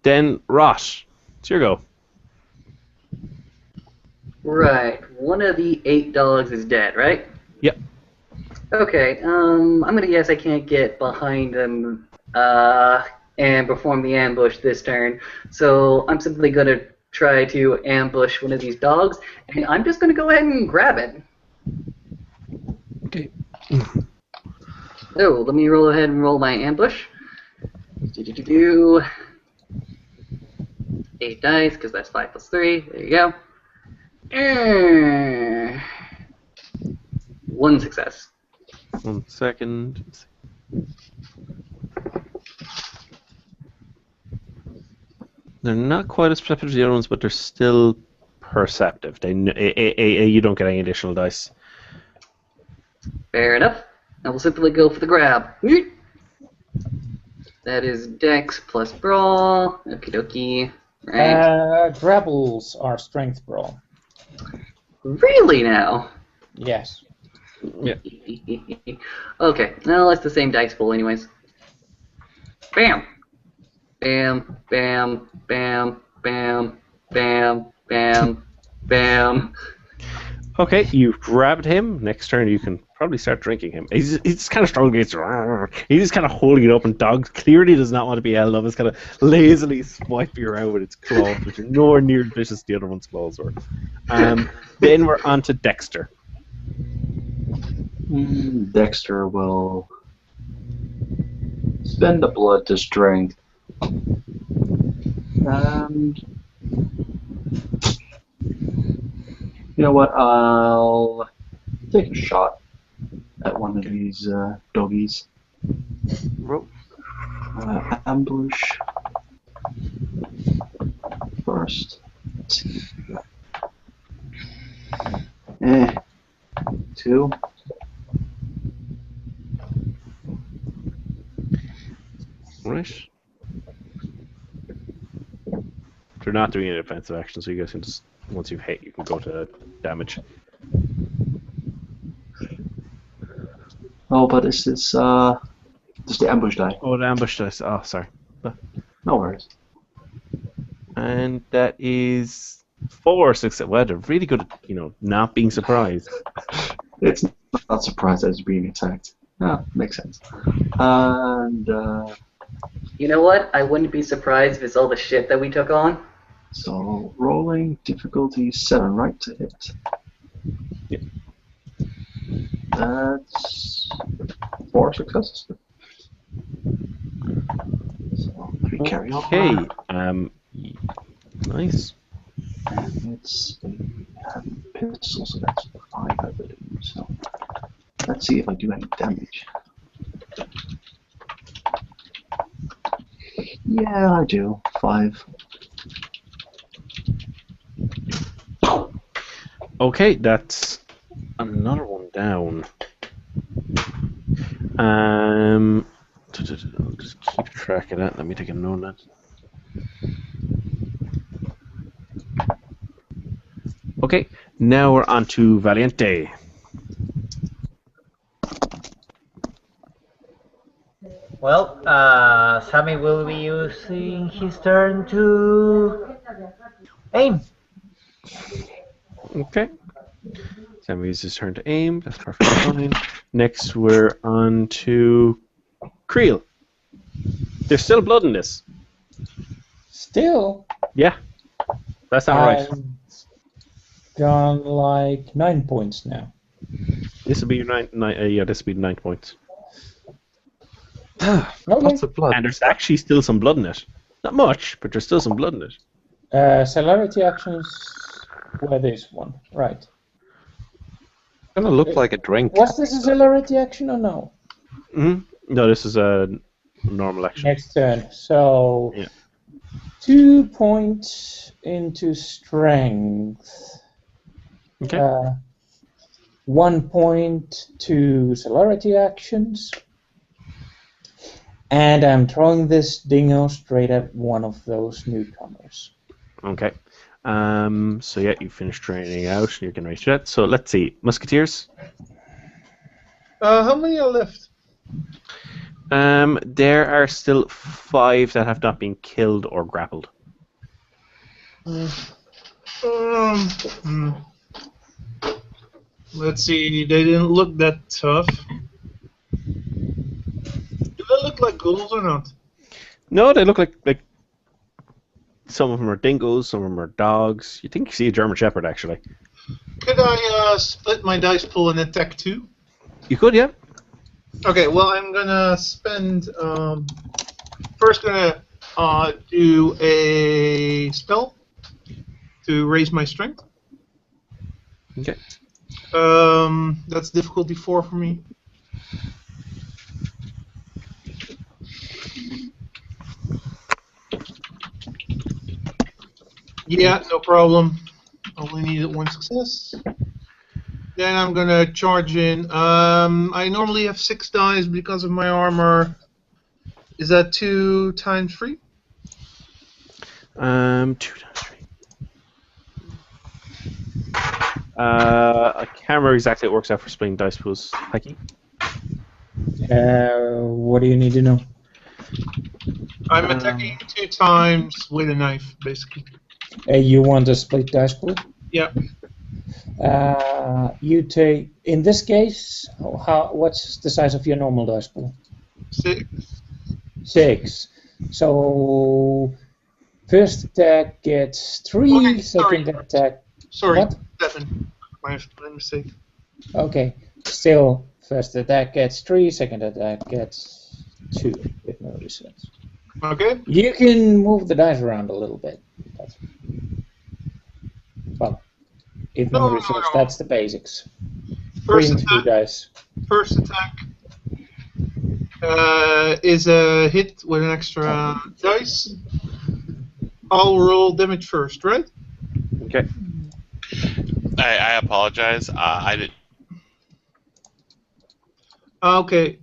Then Ross, it's your go. Right. One of the 8 dogs is dead, right? Yep. Okay. I'm gonna guess I can't get behind him and perform the ambush this turn. So I'm simply gonna try to ambush one of these dogs, and I'm just gonna go ahead and grab it. Okay. So let me roll ahead and roll my ambush. 8 dice, because that's 5 plus 3. There you go. 1 success. 1 second. They're not quite as perceptive as the other ones, but they're still perceptive. You don't get any additional dice. Fair enough. I will simply go for the grab. That is Dex plus Brawl. Okie dokie. Right. Grapple are strength brawl. Really now? Yes. Yeah. Okay, well, it's the same dice pool anyways. Bam! Bam, bam, bam, bam, bam, bam, bam. Okay, you've grabbed him. Next turn, you can probably start drinking him. He's kind of strong against. He's just kind of holding it up, and dog clearly does not want to be held up. It's kind of lazily swiping around with its claws, which are nowhere near as vicious as the other one's claws were. Then we're on to Dexter. Dexter will spend the blood to strength. And you know what? I'll take a shot at one of these doggies. Ambush first. Let's see. 2. Right. They're not doing any defensive action, so you guys can just, once you've hit, you can go to damage. Oh, but this is just the ambush die. Oh, the ambush dice. Oh, sorry. No worries. And that is 4 success. Well, they're really good at, not being surprised. It's not surprised that it's being attacked. Yeah, makes sense. And You know what? I wouldn't be surprised if it's all the shit that we took on. so rolling difficulty 7, right, to hit. Yep. That's 4 successes. So let me carry on. Okay. Nice. And it's a heavy pistol, so that's 5, I believe. So let's see if I do any damage. Yeah, I do. 5. Okay, that's another one down. I'll just keep track of that. Let me take a note of that. Okay, now we're on to Valiente. Well, Sammy will be using his turn to aim. Okay. Sammy uses his turn to aim. That's perfectly fine. Next, we're on to Creel. There's still blood in this. Still, Yeah. That's not right. I'm gone like 9 points now. This will be your this will be 9 points. Okay. Lots of blood. And there's actually still some blood in it. Not much, but there's still some blood in it. Celerity actions were this one, right? It's gonna look like a drink. Was this a celerity action or no? No, this is a normal action. Next turn. So, Yeah. 2 points into strength. Okay. 1 point to celerity actions. And I'm throwing this dingo straight at one of those newcomers. Okay. So yeah, you finished training out, and you can reach that. So let's see, Musketeers. How many are left? There are still 5 that have not been killed or grappled. Let's see. They didn't look that tough. Do they look like ghouls or not? No, they look like some of them are dingoes, some of them are dogs. You think you see a German Shepherd, actually. Could I split my dice pool and attack 2? You could, yeah. Okay, well, I'm gonna spend. First, gonna do a spell to raise my strength. Okay. That's difficulty 4 for me. Yeah, no problem. Only needed 1 success. Then I'm gonna charge in. I normally have 6 dice because of my armor. Is that 2 times 3? 2 times 3. I can't remember exactly what it works out for splitting dice pools. Heike? What do you need to know? I'm attacking 2 times with a knife, basically. You want a split dice pool? Yeah. You take, in this case, what's the size of your normal dice pool? 6. 6. So, first attack gets 3, Okay, second sorry. attack... Sorry, What? 7. My mistake. Okay, still, first attack gets 3, second attack gets 2, with no research. Okay. You can move the dice around a little bit. Well, if no research, that's the basics. 3 and 2 dice. First attack is a hit with an extra dice. I'll roll damage first, right? Okay. I apologize. I did. Okay.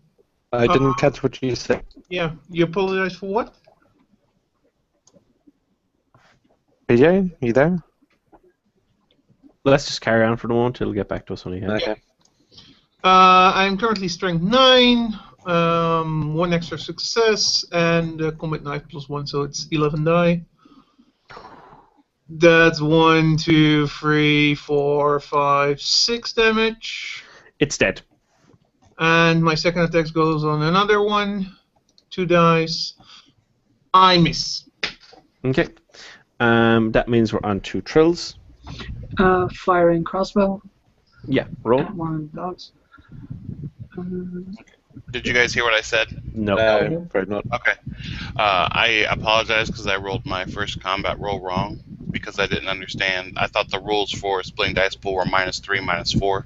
I didn't catch what you said. Yeah, you apologize for what? PJ, you there? Let's just carry on for the moment. It'll get back to us when he has. Okay. I'm currently strength 9, 1 extra success, and combat knife +1, so it's 11 die. That's 1, 2, 3, 4, 5, 6 damage. It's dead. And my second attack goes on another 1, 2 dice. I miss. Okay. That means we're on to Trills. Firing crossbow. Yeah, roll. At one of the dogs. Did you guys hear what I said? No. No, afraid not. Okay. I apologize because I rolled my first combat roll wrong because I didn't understand. I thought the rules for splitting dice pool were -3, -4.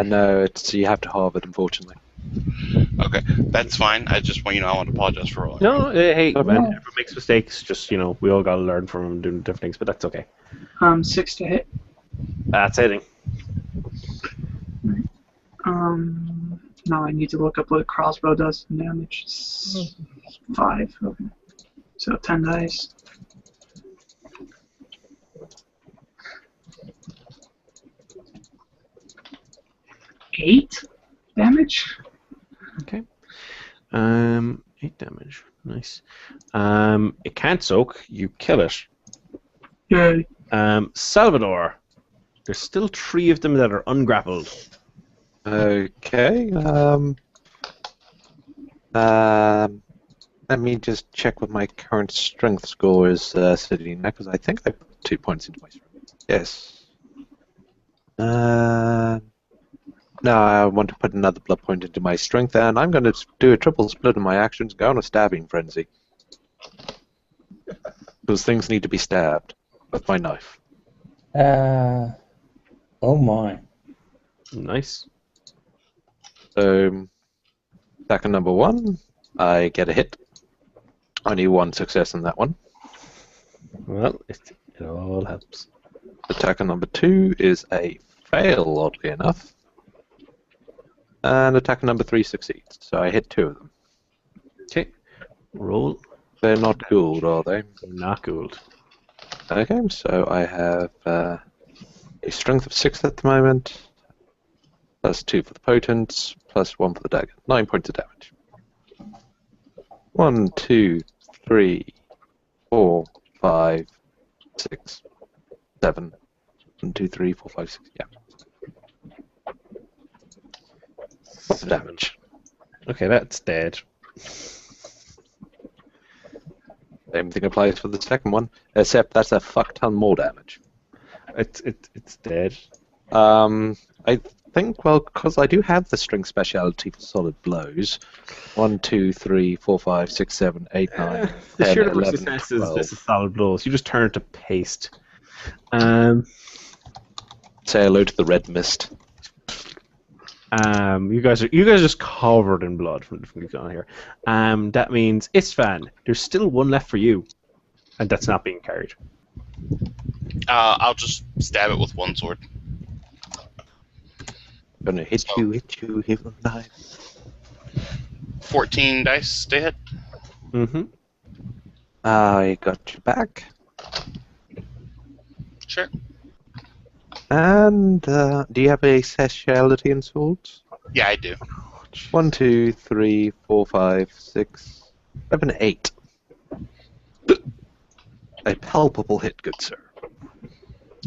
No, it's you have to halve it, unfortunately. Okay, that's fine. I just want I want to apologize for rolling. No, hey, Oh, man, no. everyone makes mistakes. Just, we all gotta learn from them doing different things, but that's okay. 6 to hit. That's hitting. Now I need to look up what a crossbow does in damage. It's 5. Okay. So 10 dice. Eight damage. Okay. 8 damage. Nice. It can't soak. You kill it. Yay. Salvador. There's still 3 of them that are ungrappled. Okay. Let me just check what my current strength score is sitting now, because I think I put 2 points into my strength. Yes. Now I want to put another blood point into my strength, and I'm going to do a triple split of my actions, go on a stabbing frenzy. Those things need to be stabbed with my knife. Oh my. Nice. So, attacker number 1, I get a hit. Only 1 success in that one. Well, it all helps. Attacker number 2 is a fail, oddly enough. And attacker number 3 succeeds. So I hit 2 of them. Okay. Roll. They're not Gould, are they? They're not Gould. Okay, so I have a strength of 6 at the moment, plus 2 for the potence, plus 1 for the dagger. 9 points of damage. 1, 2, 3, 4, 5, 6, 7. 1, 2, 3, 4, 5, 6. Yeah. What's the damage? Okay, that's dead. Same thing applies for the second one, except that's a fuck ton more damage. It's dead. I think, well, because I do have the strength speciality for solid blows. 1, 2, 3, 4, 5, 6, 7, 8, 9, The 10, sheer number of 11, successes, 12. this is solid blows. You just turn it to paste. Say hello to the red mist. You guys are just covered in blood from what's going on here. That means Istvan. There's still 1 left for you, and that's not being carried. I'll just stab it with 1 sword. Gonna hit you, hit with a knife. 14 dice to hit. Mm-hmm. I got you back. Sure. And do you have a speciality in swords? Yeah, I do. 1, 2, 3, 4, 5, 6, 7, 8. A palpable hit, good sir.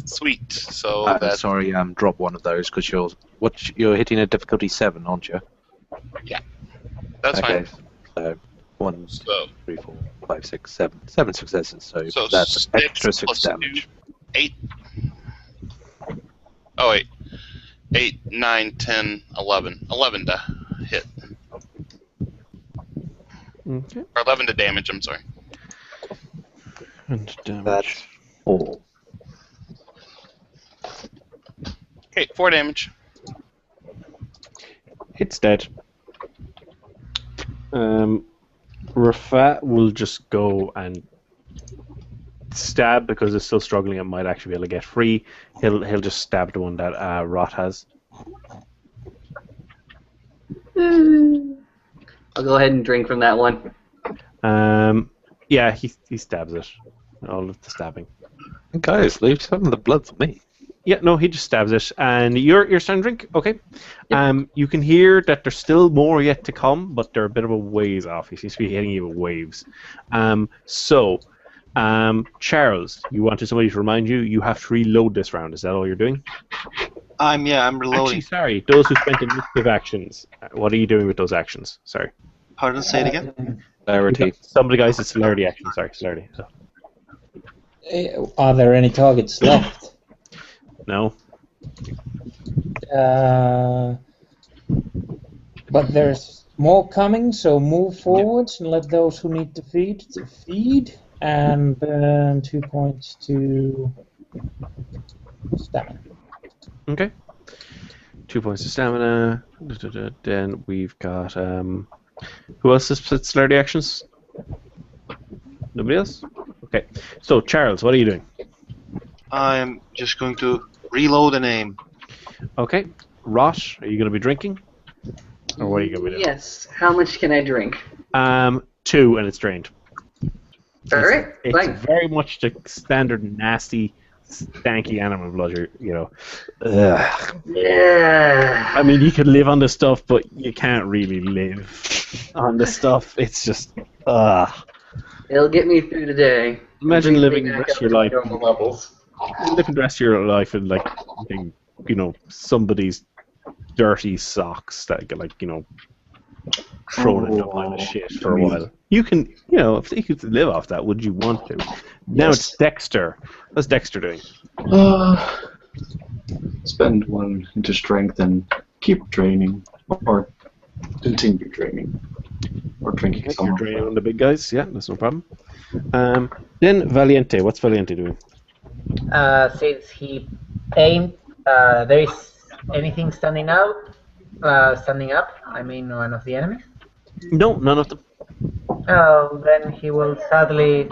Sweet. So I'm that's sorry, drop one of those because you're hitting a difficulty 7, aren't you? that's Okay. fine. So 1, 2, So 3, 4, 5, 6, 7. 7 successes. So, So that's 6 extra 6 plus damage. 2, 8. Oh wait. 8, 9, 10, 11. 11 to hit. Okay. Or 11 to damage, I'm sorry. And damage. That's 4. Okay, 4 damage. It's dead. Rafat will just go and stab because it's still struggling and might actually be able to get free. He'll just stab the one that Rot has. I'll go ahead and drink from that one. Yeah, he stabs it. All of the stabbing. Guys, leave some of the blood for me. Yeah, no, he just stabs it, and you're starting to drink. Okay. You can hear that there's still more yet to come, but they're a bit of a ways off. He seems to be hitting you with waves. Charles, you wanted somebody to remind you. You have to reload this round. Is that all you're doing? I'm reloading. Actually, sorry. Those who spent initiative actions. What are you doing with those actions? Sorry. Pardon, say it again. Clarity. Somebody, guys, it's celerity action. Sorry, celerity. So, Are there any targets left? no. But there's More coming, so move forwards and let those who need to feed, and burn 2 points to stamina. Okay. 2 points to stamina. Then we've got who else has celerity actions? Nobody else? Okay. So Charles, what are you doing? I'm just going to reload a name. Okay. Ross, are you going to be drinking? Or what are you going to be doing? Yes. How much can I drink? 2 and it's drained. All right. It's Fine. very much the standard nasty, stanky animal blood. Ugh. Yeah. I mean, you could live on the stuff, but you can't really live on the stuff. It's just, It'll get me through the day. Imagine Bring me living the back rest up of your to my life. normal levels. Living the rest of your life in like, somebody's dirty socks that get thrown into a pile of shit for a while. You can, if you could live off that, would you want to? Now it's Dexter. What's Dexter doing? Spend 1 into strength and keep training, or continue training, or drinking some You're of draining on the big guys. Yeah, that's no problem. Then Valiente. What's Valiente doing? Since he aimed, there is anything standing up. I mean, one of the enemies. No, none of them. Oh, then he will sadly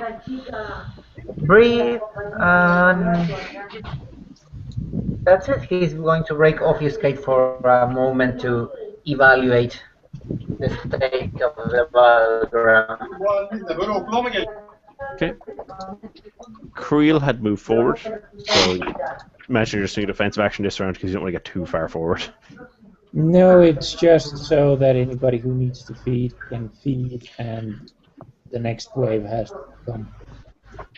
breathe, and that's it. He's going to break obfuscate for a moment to evaluate the state of the battleground. Okay. Creel had moved forward, so imagine you're just doing a defensive action this round because you don't want to get too far forward. No, it's just so that anybody who needs to feed can feed, and the next wave has to come.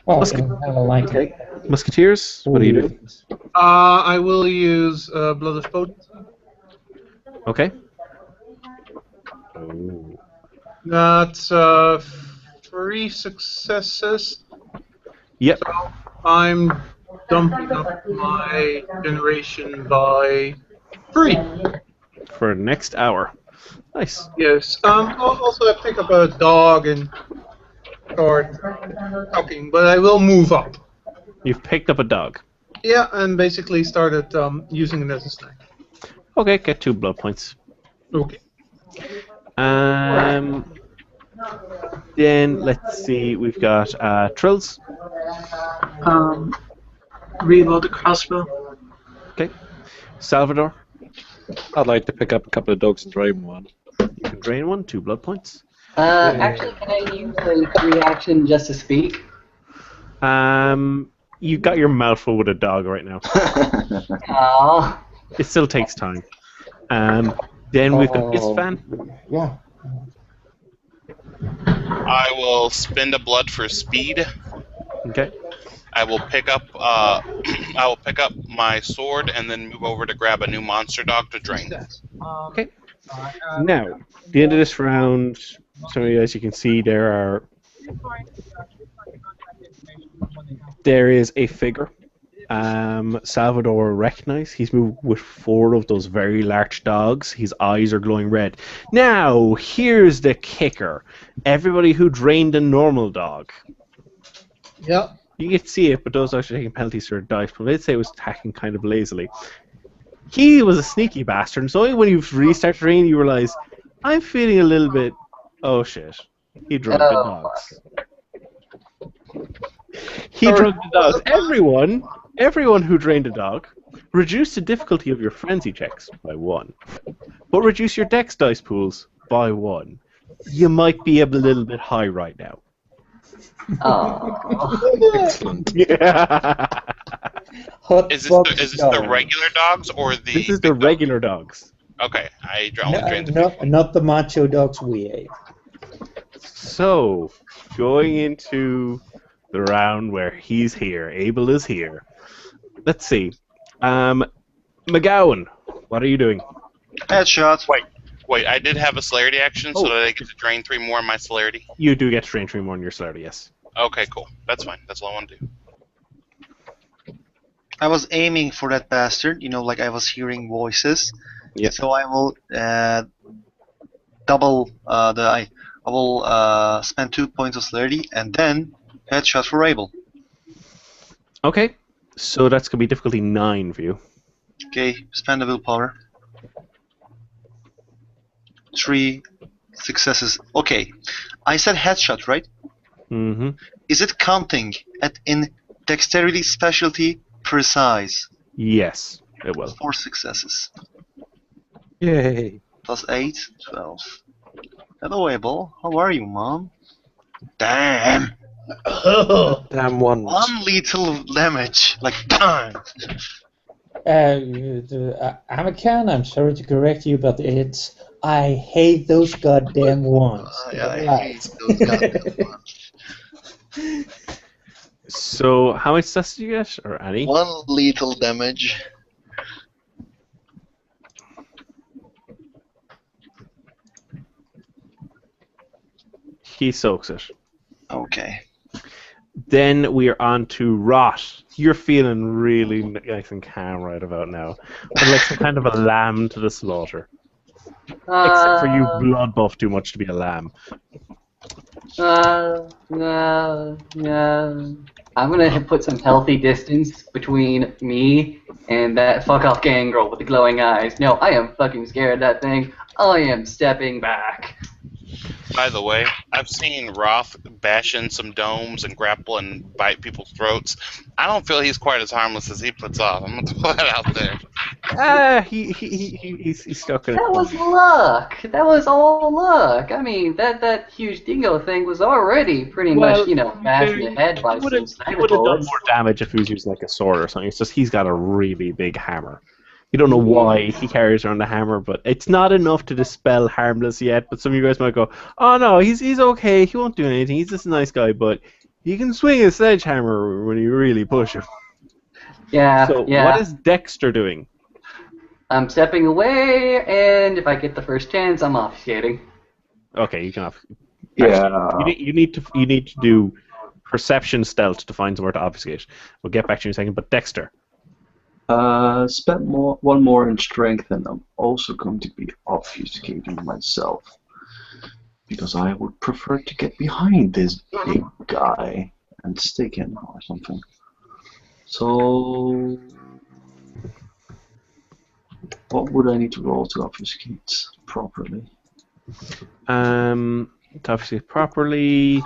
Well, it'll have a line. Okay. Musketeers, what are you doing? I will use Blood of Potent. Okay. Oh. That's 3 successes. Yep. So I'm dumping up my generation by 3. For next hour. Nice. Yes. Also, I pick up a dog and start talking, but I will move up. You've picked up a dog. Yeah, and basically started using it as a snack. Okay, get 2 blood points. Okay. Then let's see, we've got Trills. Reload the crossbow. Okay. Salvador. I'd like to pick up a couple of dogs and drain one. You can drain 1, 2 blood points. Actually, can I use a reaction just to speak? You got your mouth full with a dog right now. Oh. It still takes time. Then we've got Isfan. Yeah. I will spend a blood for speed. Okay. I will pick up my sword and then move over to grab a new monster dog to drain. Okay. Now, the end of this round, some of you guys, you can see there is a figure. Salvador recognized. He's moved with 4 of those very large dogs. His eyes are glowing red. Now, here's the kicker. Everybody who drained a normal dog. Yeah. You get to see it, but those are actually taking penalties for dice. But let's say it was attacking kind of lazily. He was a sneaky bastard, and so when you restart draining, you realize, I'm feeling a little bit, oh shit, he drugged the dogs. He drugged the dogs. Everyone who drained a dog, reduce the difficulty of your frenzy checks by 1, but reduce your dex dice pools by 1. You might be a little bit high right now. Oh. Excellent. Yeah. Is this the regular dogs or the? This is the regular dogs. Okay, I only drained the Not the macho dogs we ate. So, going into the round where he's here, Abel is here. Let's see. McGowan, what are you doing? Headshot. Wait, I did have a celerity action, so that I get to drain 3 more in my celerity? You do get to drain 3 more in your celerity, yes. Okay, cool. That's fine. That's all I want to do. I was aiming for that bastard, like I was hearing voices. Yeah. So I will double I will spend 2 points of celerity and then headshot for Abel. Okay, so that's gonna be difficulty 9 for you. Okay, spend the willpower. 3 successes. Okay, I said headshot, right? Mm-hmm. Is it counting in dexterity, specialty, precise? Yes, it will. 4 successes. Yay. Plus 8, 12. Hello, Abel. How are you, Mom? Damn! Damn ones. 1 lethal damage. Like, damn! Amakan, I'm sorry to correct you, but I hate those goddamn ones. I Right. hate those goddamn ones. So, how much success did you get, or any? 1 lethal damage. He soaks it. Okay. Then we are on to Rot. You're feeling really nice and calm right about now. But like some kind of a lamb to the slaughter. Except for you blood buff too much to be a lamb. No. I'm gonna put some healthy distance between me and that fuck off gangrel with the glowing eyes. No, I am fucking scared of that thing. I am stepping back. By the way, I've seen Roth bash in some domes and grapple and bite people's throats. I don't feel he's quite as harmless as he puts off. I'm gonna throw that out there. He's stuck in That a was corner. luck. That was all luck. I mean, that huge dingo thing was already pretty much, bashed in the head by He some would have sniper done bullets. more damage if he was using like a sword or something. It's just he's got a really big hammer. You don't know why he carries around a hammer, but it's not enough to dispel harmless yet. But some of you guys might go, "Oh no, he's okay. He won't do anything. He's just a nice guy." But he can swing a sledgehammer when you really push him. Yeah, So yeah. what is Dexter doing? I'm stepping away, and if I get the first chance, I'm obfuscating. Okay, you can have. Yeah. You need to do perception stealth to find somewhere to obfuscate. We'll get back to you in a second. But Dexter. Spend one more in strength, and I'm also going to be obfuscating myself. Because I would prefer to get behind this big guy and stick him or something. So, what would I need to roll to obfuscate properly? To obfuscate properly.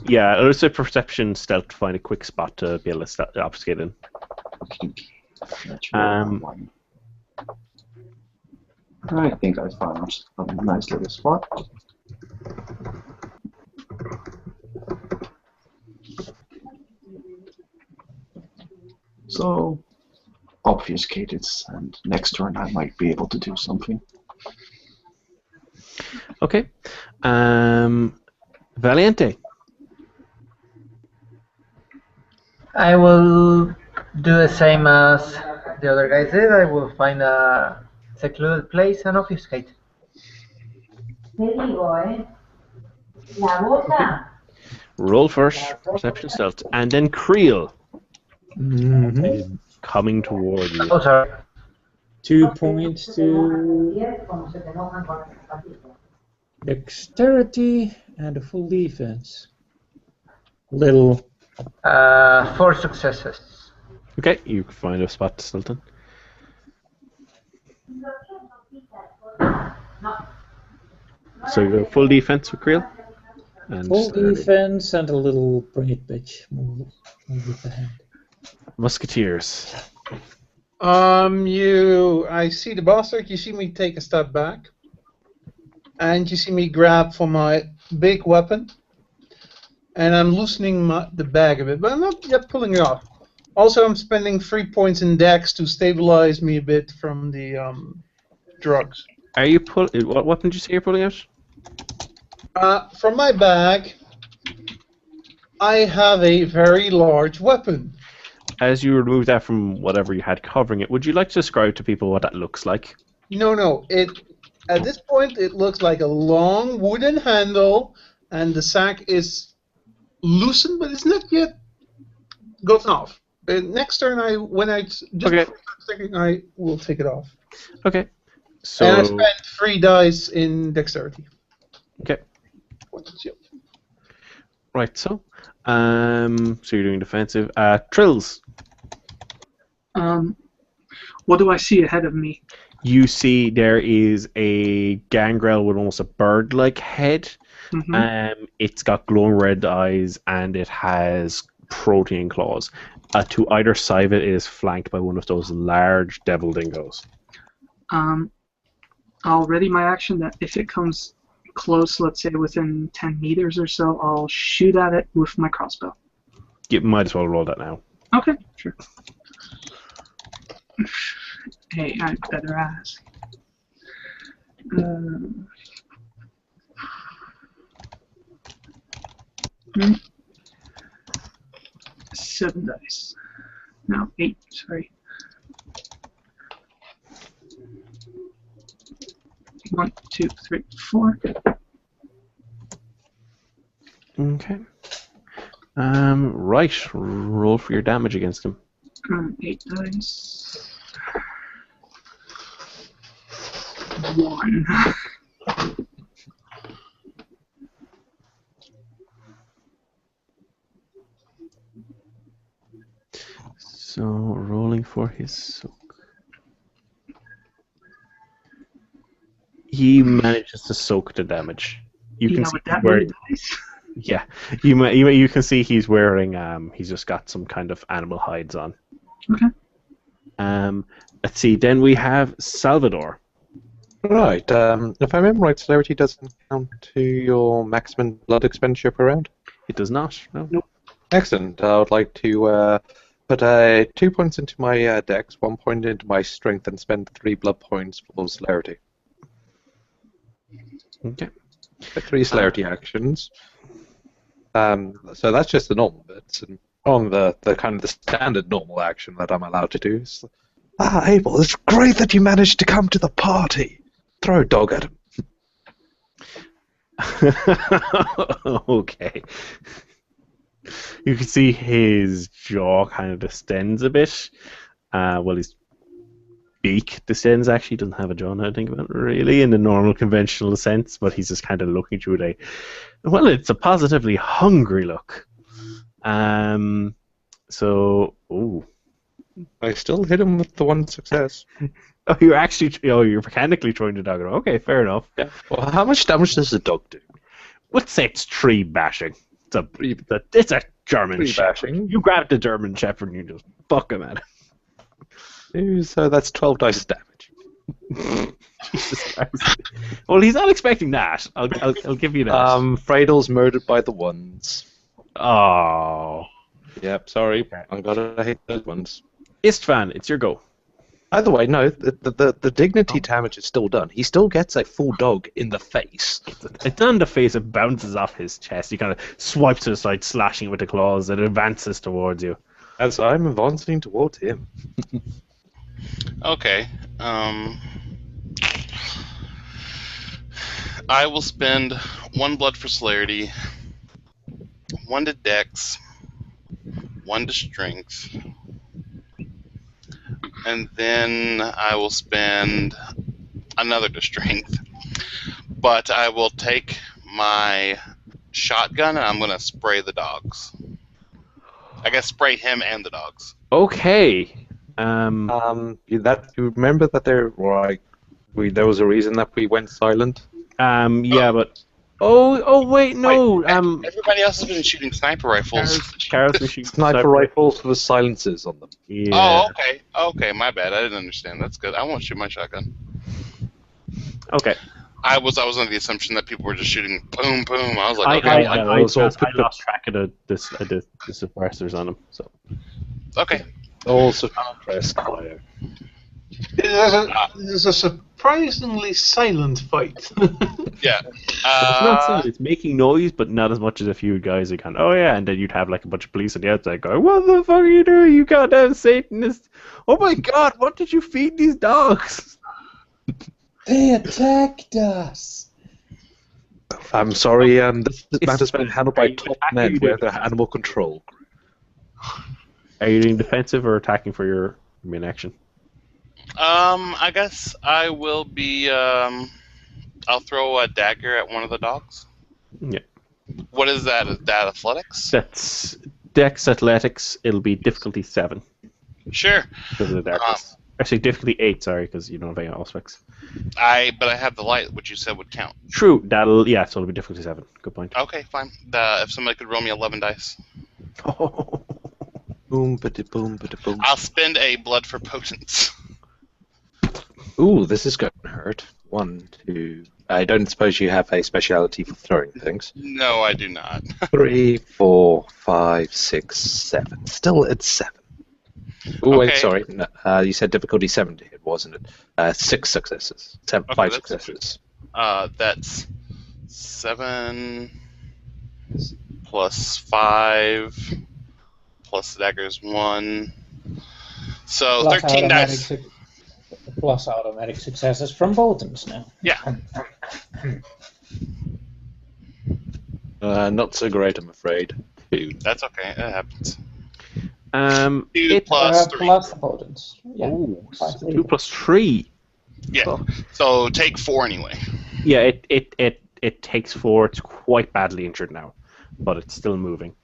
Yeah, let's say perception stealth to find a quick spot to be able to obfuscate in. Okay. Let's roll one. I think I found a nice little spot. So, obfuscated, and next turn I might be able to do something. Okay. Valiente. I will do the same as the other guys did. I will find a secluded place and obfuscate. Roll first, perception stealth, and then Creel is coming toward you. Oh, sorry. 2 points to dexterity and a full defense. Little. 4 successes. Okay, you can find a spot to stealth in. So you go full defense with Creel. And Full steady. defense and a little braid bitch move with the hand. Musketeers. I see the bastard. You see me take a step back, and you see me grab for my big weapon, and I'm loosening the bag a bit, but I'm not yet pulling it off. Also, I'm spending 3 points in Dex to stabilize me a bit from the drugs. Are you what weapon did you say you're pulling out? From my bag, I have a very large weapon. As you remove that from whatever you had covering it, would you like to describe to people what that looks like? No. At this point, it looks like a long wooden handle, and the sack is loosened, but it's not yet gotten off. Next turn, I will take it off. Okay. And I So spent 3 dice in dexterity. okay, Points, yep. right. So you're doing defensive. Trills. What do I see ahead of me? You see there is a gangrel with almost a bird-like head. Mm-hmm. It's got glowing red eyes and it has protein claws. To either side of it is flanked by one of those large devil dingoes. I'll ready my action that if it comes close, let's say within 10 meters or so, I'll shoot at it with my crossbow. You might as well roll that now. Okay, sure. Hey, I better ask. 7 dice. No, 8, sorry. 1, 2, 3, 4. Okay. Right. Roll for your damage against him. 8 dice. 1. So rolling for his soak. He manages to soak the damage. You can see with that where. many dice? Yeah, you can see he's wearing. He's just got some kind of animal hides on. Okay. Let's see. Then we have Salvador. Right. If I remember right, celerity doesn't count to your maximum blood expenditure per round. It does not. No. Nope. Excellent. I would like to put 2 points into my dex, 1 point into my strength, and spend 3 blood points for celerity. Okay. 3 celerity actions. So that's just the normal bits, and on the kind of the standard normal action that I'm allowed to do is, Abel, it's great that you managed to come to the party. Throw a dog at him. Okay. You can see his jaw kind of distends a bit. Well, his beak distends actually. Doesn't have a jaw now, I think about it, really, in the normal conventional sense, but he's just kind of looking through it. Well, it's a positively hungry look. Ooh. I still hit him with the 1 success. Oh, you're mechanically throwing the dog. Okay, fair enough. Yeah. Well, how much damage does the dog do? Let's say it's 3 bashing. It's a German 3 shepherd. bashing. You grab the German shepherd and you just fuck him at him. So that's 12 dice damage. Jesus Christ. Well, he's not expecting that. I'll give you that. Fredel's murdered by the ones. Oh. Yep, sorry. I'm gonna hate those ones. Istvan, it's your go. Either way, no, the dignity damage is still done. He still gets a full dog in the face. It's on the face, it bounces off his chest. He kind of swipes to the side, slashing with the claws, and it advances towards you. As I'm advancing towards him. Okay. I will spend 1 blood for celerity, 1 to dex, 1 to strength, and then I will spend another to strength. But I will take my shotgun and I'm going to spray the dogs. I guess spray him and the dogs. Okay. You remember that there was a reason that we went silent? Yeah, but wait, no. Wait, everybody else has been shooting sniper rifles. Carol's been shooting Sniper rifles with silencers on them. Yeah. Oh, okay. Okay, my bad. I didn't understand. That's good. I won't shoot my shotgun. Okay. I was under the assumption that people were just shooting boom, boom. I was like, I okay. lost track of the suppressors on them. So. Okay. Also press fire. It is a surprisingly silent fight. Yeah. It's not silent, it's making noise, but not as much as a few guys are kind of, oh yeah, and then you'd have like a bunch of police on the outside going, what the fuck are you doing, you goddamn Satanist? Oh my god, what did you feed these dogs? They attacked us! I'm sorry, this matter's been handled by top men where the animal control. Are you doing defensive or attacking for your main action? I guess I will be. I'll throw a dagger at one of the dogs. Yeah. What is that? Is that athletics? That's Dex Athletics. It'll be difficulty 7 Sure. because of the darkness. Actually, difficulty 8. Sorry, because you don't have any aspects. But I have the light, which you said would count. True. So it'll be difficulty 7. Good point. Okay, fine. If somebody could roll me 11 dice, Boom, bada boom, bada boom. I'll spend a blood for potence. Ooh, this is going to hurt. 1, 2. I don't suppose you have a speciality for throwing things. No, I do not. 3, 4, 5, 6, 7. Still, it's 7. Oh, wait, Okay. sorry. No, you said difficulty 7 to hit, wasn't it? 6 successes. 5 that's successes. That's 7 plus 5 plus the dagger's 1. So Plus 13 automatic dice. Plus automatic successes from Boltons now. Yeah. Not so great, I'm afraid. 2. That's okay. It happens. 2 It plus 3. Plus the Boltons. Yeah. Oh, Plus 2 plus 3. Yeah. So take 4 anyway. Yeah, it takes 4. It's quite badly injured now, but it's still moving.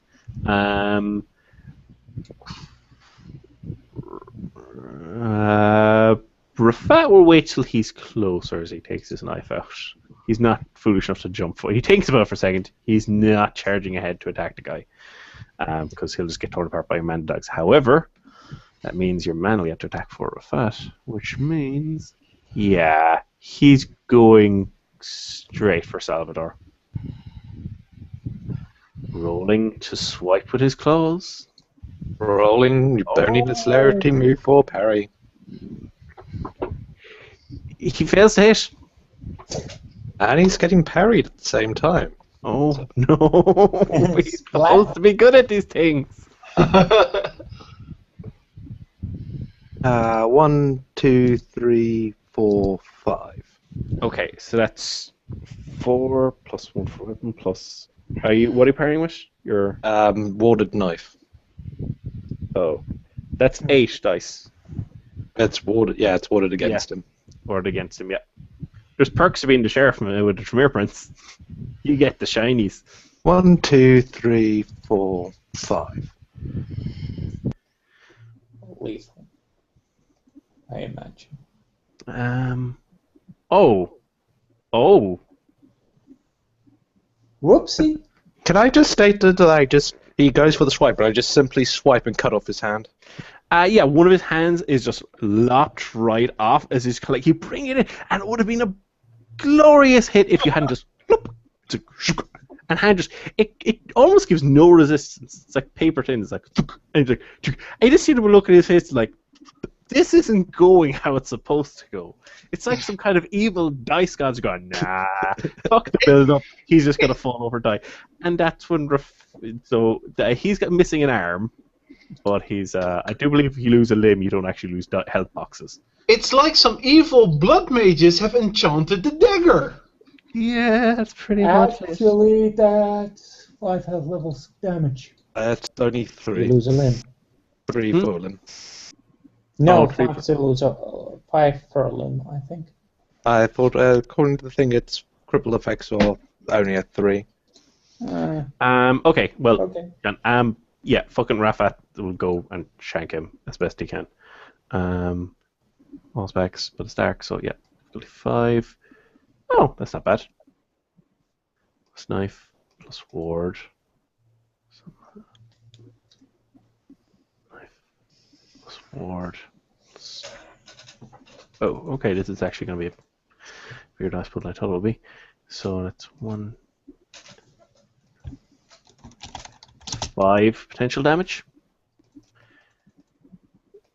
Rafat will wait till he's closer as he takes his knife out. He's not foolish enough to jump for it. He thinks about it for a second. He's not charging ahead to attack the guy because he'll just get torn apart by your man dogs. However, that means your man will have to attack for Rafat, which means, yeah, he's going straight for Salvador. Rolling to swipe with his claws. Rolling, you don't need a celerity move for parry. He fails to hit. And he's getting parried at the same time. Oh, no. He's supposed to be good at these things. 1, 2, 3, 4, 5. Okay, so that's 4 plus 1 for weapon plus... what are you parrying with? Your... Warded knife. Oh. That's 8 dice. It's warded. Yeah, it's warded against him. Warded against him, yeah. There's perks to being the sheriff with the Tremere Prince. You get the shinies. 1, 2, 3, 4, 5. Lethal. I imagine. Oh. Whoopsie. Can I just state that he goes for the swipe, but I just simply swipe and cut off his hand? Yeah, one of his hands is just locked right off as he's like, you bring it in, and it would have been a glorious hit if you hadn't just and hand just it almost gives no resistance. It's like paper thin. It's like and he's like, I just see him look at his face like, this isn't going how it's supposed to go. It's like some kind of evil dice gods going, nah, fuck the build up. He's just gonna fall over, die, and that's when he's got missing an arm. But he's, I do believe if you lose a limb, you don't actually lose health boxes. It's like some evil blood mages have enchanted the dagger. Yeah, that's pretty much it. Actually, that's 5 health levels damage. That's only You 3. lose a limb. 3 for limb. No, Oh, 5 to lose 5 for a limb, I think. I thought, according to the thing, it's cripple effects or only at 3. Okay, well, Okay. yeah, fucking Rafat will go and shank him as best he can. All specs, but it's dark, so yeah, 5. Oh, that's not bad. Plus knife, plus ward. Knife, plus ward. Oh, okay, this is actually going to be a bigger dice pool than I thought it would be. So that's 1... 5 potential damage.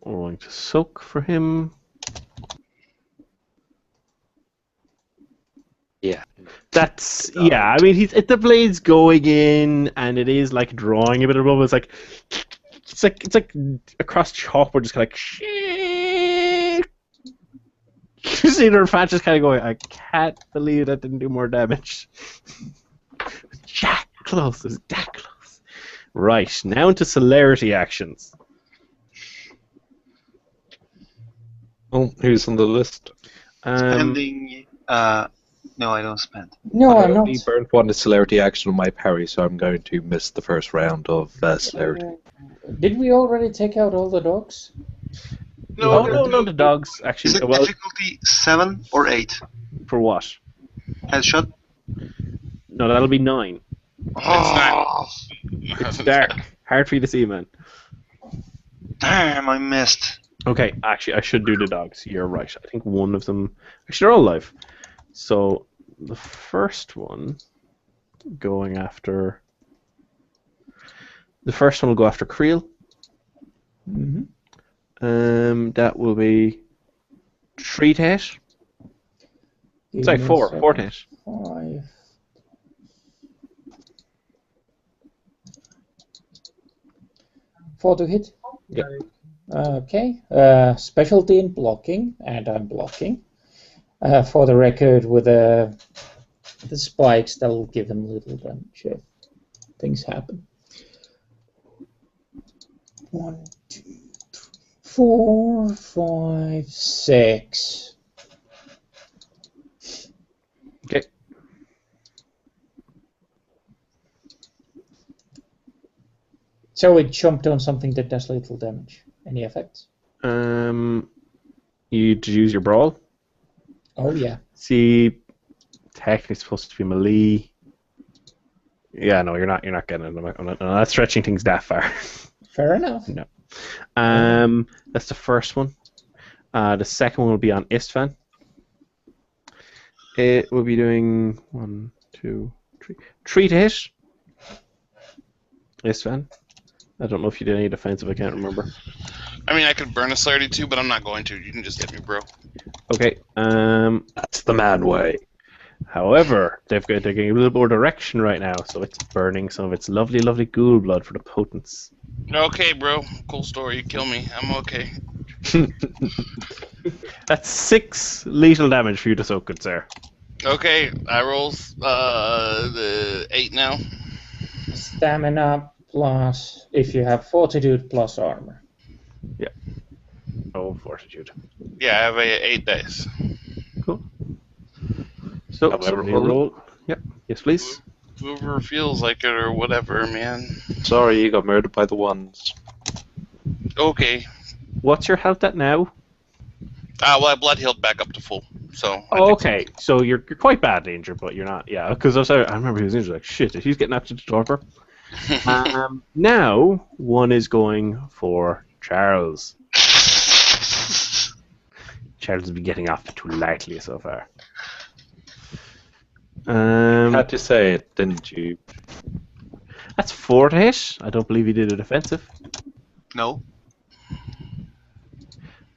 We're going to soak for him. Yeah. That's yeah. I mean, the blade's going in, and it is like drawing a bit of rubble. It's like across chalkboard, just kind of like shit. You see the fat just kind of going. I can't believe that didn't do more damage. That close. Is that close? Right, now into celerity actions. Oh, who's on the list? Spending. No, I don't spend. No, I I'm not. only burned one celerity action on my parry, so I'm going to miss the first round of celerity. Did we already take out all the dogs? Oh no, the dogs Is actually. it Well, difficulty 7 or 8? for what? Headshot? No, that'll be 9. It's not. It's dark, hard for you to see, man. Damn, I missed. Okay, actually, I should do the dogs. You're right. I think one of them. Actually, they're all alive. So the first one going after. The first one will go after Creel. Mm-hmm. That will be 3 to hit. Sorry, 4. 4 to hit. 5. Four to hit. Yeah. Okay. Specialty in blocking, and I'm blocking. For the record, with the spikes, that'll give him little damage if things happen. 1, 2, 3, 4, 5, 6. Okay. So it jumped on something that does little damage. Any effects? You use your brawl. Oh yeah. See, technically it's supposed to be melee. Yeah, no, you're not getting it. I'm not stretching things that far. Fair enough. No. That's the first one. The second one will be on Istvan. It will be doing 1, 2, 3. 3 to hit. Istvan. I don't know if you did any defensive. I can't remember. I mean, I could burn a celerity too, but I'm not going to. You can just hit me, bro. Okay. That's the mad way. However, they're getting a little more direction right now, so it's burning some of its lovely, lovely ghoul blood for the potents. Okay, bro. Cool story. You kill me. I'm okay. That's 6 lethal damage for you to soak it, sir. Okay, I rolls the 8 now. Stamina plus, if you have fortitude plus armor. Yeah. Oh, fortitude. Yeah, I have 8 dice. Cool. So, Have I somebody rolled? roll. Yep. Yes, please. Whoever feels like it or whatever, man. Sorry, you got murdered by the ones. Okay. What's your health at now? Well, I blood healed back up to full. So. Oh, okay. So you're quite badly injured, but you're not. Yeah, because I remember he was injured. Like shit, if he's getting up to the torpor. Now one is going for Charles. Charles has been getting off too lightly so far. Had to say it, didn't you? That's 4 to hit. I don't believe he did a defensive. No.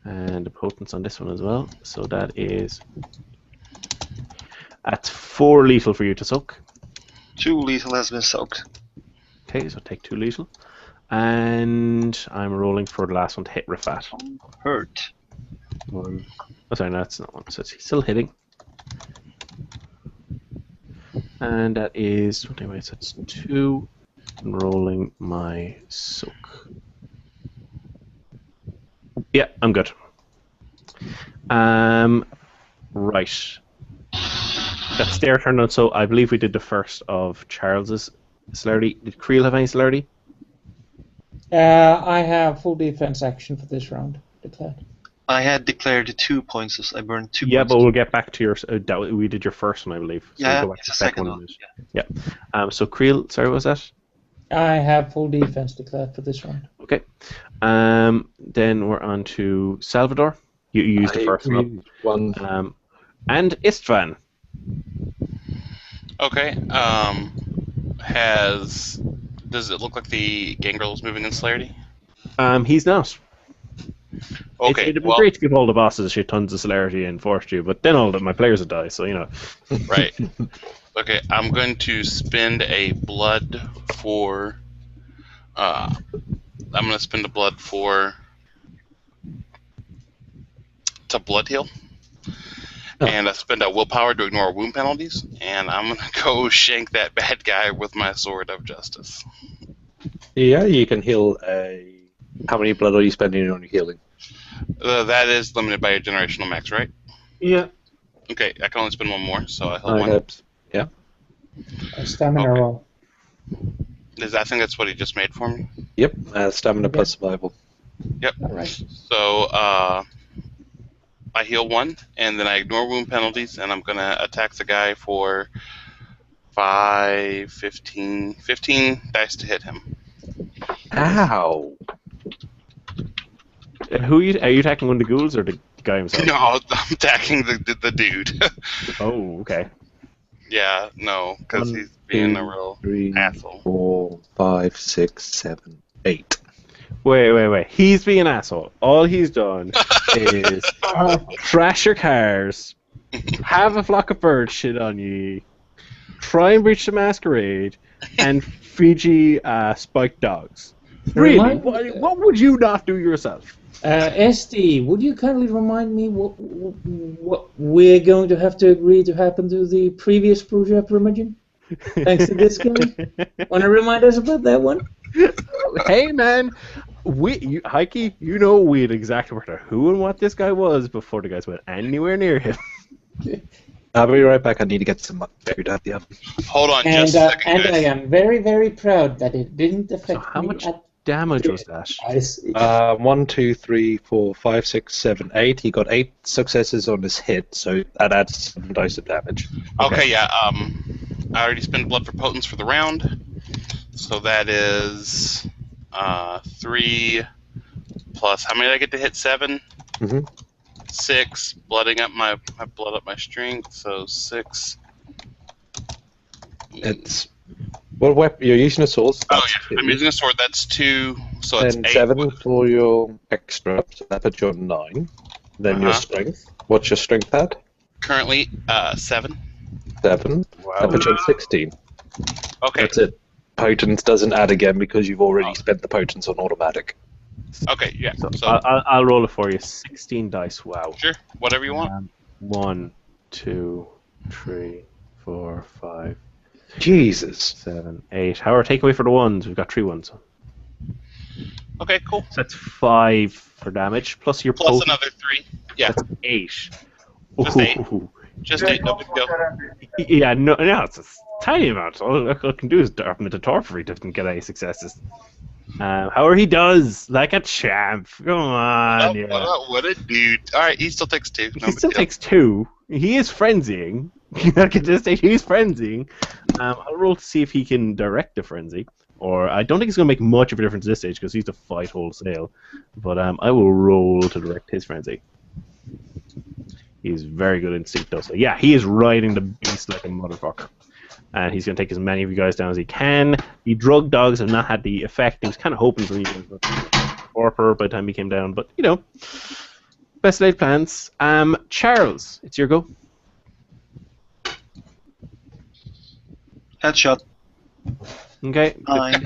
And the potence on this one as well. So that is. That's 4 lethal for you to soak. 2 lethal has been soaked. Okay, so take 2 lethal. And I'm rolling for the last one to hit Rafat. Hurt. 1. Oh, sorry, no, that's not 1. So it's still hitting. And that is. Anyway, so that's 2. I'm rolling my soak. Yeah, I'm good. Right. That's their turn now, so I believe we did the first of Charles's celerity. Did Creel have any celerity? I have full defense action for this round declared. I had declared 2 points. I burned 2 Yeah, points. but we'll get back to your. We did your first one, I believe. So Yeah, we'll go back it's to the the second one. one. Yeah. So Creel, sorry, what was that? I have full defense declared for this round. Okay. Then we're on to Salvador. You used the first one. One. And Istvan. Okay. Does it look like the gangrel is moving in celerity? He's not. Okay. It'd be well, great to give all the bosses shit tons of celerity and fortitude, but then all of my players would die, so you know. Right. Okay, I'm going to spend a blood for. I'm going to spend a blood to blood heal. And I spend a willpower to ignore wound penalties, and I'm gonna go shank that bad guy with my sword of justice. Yeah, you can heal a. How many blood are you spending on your healing? That is limited by your generational max, right? Yeah. Okay, I can only spend one more, so I heal I one. got, yeah. A stamina Okay. roll. I think that's what he just made for me. Yep, stamina Okay. plus survival. Yep. All right. So I heal one, and then I ignore wound penalties, and I'm gonna attack the guy for 15 dice to hit him. Ow! Who are you attacking? One of the ghouls or the guy himself? No, I'm attacking the dude. Oh, okay. Yeah, no, because he's being a real 3, asshole. 4, 5, 6, 7, 8. Wait. He's being an asshole. All he's done is trash your cars, have a flock of birds shit on you, try and breach the masquerade, and feed you spiked dogs. Really? Remind- What would you not do yourself? ST, would you kindly remind me what we're going to have to agree to happen to the previous project Remagen? Thanks to this guy. Want to remind us about that one? Hey man, Heike, you know we had exactly worked out who and what this guy was before the guys went anywhere near him. I'll be right back. I need to get some food out the oven. Hold on, And, just a second, and guys. I am very, very proud that it didn't affect So how me much at damage was that? I see. 1, 2, 3, 4, 5, 6, 7, 8. He got 8 successes on his hit, so that adds 7 dice of damage. Okay, yeah. I already spent blood for potence for the round, so that is 3 plus. How many did I get to hit? 7. Mhm. 6. Blooding up my blood up my strength, so 6. It's what weapon you're using? A sword. So Oh that's yeah, I'm 2. using a sword. That's 2. So it's Then 8. 7 for your extra, so that puts you on 9. Then your Uh-huh. strength. What's your strength at? Currently 7. 7. That puts you on 16. Okay. That's it. Potence doesn't add again because you've already spent the potence on automatic. Okay. Yeah. So, So I'll roll it for you. 16 dice. Wow. sure, whatever you want. 1, 2, 3, 4, 5, Jesus. 7, 8. However, take away for the ones. We've got 3 ones. Okay. Cool. So that's 5 for damage plus your Plus potent. another 3. Yeah. That's 8. Just 8. Ooh. Just 8. No big deal. Yeah, no, it's a tiny amount. All I can do is drop him into torpor if he doesn't get any successes. However, he does, like a champ. Come on, yeah. What a dude. All right, he still takes 2. No He still big deal. takes 2. He is frenzying. Like at this stage, he's frenzying. I'll roll to see if he can direct the frenzy. Or I don't think it's going to make much of a difference at this stage because he's to fight wholesale. But I will roll to direct his frenzy. He's very good instinct though. So yeah, he is riding the beast like a motherfucker. And he's going to take as many of you guys down as he can. The drug dogs have not had the effect. He was kind of hoping for you torpor by the time he came down. But, you know, best laid plans. Charles, it's your go. Headshot. Okay. 9.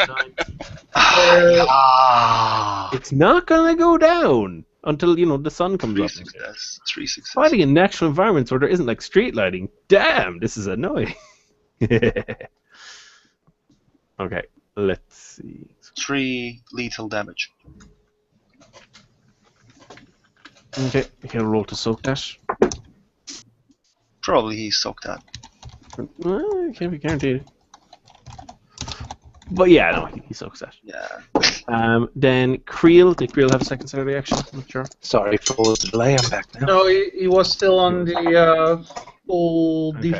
It's not going to go down until, you know, the sun comes 3 up. success. 3 success. Fighting in natural environments where there isn't like street lighting. Damn, this is annoying. Okay, let's see. 3 lethal damage. Okay, he'll roll to soak that. Probably he soaked that. Well, it can't be guaranteed. But yeah, no, he soaks that. Yeah. Then Creel, did Creel have a second Saturday action? I'm not sure. Sorry for the delay. I'm back now. No, he was still on the full Okay.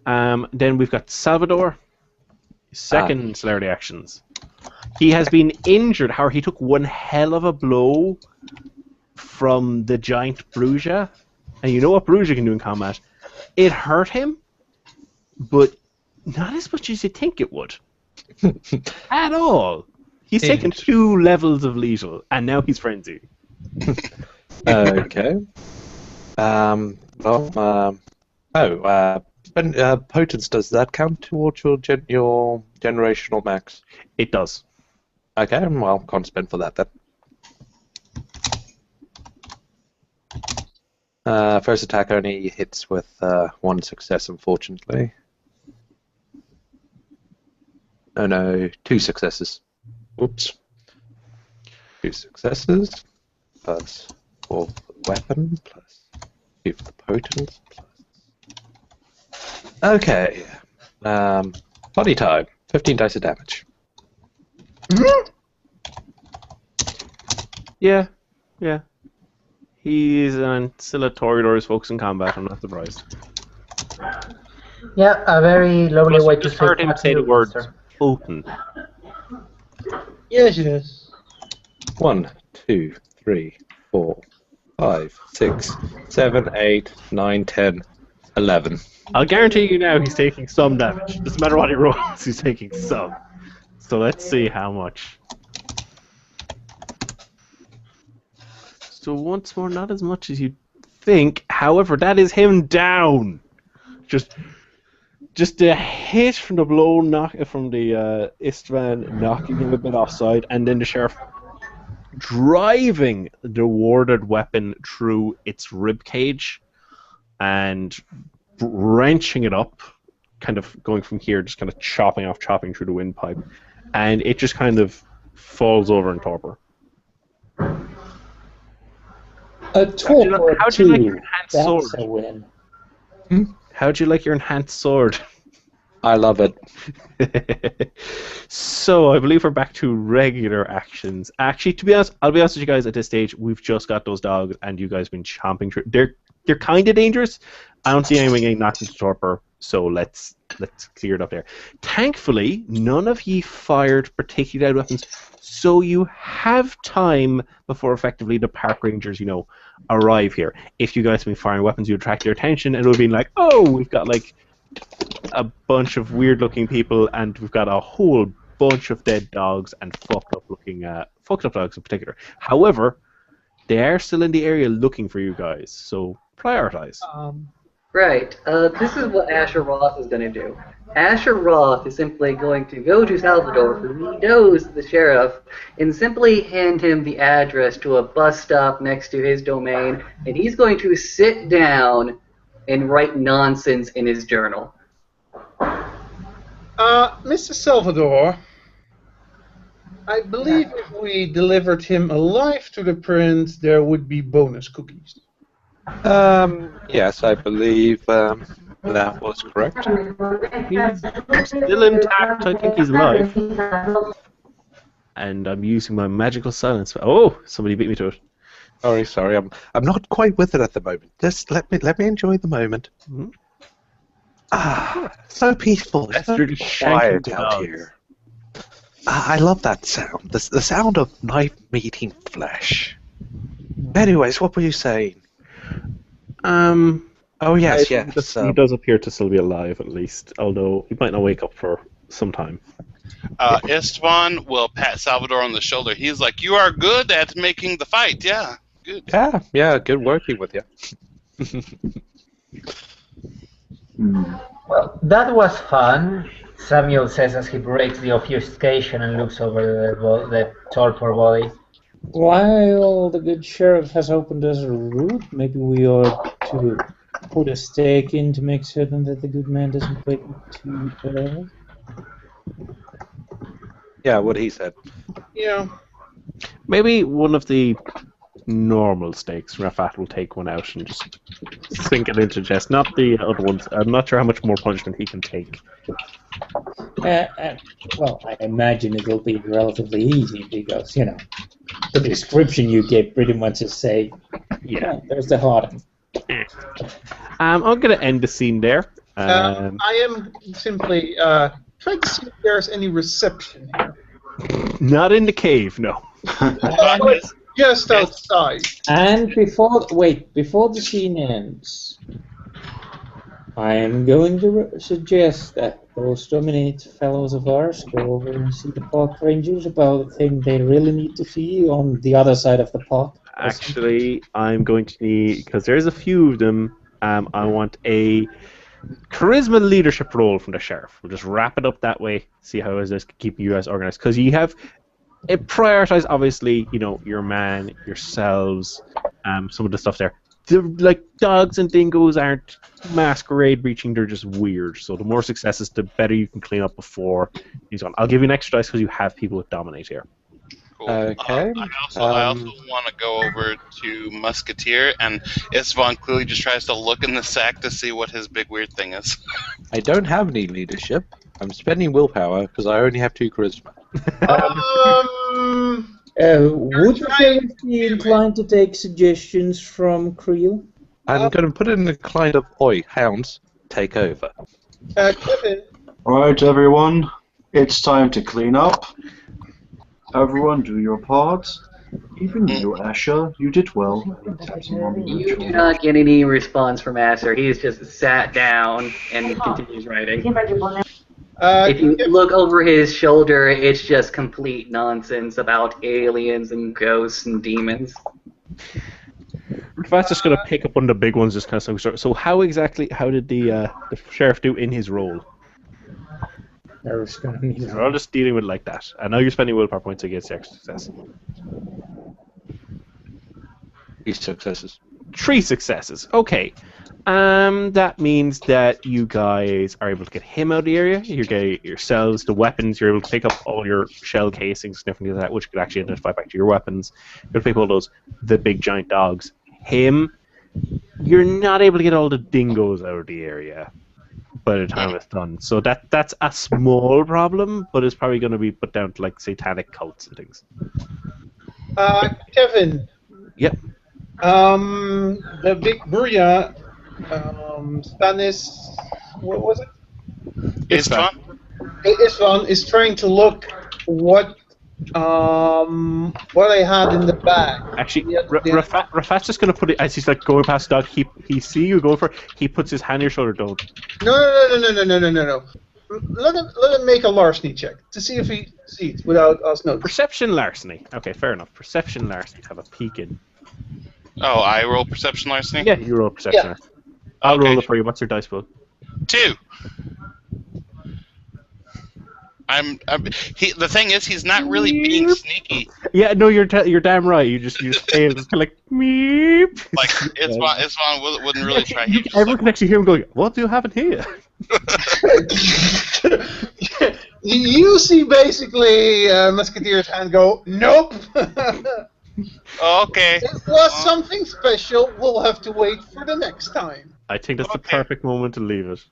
defense. Then we've got Salvador. Second celerity actions. He has been injured. However, he took one hell of a blow from the giant Bruja. And you know what Bruja can do in combat? It hurt him, but not as much as you think it would. At all. He's taken 2 levels of lethal, and now he's frenzy. Okay. Potence, does that count towards your generational max? It does. Okay, well, can't spend for that then. First attack only hits with 1 success, unfortunately. Oh no, 2 successes. Oops. 2 successes. plus 4 for the weapon, plus 2 for the potent, plus... Okay. Body time. 15 dice of damage. Yeah. He's still a Toreador who's focused in combat. I'm not surprised. Yeah, a very lovely Plus, way you to just heard him fuck say the you, word monster. potent. Yes. 1, 2, 3, 4, 5, 6, 7, 8, 9, 10, 11. I'll guarantee you now he's taking some damage. Doesn't matter what he rolls, he's taking some. So let's see how much. So once more, not as much as you'd think. However, that is him down. Just a hit from the blow from the Istvan knocking him a bit offside, and then the sheriff driving the warded weapon through its rib cage and wrenching it up, kind of going from here, just kind of chopping through the windpipe, and it just kind of falls over in torpor. A torpor how'd you like your enhanced that's sword? a win. How'd you like your enhanced sword? I love it. So I believe we're back to regular actions. Actually, to be honest, I'll be honest with you guys. At this stage, we've just got those dogs, and you guys have been chomping through. They're kind of dangerous. I don't see anyone getting knocked into torpor, so let's clear it up there. Thankfully, none of ye fired particularly loud weapons, so you have time before effectively the park rangers, arrive here. If you guys have been firing weapons, you attract their attention, and it would be like, oh, we've got like a bunch of weird-looking people, and we've got a whole bunch of dead dogs and fucked up dogs in particular. However, they are still in the area looking for you guys, so prioritize. Right. This is what Asher Roth is going to do. Asher Roth is simply going to go to Salvador, who he knows the sheriff, and simply hand him the address to a bus stop next to his domain, and he's going to sit down and write nonsense in his journal. Mr. Salvador, I believe if we delivered him alive to the prince, there would be bonus cookies. Yes, I believe that was correct. He's still intact. I think he's alive. And I'm using my magical silence. Oh, somebody beat me to it. Sorry, I'm not quite with it at the moment. Just let me enjoy the moment. Mm-hmm. So peaceful. It's so really quiet shanking out dogs. here. I love that sound. The sound of knife meeting flesh. Anyways, what were you saying? Oh yes. He does appear to still be alive, at least, although he might not wake up for some time. Esteban will pat Salvador on the shoulder. He's like, "You are good at making the fight. Yeah, good." Yeah. Good working with you. Well, that was fun, Samuel says as he breaks the obfuscation and looks over the torpor body. While the good sheriff has opened us a route, maybe we ought to put a stake in to make certain that the good man doesn't wake up too early. Yeah, what he said. Yeah. Maybe one of the normal stakes, Rafat will take one out and just sink it into chest. Not the other ones. I'm not sure how much more punishment he can take. Well, I imagine it'll be relatively easy because, the description you gave pretty much is say, Yeah. there's the harden. I'm going to end the scene there. I am simply trying to see if there's any reception here. Not in the cave, no. Just outside. And before the scene ends, I am going to suggest that those dominate fellows of ours go over and see the park rangers about the thing they really need to see on the other side of the park. Actually, I'm going to need, because there's a few of them, I want a charisma leadership role from the sheriff. We'll just wrap it up that way, see how is this keeping you guys organized. Because you have it prioritized, obviously, your man, yourselves, some of the stuff there. Like, dogs and dingoes aren't masquerade breaching, they're just weird. So the more successes, the better you can clean up before he's on. I'll give you an extra dice because you have people with dominate here. Cool. Okay. I also want to go over to Musketeer, and Istvan clearly just tries to look in the sack to see what his big weird thing is. I don't have any leadership. I'm spending willpower because I only have 2 charisma. Would the sheriff be inclined to take suggestions from Creel? I'm going to put it in the client of, oi, hounds, take over. Kevin, Alright, everyone. It's time to clean up. Everyone do your part. Even you, Asher, you did well. Taps him on the You do shoulder. not get any response from Asher. He's just sat down and continues writing. If you look over his shoulder, it's just complete nonsense about aliens and ghosts and demons. Rafat's just going to pick up one of the big ones, just kind of start. So how did the sheriff do in his role? Sheriff's gonna need We're all just dealing with it like that. I know you're spending willpower points against the extra success. 3 successes. 3 successes. Okay. That means that you guys are able to get him out of the area. You get yourselves the weapons. You're able to pick up all your shell casings, stuff like that, which could actually identify back to your weapons. You're able to pick up all those, the big giant dogs. Him, you're not able to get all the dingoes out of the area by the time it's done. So that's a small problem, but it's probably going to be put down to like satanic cults and things. Kevin. Yep. The big Burya, Stanis, what was it? Istvan? Istvan is trying to look what I had in the bag. Actually, Rafat's just gonna put it as he's like going past the dog. He see you going for it. He puts his hand on your shoulder. Don't. No. Let him make a larceny check to see if he sees without us noticing. Perception larceny. Okay, fair enough. Perception larceny. Have a peek in. Oh, I roll perception larceny? Yeah, you roll perception. Yeah. I'll Okay. roll it for you. What's your dice pool? 2. The thing is, he's not really being sneaky. Yeah, no, you're damn right. You just fail. It's kind of like meep. Like Istvan wouldn't really try. Everyone can actually hear him going, "What do you have in here?" You see basically Musketeer's hand go, nope. Okay. It was something special. We'll have to wait for the next time. I think that's the perfect moment to leave it.